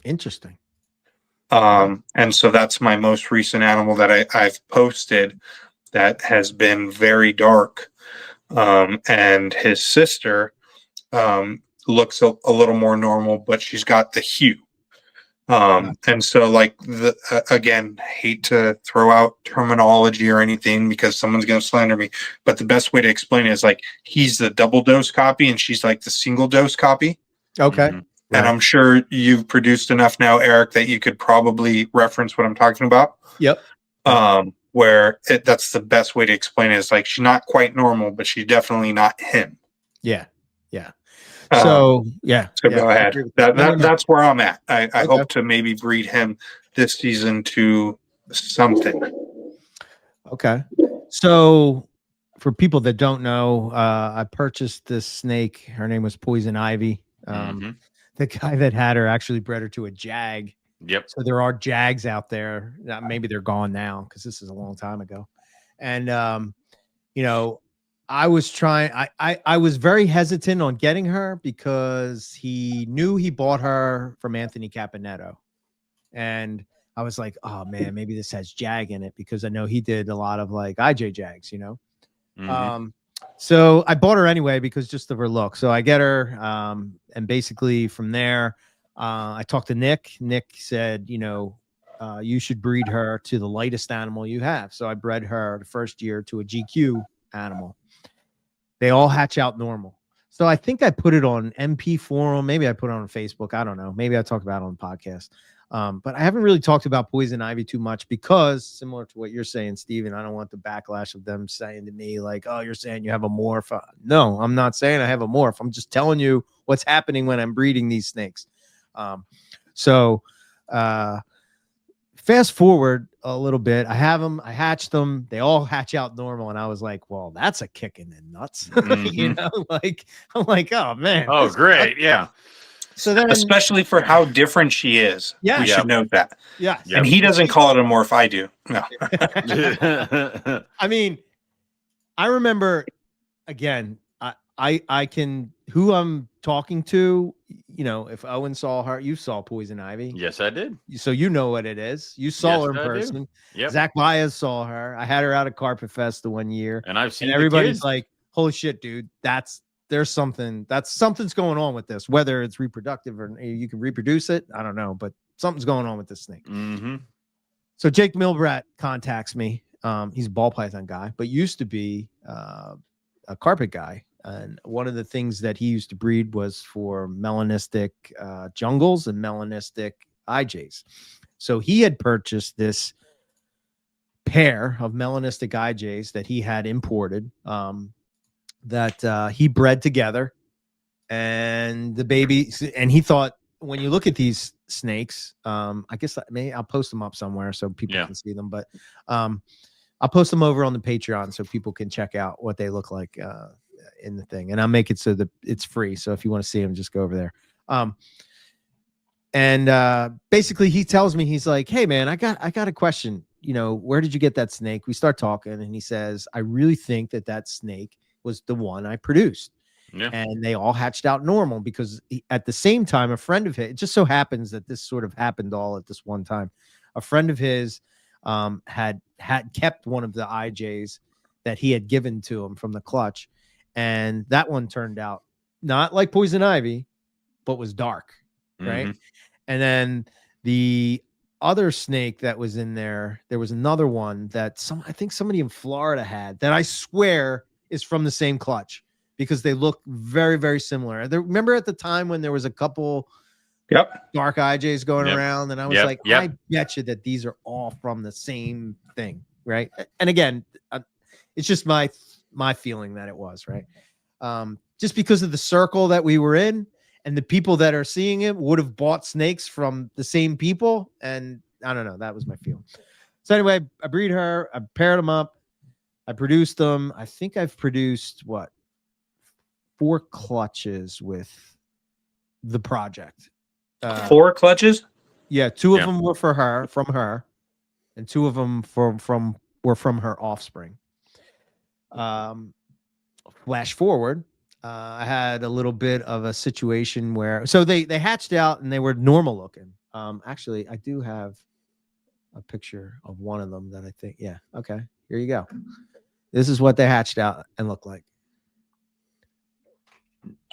Interesting. And so that's my most recent animal that I've posted that has been very dark. And his sister looks a little more normal, but she's got the hue. And so, like, again, hate to throw out terminology or anything because someone's going to slander me, but the best way to explain it is like he's the double dose copy and she's like the single dose copy. Okay. And I'm sure you've produced enough now, Eric, that you could probably reference what I'm talking about. Yep. Where that's the best way to explain it is like she's not quite normal, but she's definitely not him. Yeah. Yeah. So go ahead. That's where I'm at. I hope to maybe breed him this season to something. Okay. So for people that don't know, I purchased this snake. Her name was Poison Ivy. The guy that had her actually bred her to a jag. Yep. So there are jags out there. Maybe they're gone now because this is a long time ago. And I was trying. I was very hesitant on getting her because he knew he bought her from Anthony Caponetto, and I was like, oh man, maybe this has jag in it because I know he did a lot of like IJ jags, So I bought her anyway because just of her look. So I get her, and basically from there, I talked to Nick. Nick said, you should breed her to the lightest animal you have. So I bred her the first year to a GQ animal. They all hatch out normal. So I think I put it on MP Forum. Maybe I put it on Facebook. I don't know. Maybe I talked about it on the podcast. But I haven't really talked about Poison Ivy too much because similar to what you're saying, Steven, I don't want the backlash of them saying to me like, oh, you're saying you have a morph. No, I'm not saying I have a morph. I'm just telling you what's happening when I'm breeding these snakes. Fast forward a little bit. I have them. I hatched them. They all hatch out normal. And I was like, well, that's a kick in the nuts. I'm like, oh, man. Oh, great. Yeah. So then, especially for how different she is. Yeah. We should note that. Yeah. And he doesn't call it a morph. I do. No. I mean, I remember, again, I can, who I'm talking to, if Owen saw her, you saw Poison Ivy. Yes, I did. So you know what it is. You saw her in person. Yep. Zach Baez saw her. I had her out at Carpet Fest the one year. And I've seen everybody's like, holy shit, dude, something's going on with this, whether it's reproductive or you can reproduce it. I don't know, but something's going on with this snake. So Jake Milbrat contacts me. He's a ball python guy, but used to be a carpet guy. And one of the things that he used to breed was for melanistic jungles and melanistic IJs. So he had purchased this pair of melanistic IJs that he had imported that he bred together. And the baby, and he thought, when you look at these snakes, I guess I'll post them up somewhere so people can see them, but I'll post them over on the Patreon so people can check out what they look like in the thing. And I'll make it so that it's free. So if you want to see them, just go over there. And basically he tells me, he's like, hey man, I got a question. You know, where did you get that snake? We start talking and he says, I really think that snake was the one I produced. Yeah. And they all hatched out normal because at the same time, a friend of his, it just so happens that this sort of happened all at this one time. A friend of his had kept one of the IJs that he had given to him from the clutch. And that one turned out not like poison ivy, but was dark. Right. And then the other snake that was in there, there was another one that I think somebody in Florida had that I swear is from the same clutch, because they look very, very similar. Remember at the time when there was a couple dark IJs going around, and I was like, I bet you that these are all from the same thing, right? And again, it's just my feeling that it was, right? Just because of the circle that we were in, and the people that are seeing it would have bought snakes from the same people, and I don't know, that was my feeling. So anyway, I breed her, I paired them up, I produced them. I think I've produced 4 clutches with the project. 4 clutches? Yeah, 2 of them were from her, and 2 of them were from her offspring. Flash forward, I had a little bit of a situation where they hatched out and they were normal looking. Actually, I do have a picture of one of them that I think, okay, here you go. This is what they hatched out and looked like.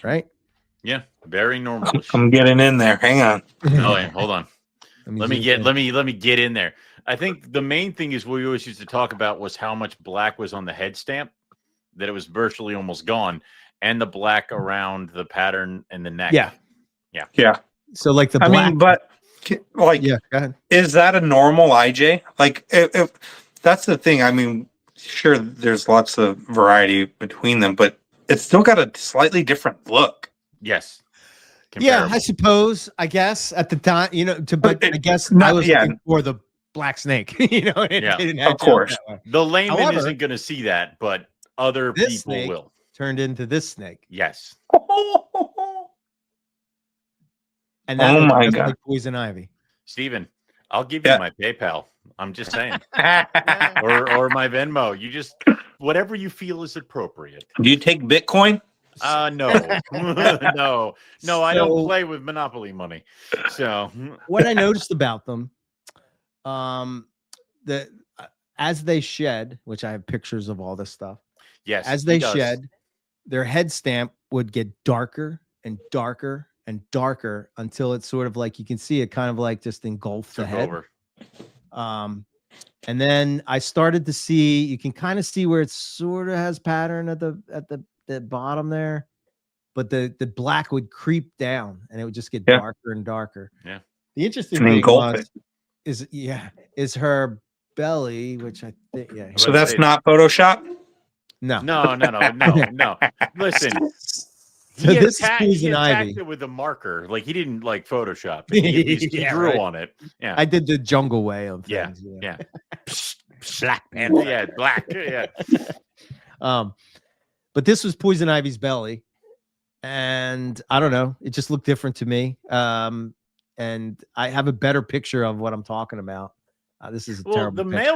Right? Yeah, very normal. I'm getting in there. Hang on. Oh, yeah, hold on. Let me get in there. I think the main thing is what we always used to talk about was how much black was on the head stamp, that it was virtually almost gone, and the black around the pattern and the neck. Yeah. So like the black. I mean, but like, go ahead. Is that a normal IJ? Like, if that's the thing. I mean, sure, there's lots of variety between them, but it's still got a slightly different look. Yes. Yeah, I suppose. I guess at the time, but I guess I was looking for the black snake. Of course. The layman isn't going to see that, but other people will. Turned into this snake. Yes. And that my God, like poison ivy. Steven, I'll give you my PayPal. I'm just saying. or my Venmo. You just whatever you feel is appropriate. Do you take Bitcoin? No. No, I don't play with Monopoly money. So what I noticed about them, as they shed, which I have pictures of all this stuff. Yes. As they shed, their head stamp would get darker and darker and darker until it's sort of like you can see it kind of like just engulfed the head. And then I started to see, you can kind of see where it sort of has pattern at the bottom there, but the black would creep down and it would just get darker and darker. Yeah. The interesting thing is her belly, which I think, So that's not Photoshop? No. Listen. So this is poison ivy it with a marker. Like he didn't like Photoshop. He drew on it. Yeah. I did the jungle way of things. Yeah. Black Panther. Yeah, black. Yeah. But this was poison ivy's belly. And I don't know. It just looked different to me. And I have a better picture of what I'm talking about. This is a terrible the picture.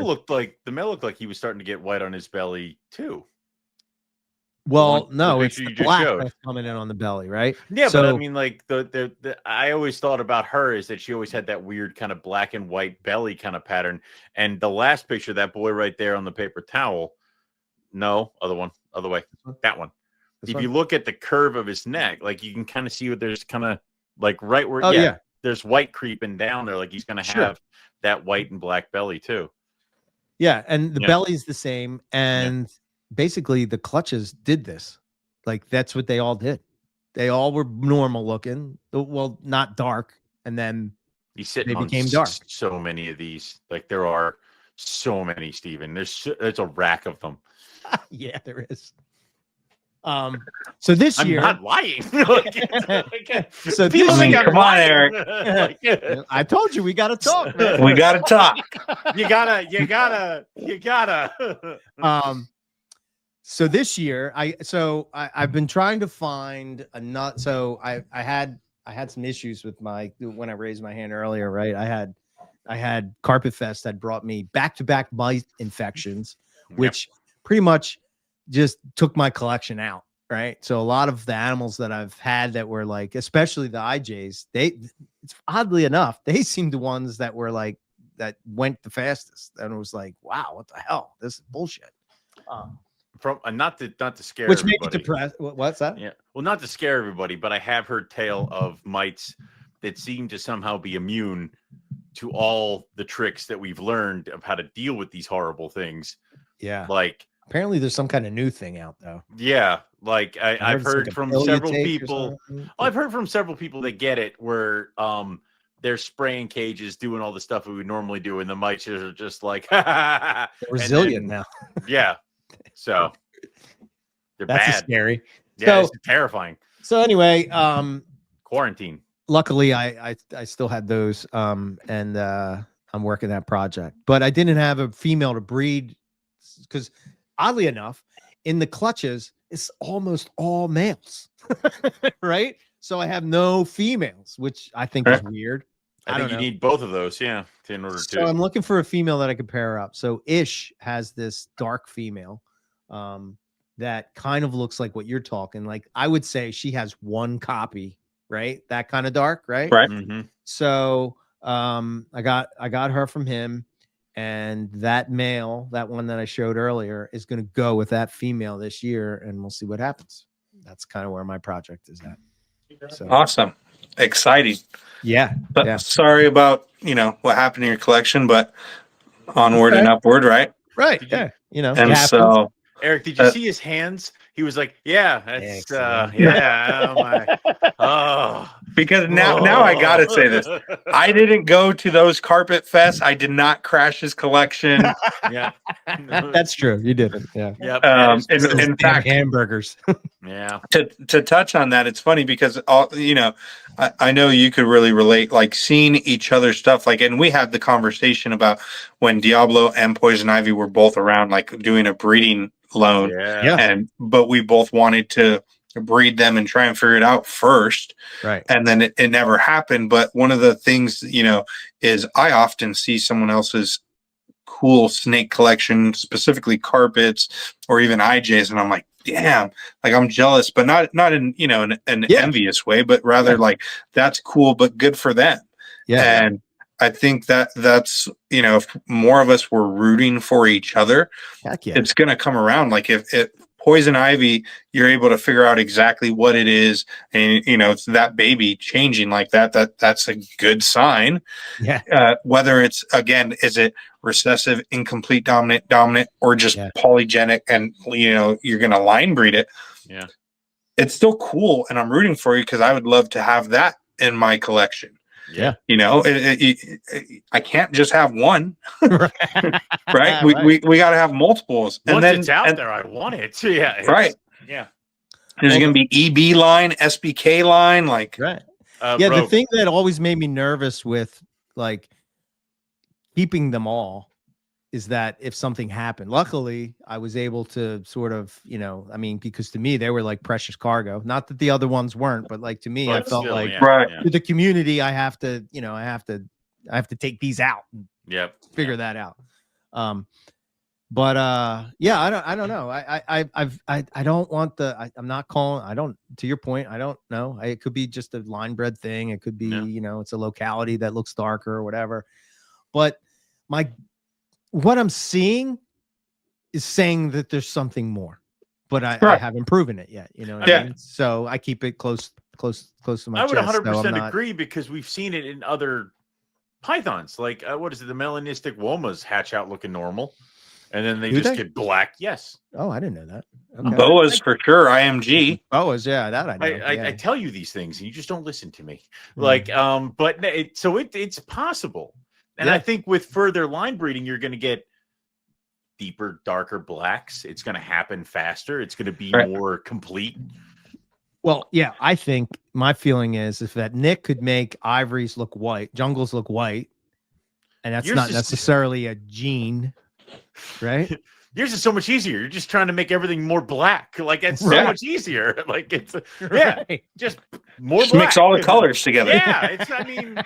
male looked like he was starting to get white on his belly too. Well, no, it's the black that's coming in on the belly, right? Yeah, but I mean, like the I always thought about her is that she always had that weird kind of black and white belly kind of pattern. And the last picture, that boy right there on the paper towel, no, other way, that one. If you look at the curve of his neck, like you can kind of see what there's kind of like right where, there's white creeping down there, like he's going to have that white and black belly too. Yeah, and the belly's the same, and basically the clutches did this. Like that's what they all did. They all were normal looking. Well, not dark. And then you sit they on became dark. So many of these. Like there are so many, Steven. There's a rack of them. Yeah, there is. So this year, I'm not lying. So this year, year, come on, Eric. I told you we got to talk, man. We got to talk. You gotta. So this year, I've been trying to find a nut. So I had some issues with when I raised my hand earlier, right? I had Carpet Fest had brought me back-to-back mite infections, which pretty much just took my collection out, right? So a lot of the animals that I've had that were like, especially the IJs, it's oddly enough, they seemed the ones that were like that went the fastest. And it was like, wow, what the hell? This is bullshit. From not to scare which everybody. made me depressed. What's that? Yeah, well, not to scare everybody, but I have heard tale of mites that seem to somehow be immune to all the tricks that we've learned of how to deal with these horrible things. Yeah, like apparently there's some kind of new thing out though. Yeah, like I've heard from several people. I've heard from several people that get it where they're spraying cages, doing all the stuff we would normally do, and the mites are just like they're resilient now. Yeah. So that's bad. Scary. Yeah, it's terrifying. So anyway, quarantine. Luckily, I still had those, and I'm working that project. But I didn't have a female to breed because, oddly enough, in the clutches, it's almost all males, right? So I have no females, which I think is weird. I think you need both of those, yeah, in order to. So I'm looking for a female that I could pair up. So Ish has this dark female that kind of looks like what you're talking. Like I would say she has one copy, right? That kind of dark, right? Right. Mm-hmm. So I got her from him, and that male, that one that I showed earlier, is going to go with that female this year, and we'll see what happens. That's kind of where my project is at. So. Awesome. Exciting. Yeah. But yeah. Sorry about, what happened in your collection, but onward and upward, right? Right. Yeah. And so Eric, did you see his hands? He was like, yeah, that's yeah. Oh my. Oh. Because now I gotta say this. I didn't go to those Carpet Fests. I did not crash his collection. Yeah. That's true. You didn't. Yeah. Yep. In fact, hamburgers. Yeah. To touch on that, it's funny because I know you could really relate, like seeing each other's stuff. Like, and we had the conversation about when Diablo and Poison Ivy were both around, like doing a breeding loan. Yeah. But we both wanted to breed them and try and figure it out first. Right. And then it never happened. But one of the things, is I often see someone else's cool snake collection, specifically carpets or even IJs, and I'm like, damn, like I'm jealous, but not in an envious way, but rather like that's cool, but good for them. Yeah. And I think that's if more of us were rooting for each other, it's gonna come around. Like if Poison Ivy, you're able to figure out exactly what it is, and it's that baby changing like that's a good sign. Yeah. Whether it's is it recessive, incomplete, dominant, or just polygenic, and you're gonna line breed it. Yeah, it's still cool, and I'm rooting for you because I would love to have that in my collection. Yeah, I can't just have one, right? Right. We got to have multiples. Once and then it's out there, I want it. Yeah, right. Yeah, there's going to be EB line, SBK line, like right. The thing that always made me nervous with like keeping them all is that if something happened, luckily I was able to sort of, because to me, they were like precious cargo. Not that the other ones weren't, but like to me, I felt like to the community, I have to, I have to take these out and figure that out. But I don't know. I don't want I'm not calling, to your point, I don't know. It could be just a line bred thing. It could be, it's a locality that looks darker or whatever. But what I'm seeing is saying that there's something more, but I haven't proven it yet. You know what I mean? So I keep it close to my chest. I would 100% agree because we've seen it in other pythons. Like, what is it? The melanistic womas hatch out looking normal. And then they Do just they? get black. Yes. Oh, I didn't know that. Okay. Boas for sure. IMG. Boas, yeah, that I know. I tell you these things, and you just don't listen to me. Mm. Like, but it's possible, and I think with further line breeding, you're going to get deeper, darker blacks. It's going to happen faster. It's going to be more complete. Well, yeah, I think my feeling is if that Nick could make ivories look white, jungles look white, and that's not necessarily a gene, right? Yours is so much easier. You're just trying to make everything more black. Like it's so much easier. Like it's just more just black. Mix all the colors together. Yeah, it's. I mean,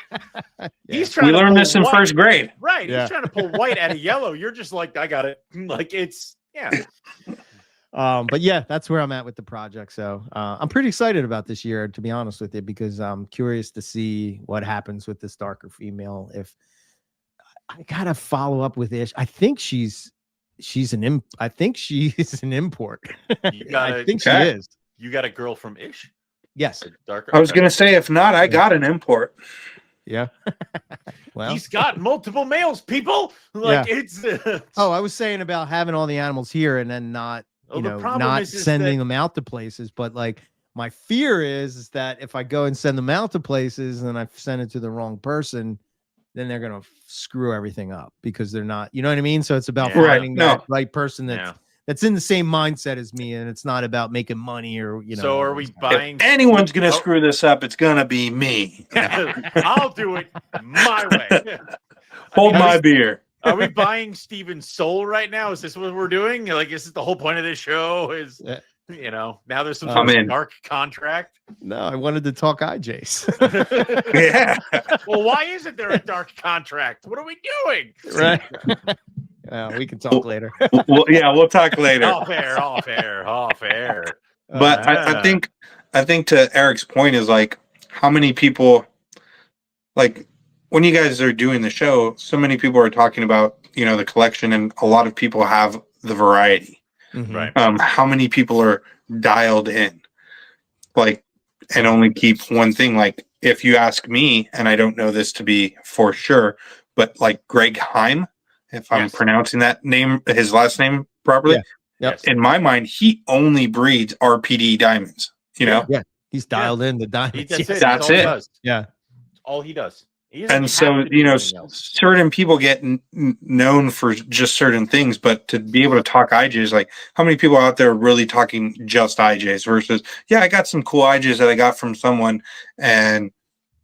he's trying. We learned this in first grade, right? He's trying to pull white out of yellow. You're just like, I got it. Like it's But yeah, that's where I'm at with the project. So I'm pretty excited about this year, to be honest with you, because I'm curious to see what happens with this darker female. If I gotta follow up with Ish, I think she's an import. I think she is. You got a girl from Ish? Yes. Darker. I was gonna say, if not, I got an import. Yeah. Well, he's got multiple males, people. Like it's. Oh, I was saying about having all the animals here and then not, not sending them out to places. But like my fear is that if I go and send them out to places and I send it to the wrong person, then they're gonna screw everything up because they're not. You know what I mean? So it's about finding that right person that's in the same mindset as me, and it's not about making money or So are we buying? If anyone's gonna screw this up, it's gonna be me. I'll do it my way. Hold my beer. Are we buying Steven's soul right now? Is this what we're doing? Like, is this the whole point of this show? Is now there's some sort of dark contract? No, I wanted to talk IJs. Yeah. Well, why isn't there a dark contract? What are we doing? Right. We can talk later. We'll talk later. Off air. But I think to Eric's point is like, how many people, like when you guys are doing the show, so many people are talking about, the collection, and a lot of people have the variety. Mm-hmm. Right. How many people are dialed in, like, and only keep one thing? Like, if you ask me, and I don't know this to be for sure, but like Greg Heim, if I'm pronouncing that name, his last name properly, in my mind, he only breeds RPD diamonds. Yeah, he's dialed in the diamonds. That's it. Yeah, all he does. And so, certain people get known for just certain things, but to be able to talk IJs, like how many people out there are really talking just IJs versus, I got some cool IJs that I got from someone, and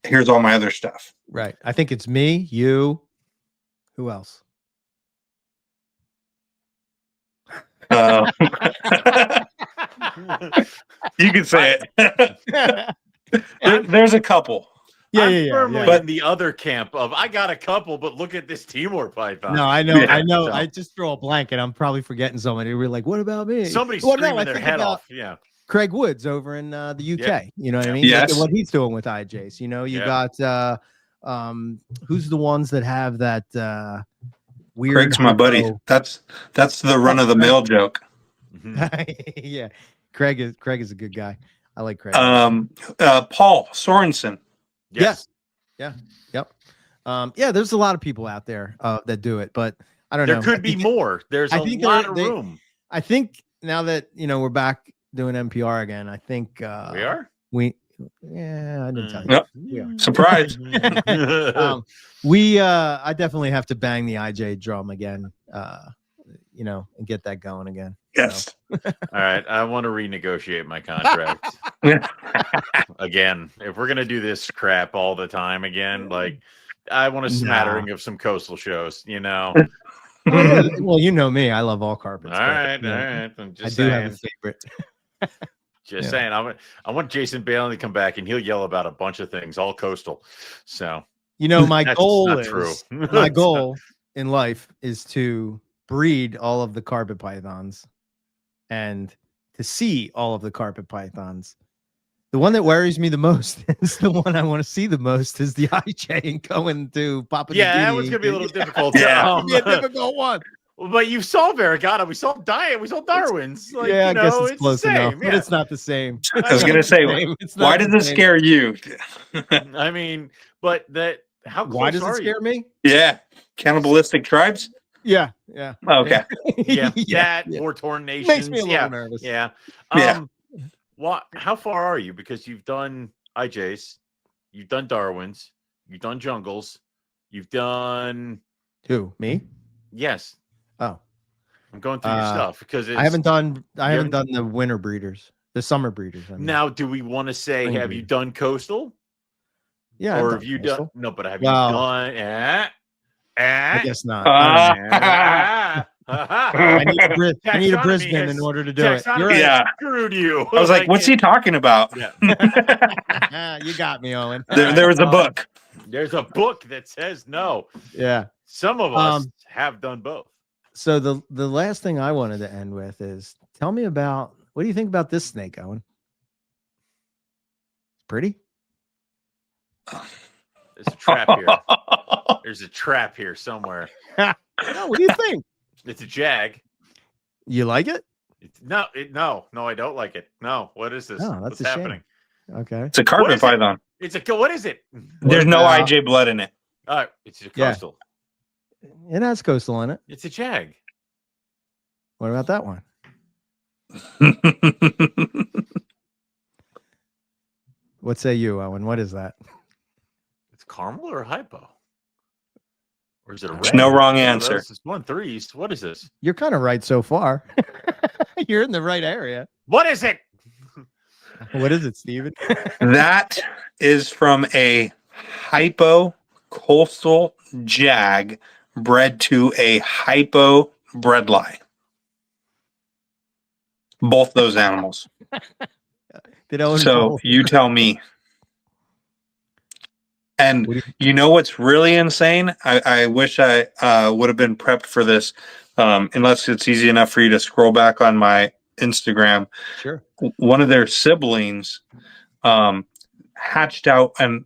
here's all my other stuff. Right. I think it's me, you, who else? You can say it. There's a couple. I'm firmly in the other camp of I got a couple, but look at this Timor python. No, I know. I just throw a blanket. I'm probably forgetting somebody. We're like, what about me? Somebody's screaming their head off. Yeah. Craig Woods over in the UK. Yeah. You know what I mean? Yes. Look at what he's doing with IJs. You got who's the ones that have that weird. Craig's my buddy. That's the run of the mill joke. Yeah. Craig is a good guy. I like Craig. Paul Sorensen. Yes. Yeah. Yep. There's a lot of people out there that do it, but I don't know. There could be more. There's a lot of room. I think now that we're back doing NPR again, I think we are. I didn't tell you. Yep. We are. Surprise. I definitely have to bang the IJ drum again. And get that going again. Yes. All right. I want to renegotiate my contract. Again, if we're gonna do this crap all the time again, like I want a smattering of some coastal shows, Well, you know me, I love all carpets. All right. I'm just I do saying. have a favorite. Just saying. I want Jason Bailey to come back and he'll yell about a bunch of things, all coastal. So my goal not is true. My goal in life is to breed all of the carpet pythons and to see all of the carpet pythons. The one that worries me the most is the one I want to see the most is the IJ and going to Papua New Guinea. Yeah, that one's gonna be a little difficult. It'll be a difficult one. But you saw Varigata, we saw Darwin's. Like, I guess it's close the same. enough, but it's not the same. I was gonna say, why does it scare you? I mean, but how close why does are it scare me? Yeah, cannibalistic tribes. Yeah, yeah. Okay. Yeah, Yeah. war torn nations. Makes me a little nervous. Yeah. Yeah. How far are you? Because you've done IJs, you've done Darwins, you've done jungles, you've done Who? Me? yes. Oh, I'm going through your stuff because I haven't done the winter breeders, the summer breeders. I mean. Now, do we want to say Spring have breeders. you done coastal? Yeah, Or I've have you coastal. done no, but have Well, you done I guess not. I don't know. I need a Brisbane in order to do it. You're right. Yeah. Screwed you. I was like, what's he talking about? Yeah. You got me, Owen. There was a book. There's a book that says no. Yeah. Some of us have done both. So the last thing I wanted to end with is tell me about what do you think about this snake, Owen? Pretty? There's a trap here. There's a trap here somewhere. No, what do you think? It's a jag. You like it? No, I don't like it. No, what is this? Oh, that's What's a shame. happening? Okay. It's a carpet python. What is it? There's no IJ blood in it. It's a coastal. It has coastal in it. It's a jag. What about that one? What say you, Owen? What is that? It's caramel or hypo? Or is it a There's red? no wrong answer. It's 1-3. What is this? You're kind of right so far. You're in the right area. What is it? What is it, Steven? That is from a hypo coastal jag bred to a hypo bredli. Both those animals. So you tell me. And you know what's really insane? I wish I would have been prepped for this, unless it's easy enough for you to scroll back on my Instagram. Sure. One of their siblings hatched out and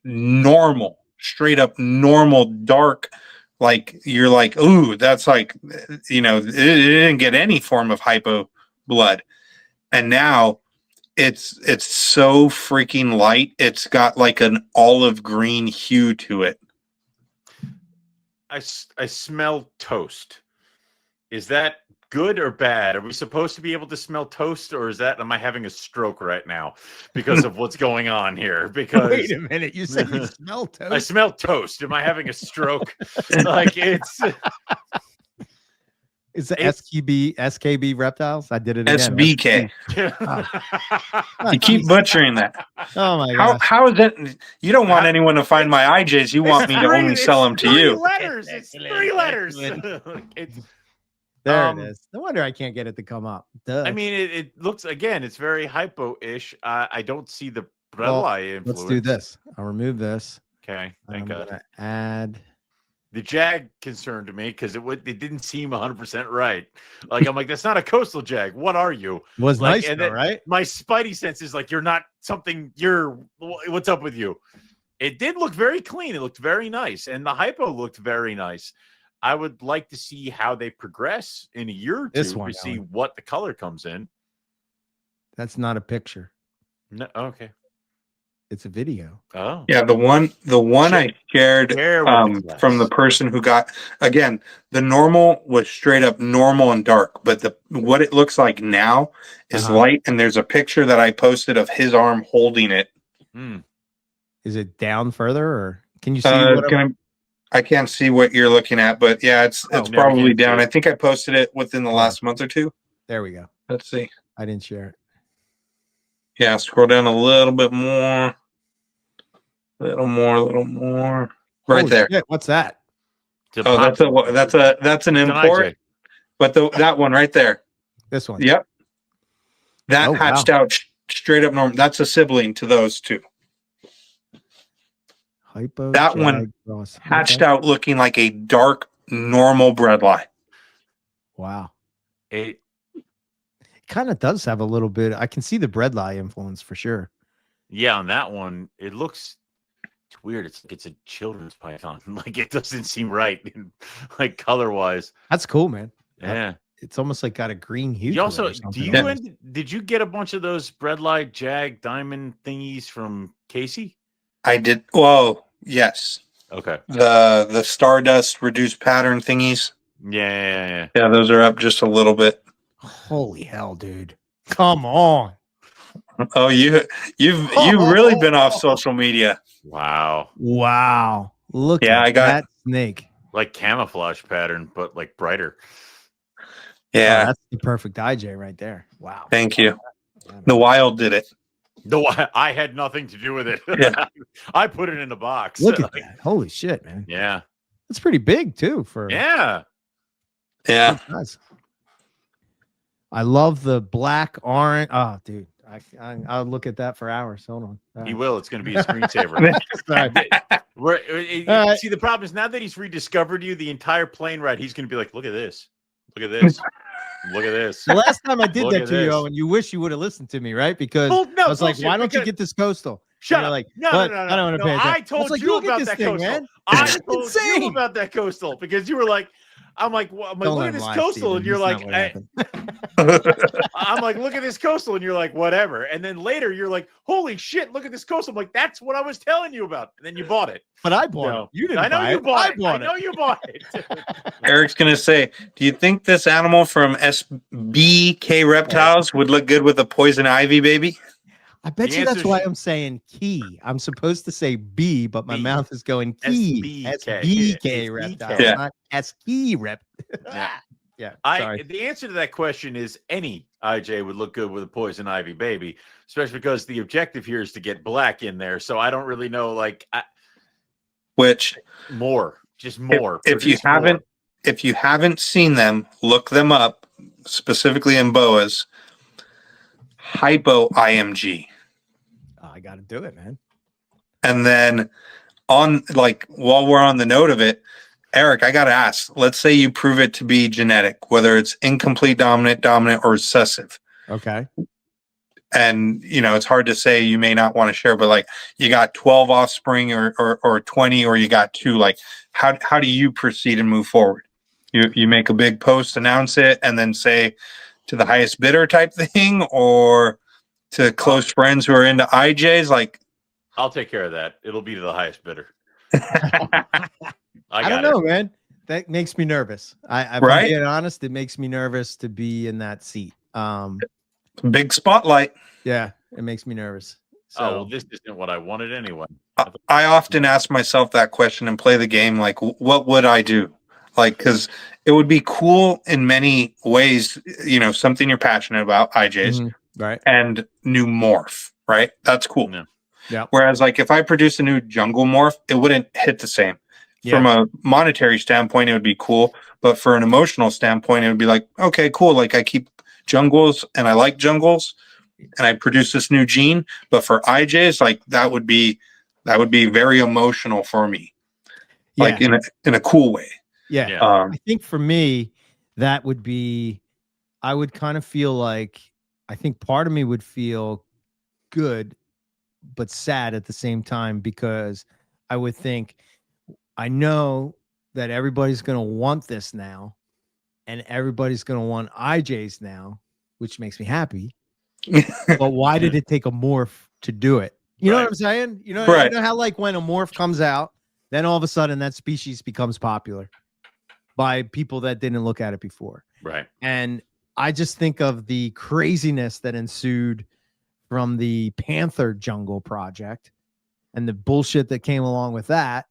normal, straight up normal, dark, like you're like, ooh, that's like, it didn't get any form of hypo blood. And now it's so freaking light. It's got like an olive green hue to it. I smell toast. Is that good or bad? Are we supposed to be able to smell toast, or am I having a stroke right now because of what's going on here? Because wait a minute, you said you smell toast. I smell toast. Am I having a stroke? Like it's the SKB Reptiles. I did it again. SBK. You keep butchering that. Oh my gosh. How is it? You don't want anyone to find my IJs. You want me to only sell them to you. Letters. It's 3 letters. There it is. No wonder I can't get it to come up. Duh. I mean, it looks, again, it's very hypo-ish. I don't see the bredli influence. Let's do this. I'll remove this. Okay, thank God. Gonna add. The jag concerned me because it didn't seem 100% right. Like, I'm like, that's not a coastal jag. What are you? Was like, nice though, right? My spidey sense is like, you're not something. What's up with you? It did look very clean. It looked very nice, and the hypo looked very nice. I would like to see how they progress in a year or two to see what the color comes in. That's not a picture. No, okay. It's a video. Oh, yeah. The one I shared from the person who got, again, the normal was straight up normal and dark, but what it looks like now is light. And there's a picture that I posted of his arm holding it. Is it down further, or can you see? I can't see what you're looking at, but yeah, it's probably down. I think I posted it within the last month or two. There we go. Let's see. I didn't share it. Yeah, scroll down a little bit more. Little more. Right there. Shit, what's that? Oh, that's an import. But that one right there. This one. Yep. That hatched out straight up normal. That's a sibling to those two. That one hatched out looking like a dark normal bredli. Wow. It kind of does have a little bit. I can see the bredli influence for sure. Yeah, on that one, it looks weird. It's like it's a children's python. Like, it doesn't seem right, like, color wise. That's cool, man. Yeah, it's almost like got a green hue. You also did you get a bunch of those bredli jag diamond thingies from Casey? I did. Whoa, yes. Okay. The stardust reduced pattern thingies. Yeah. Yeah, those are up just a little bit. Holy hell, dude! Come on. Oh, you've really been off social media. Wow. Look Yeah, at that snake. Like camouflage pattern, but like brighter. Yeah, that's the perfect IJ right there. Wow. Thank you. The wild did it. I had nothing to do with it. Yeah. I put it in a box. Look at that. Holy shit, man. Yeah. That's pretty big too for Yeah. Nice. I love the black orange. Oh, dude. I'll look at that for hours. Hold on. He will. It's going to be a screensaver. See, the problem is now that he's rediscovered you, the entire plane ride, he's going to be like, look at this. Look at this. Look at this. The last time I did that to you, Owen, you wish you would have listened to me, right? Because I was like, why don't you get this coastal? Shut up. Like, no. I don't want to pay attention. I told you about that coastal. Man. I told you about that coastal because you were like, I'm like, look at this coastal. And you're like, I'm like, look at this coastal. And you're like, whatever. And then later you're like, holy shit, look at this coastal. I'm like, that's what I was telling you about. And then you bought it. But I bought it. You didn't. I know you bought it. I know you bought it. Eric's going to say, do you think this animal from SBK Reptiles would look good with a poison ivy baby? I bet you that's why I'm saying key. I'm supposed to say B, but my mouth is going key. SBK Reptiles, not S-key Rep. Yeah. Sorry. The answer to that question is any IJ would look good with a poison ivy baby, especially because the objective here is to get black in there. So I don't really know, more. If you haven't seen them, look them up, specifically in boas. Hypo IMG. I got to do it, man. And then while we're on the note of it, Eric, I got to ask, let's say you prove it to be genetic, whether it's incomplete dominant, or recessive. Okay. And, it's hard to say, you may not want to share, but you got 12 offspring or 20, or you got 2, how do you proceed and move forward? You make a big post, announce it, and then say to the highest bidder type thing, or to close friends who are into IJs? I'll take care of that. It'll be to the highest bidder. I don't know, man. That makes me nervous. I'm being honest, it makes me nervous to be in that seat. Big spotlight. Yeah, it makes me nervous. So this isn't what I wanted anyway. I often ask myself that question and play the game. What would I do? Because it would be cool in many ways, something you're passionate about, IJs, right? And new morph, right? That's cool. Yeah. Whereas, if I produce a new jungle morph, it wouldn't hit the same. Yeah. From a monetary standpoint, it would be cool. But for an emotional standpoint, it would be okay, cool. I keep jungles and I like jungles and I produce this new gene. But for IJs, that would be very emotional for me. In a cool way. Yeah. I think for me, that would be, I would kind of feel I think part of me would feel good, but sad at the same time, because I would think, I know that everybody's going to want this now, and everybody's going to want IJs now, which makes me happy. But why did it take a morph to do it? You know what I'm saying? You know how when a morph comes out, then all of a sudden that species becomes popular by people that didn't look at it before. Right. And I just think of the craziness that ensued from the Panther Jungle project and the bullshit that came along with that.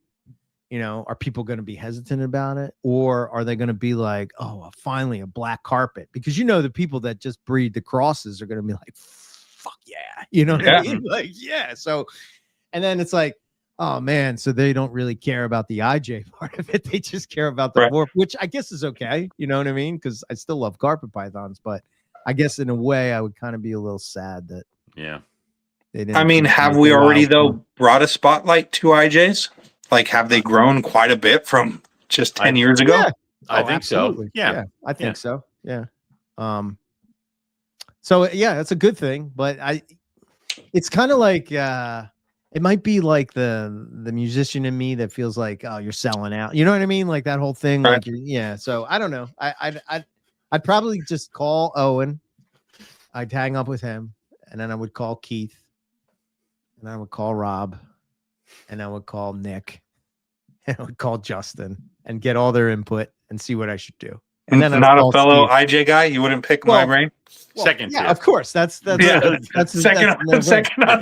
Are people going to be hesitant about it, or are they going to be like, oh, finally a black carpet? Because the people that just breed the crosses are going to be like, fuck yeah. You know what I mean? Yeah. So, and then it's oh man, so they don't really care about the IJ part of it. They just care about the morph, which I guess is okay. You know what I mean? Because I still love carpet pythons, but I guess in a way I would kind of be a little sad that. Yeah. They didn't. I mean, have we already brought a spotlight to IJs? Have they grown quite a bit from just 10 years ago? Yeah. I think absolutely. So. Yeah. I think so. Yeah. So yeah, that's a good thing, but it's kind of it might be the musician in me that feels oh, you're selling out. You know what I mean? That whole thing. Right. So I don't know. I'd probably just call Owen. I'd hang up with him, and then I would call Keith, and I would call Rob, and I would call Nick, and I would call Justin, and get all their input and see what I should do. And then not a fellow IJ guy, you wouldn't pick my brain. Well, second tier. Of course. That's second on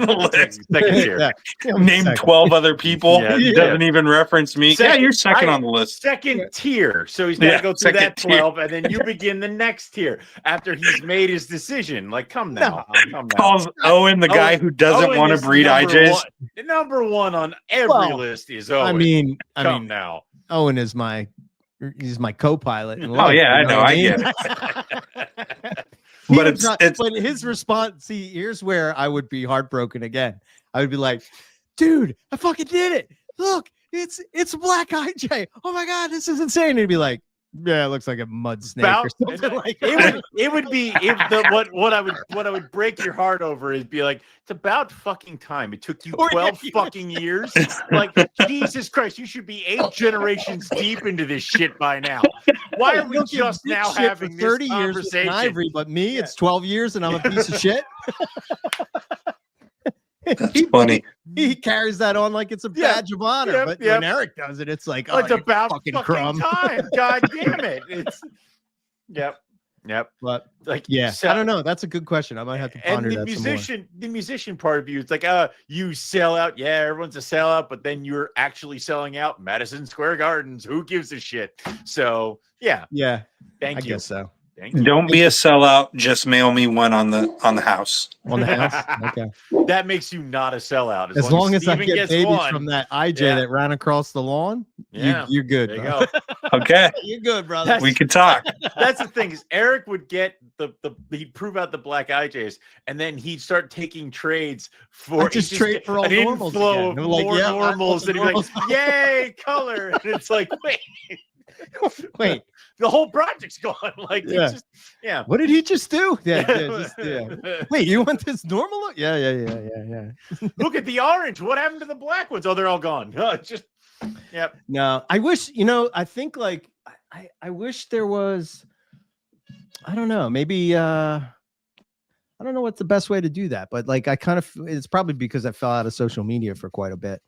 the list. Second tier. Name 12 other people. Doesn't even reference me. You're second on the list. Second tier. So he's got to go through that 12, and then you begin the next tier after he's made his decision. Like, come now. Calls Owen the guy who doesn't want to breed IJs. Number one on every list is Owen. I mean, now. Owen is he's my co-pilot. In oh life, yeah, I know. I get it. But but his response. See, here's where I would be heartbroken again. I would be like, "Dude, I fucking did it! Look, it's black IJ. Oh my god, this is insane!" And he'd be like, "Yeah, it looks like a mud snake or something like that." It would be what I would break your heart over is be like, it's about fucking time. It took you 12 fucking years. Like, Jesus Christ, you should be 8 generations deep into this shit by now. Why are we just now having this 30 conversation? Years with Ivory, but me, it's 12 years and I'm a piece of shit. That's funny. He carries that on like it's a badge of honor. But when Eric does it, it's like, it's about fucking crumb time. God damn it. It's But like, I don't know. That's a good question. I might have to ponder that some more. The musician part of you, it's like, you sell out. Yeah, everyone's a sellout, but then you're actually selling out Madison Square Gardens. Who gives a shit? So yeah. Thank you. Guess so. Don't be a sellout. Just mail me one on the house. On the house. Okay. That makes you not a sellout. As long as I get babies from that IJ that ran across the lawn, you're good. There you go. Okay. You're good, brother. We could talk. That's the thing is Eric would get he'd prove out the black IJs, and then he'd start taking trades for trade for all an normals inflow again. of more normals, and he'd be like, "Yay, color!" And it's like, wait. The whole project's gone. Like, it's just, What did he just do? Wait, you want this normal look? Yeah. Look at the orange. What happened to the black ones? Oh, they're all gone. No, I wish, I think like, I wish there was, I don't know, maybe, I don't know what's the best way to do that, but like, I kind of, it's probably because I fell out of social media for quite a bit,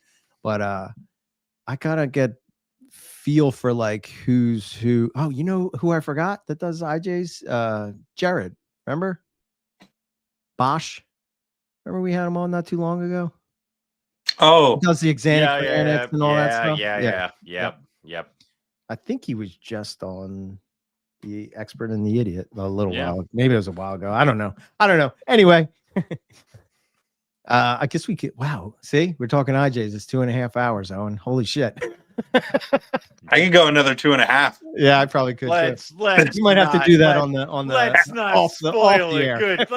but, I kind of get feel for like who's who. Oh, you know who I forgot that does IJs? Jared, remember? Bosch. Remember we had him on not too long ago? Oh, he does the Xanax and all that stuff. Yep. I think he was just on the Expert and the Idiot a little while. Maybe it was a while ago. I don't know. Anyway. I guess we could. Wow. See, we're talking IJs. It's 2.5 hours, Owen. Holy shit. I could go another 2.5. Yeah, I probably could. You might have to do that on the. Let's not spoil it. Good.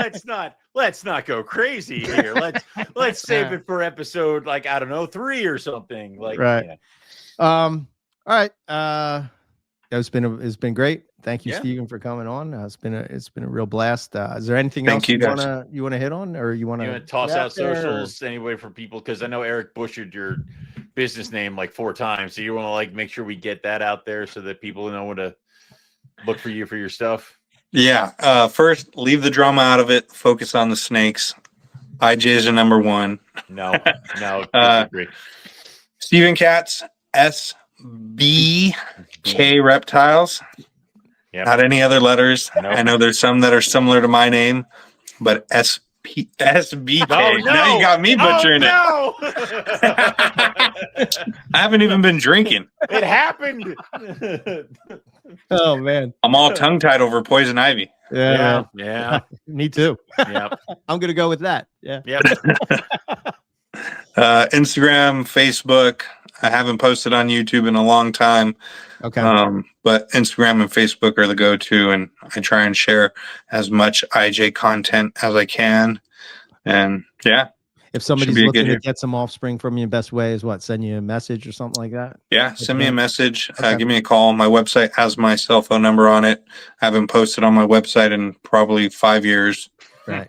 Let's not go crazy here. Let's save it for episode 3 or something. Right. All right. It's been great. Thank you, Steven, for coming on. It's been a real blast. Is there anything else you want to hit on, or you want to toss out socials anyway for people? Because I know Eric butchered your business name 4 times, so you want to make sure we get that out there so that people know where to look for you for your stuff. Yeah. First, leave the drama out of it. Focus on the snakes. IJs are number 1. No. Steven Katz, SBK Reptiles. Yep. Not any other letters. Nope. I know there's some that are similar to my name, but SBK. Oh, no. Now you got me butchering it. I haven't even been drinking. It happened. Oh man, I'm all tongue tied over poison ivy. Yeah. Me too. Yep. I'm gonna go with that. Yeah. Yep. Instagram, Facebook. I haven't posted on YouTube in a long time. Okay. But Instagram and Facebook are the go-to, and I try and share as much IJ content as I can. And if somebody's looking to get some offspring from you, best way is what? Send you a message or something like that? Yeah, send me a message. Give me a call. My website has my cell phone number on it. I haven't posted on my website in probably 5 years. Right.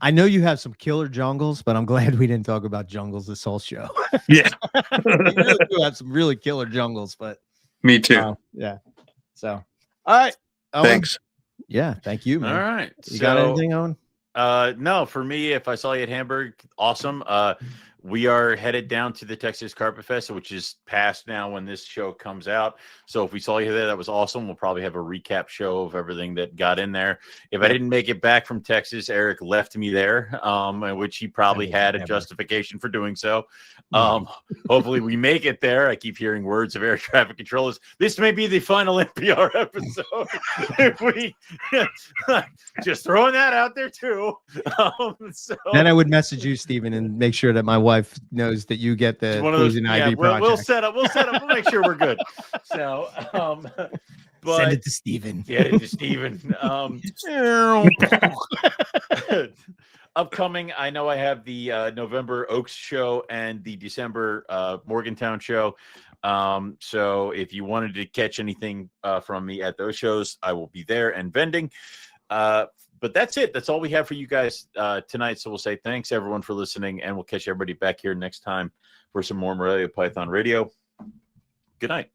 I know you have some killer jungles, but I'm glad we didn't talk about jungles this whole show. Yeah. You really do have some really killer jungles, but me too. Yeah. So, all right. Owen. Thanks. Yeah. Thank you, man. All right. You got anything, Owen? No, for me, if I saw you at Hamburg, awesome. we are headed down to the Texas Carpet Fest, which is past now when this show comes out. So if we saw you there, that was awesome. We'll probably have a recap show of everything that got in there. If I didn't make it back from Texas, Eric left me there, which he probably had a justification for doing so. Hopefully we make it there. I keep hearing words of air traffic controllers. This may be the final NPR episode. If we just throwing that out there too. So then I would message you, Stephen, and make sure that my wife knows that you get the Poison Ivy project. We'll set up. We'll make sure we're good. So, but send it to Stephen. Yeah, to Stephen. Upcoming, I know I have the November Oaks show and the December Morgantown show. So if you wanted to catch anything from me at those shows, I will be there and vending. But that's it. That's all we have for you guys tonight. So we'll say thanks, everyone, for listening, and we'll catch everybody back here next time for some more Morelia Python Radio. Good night.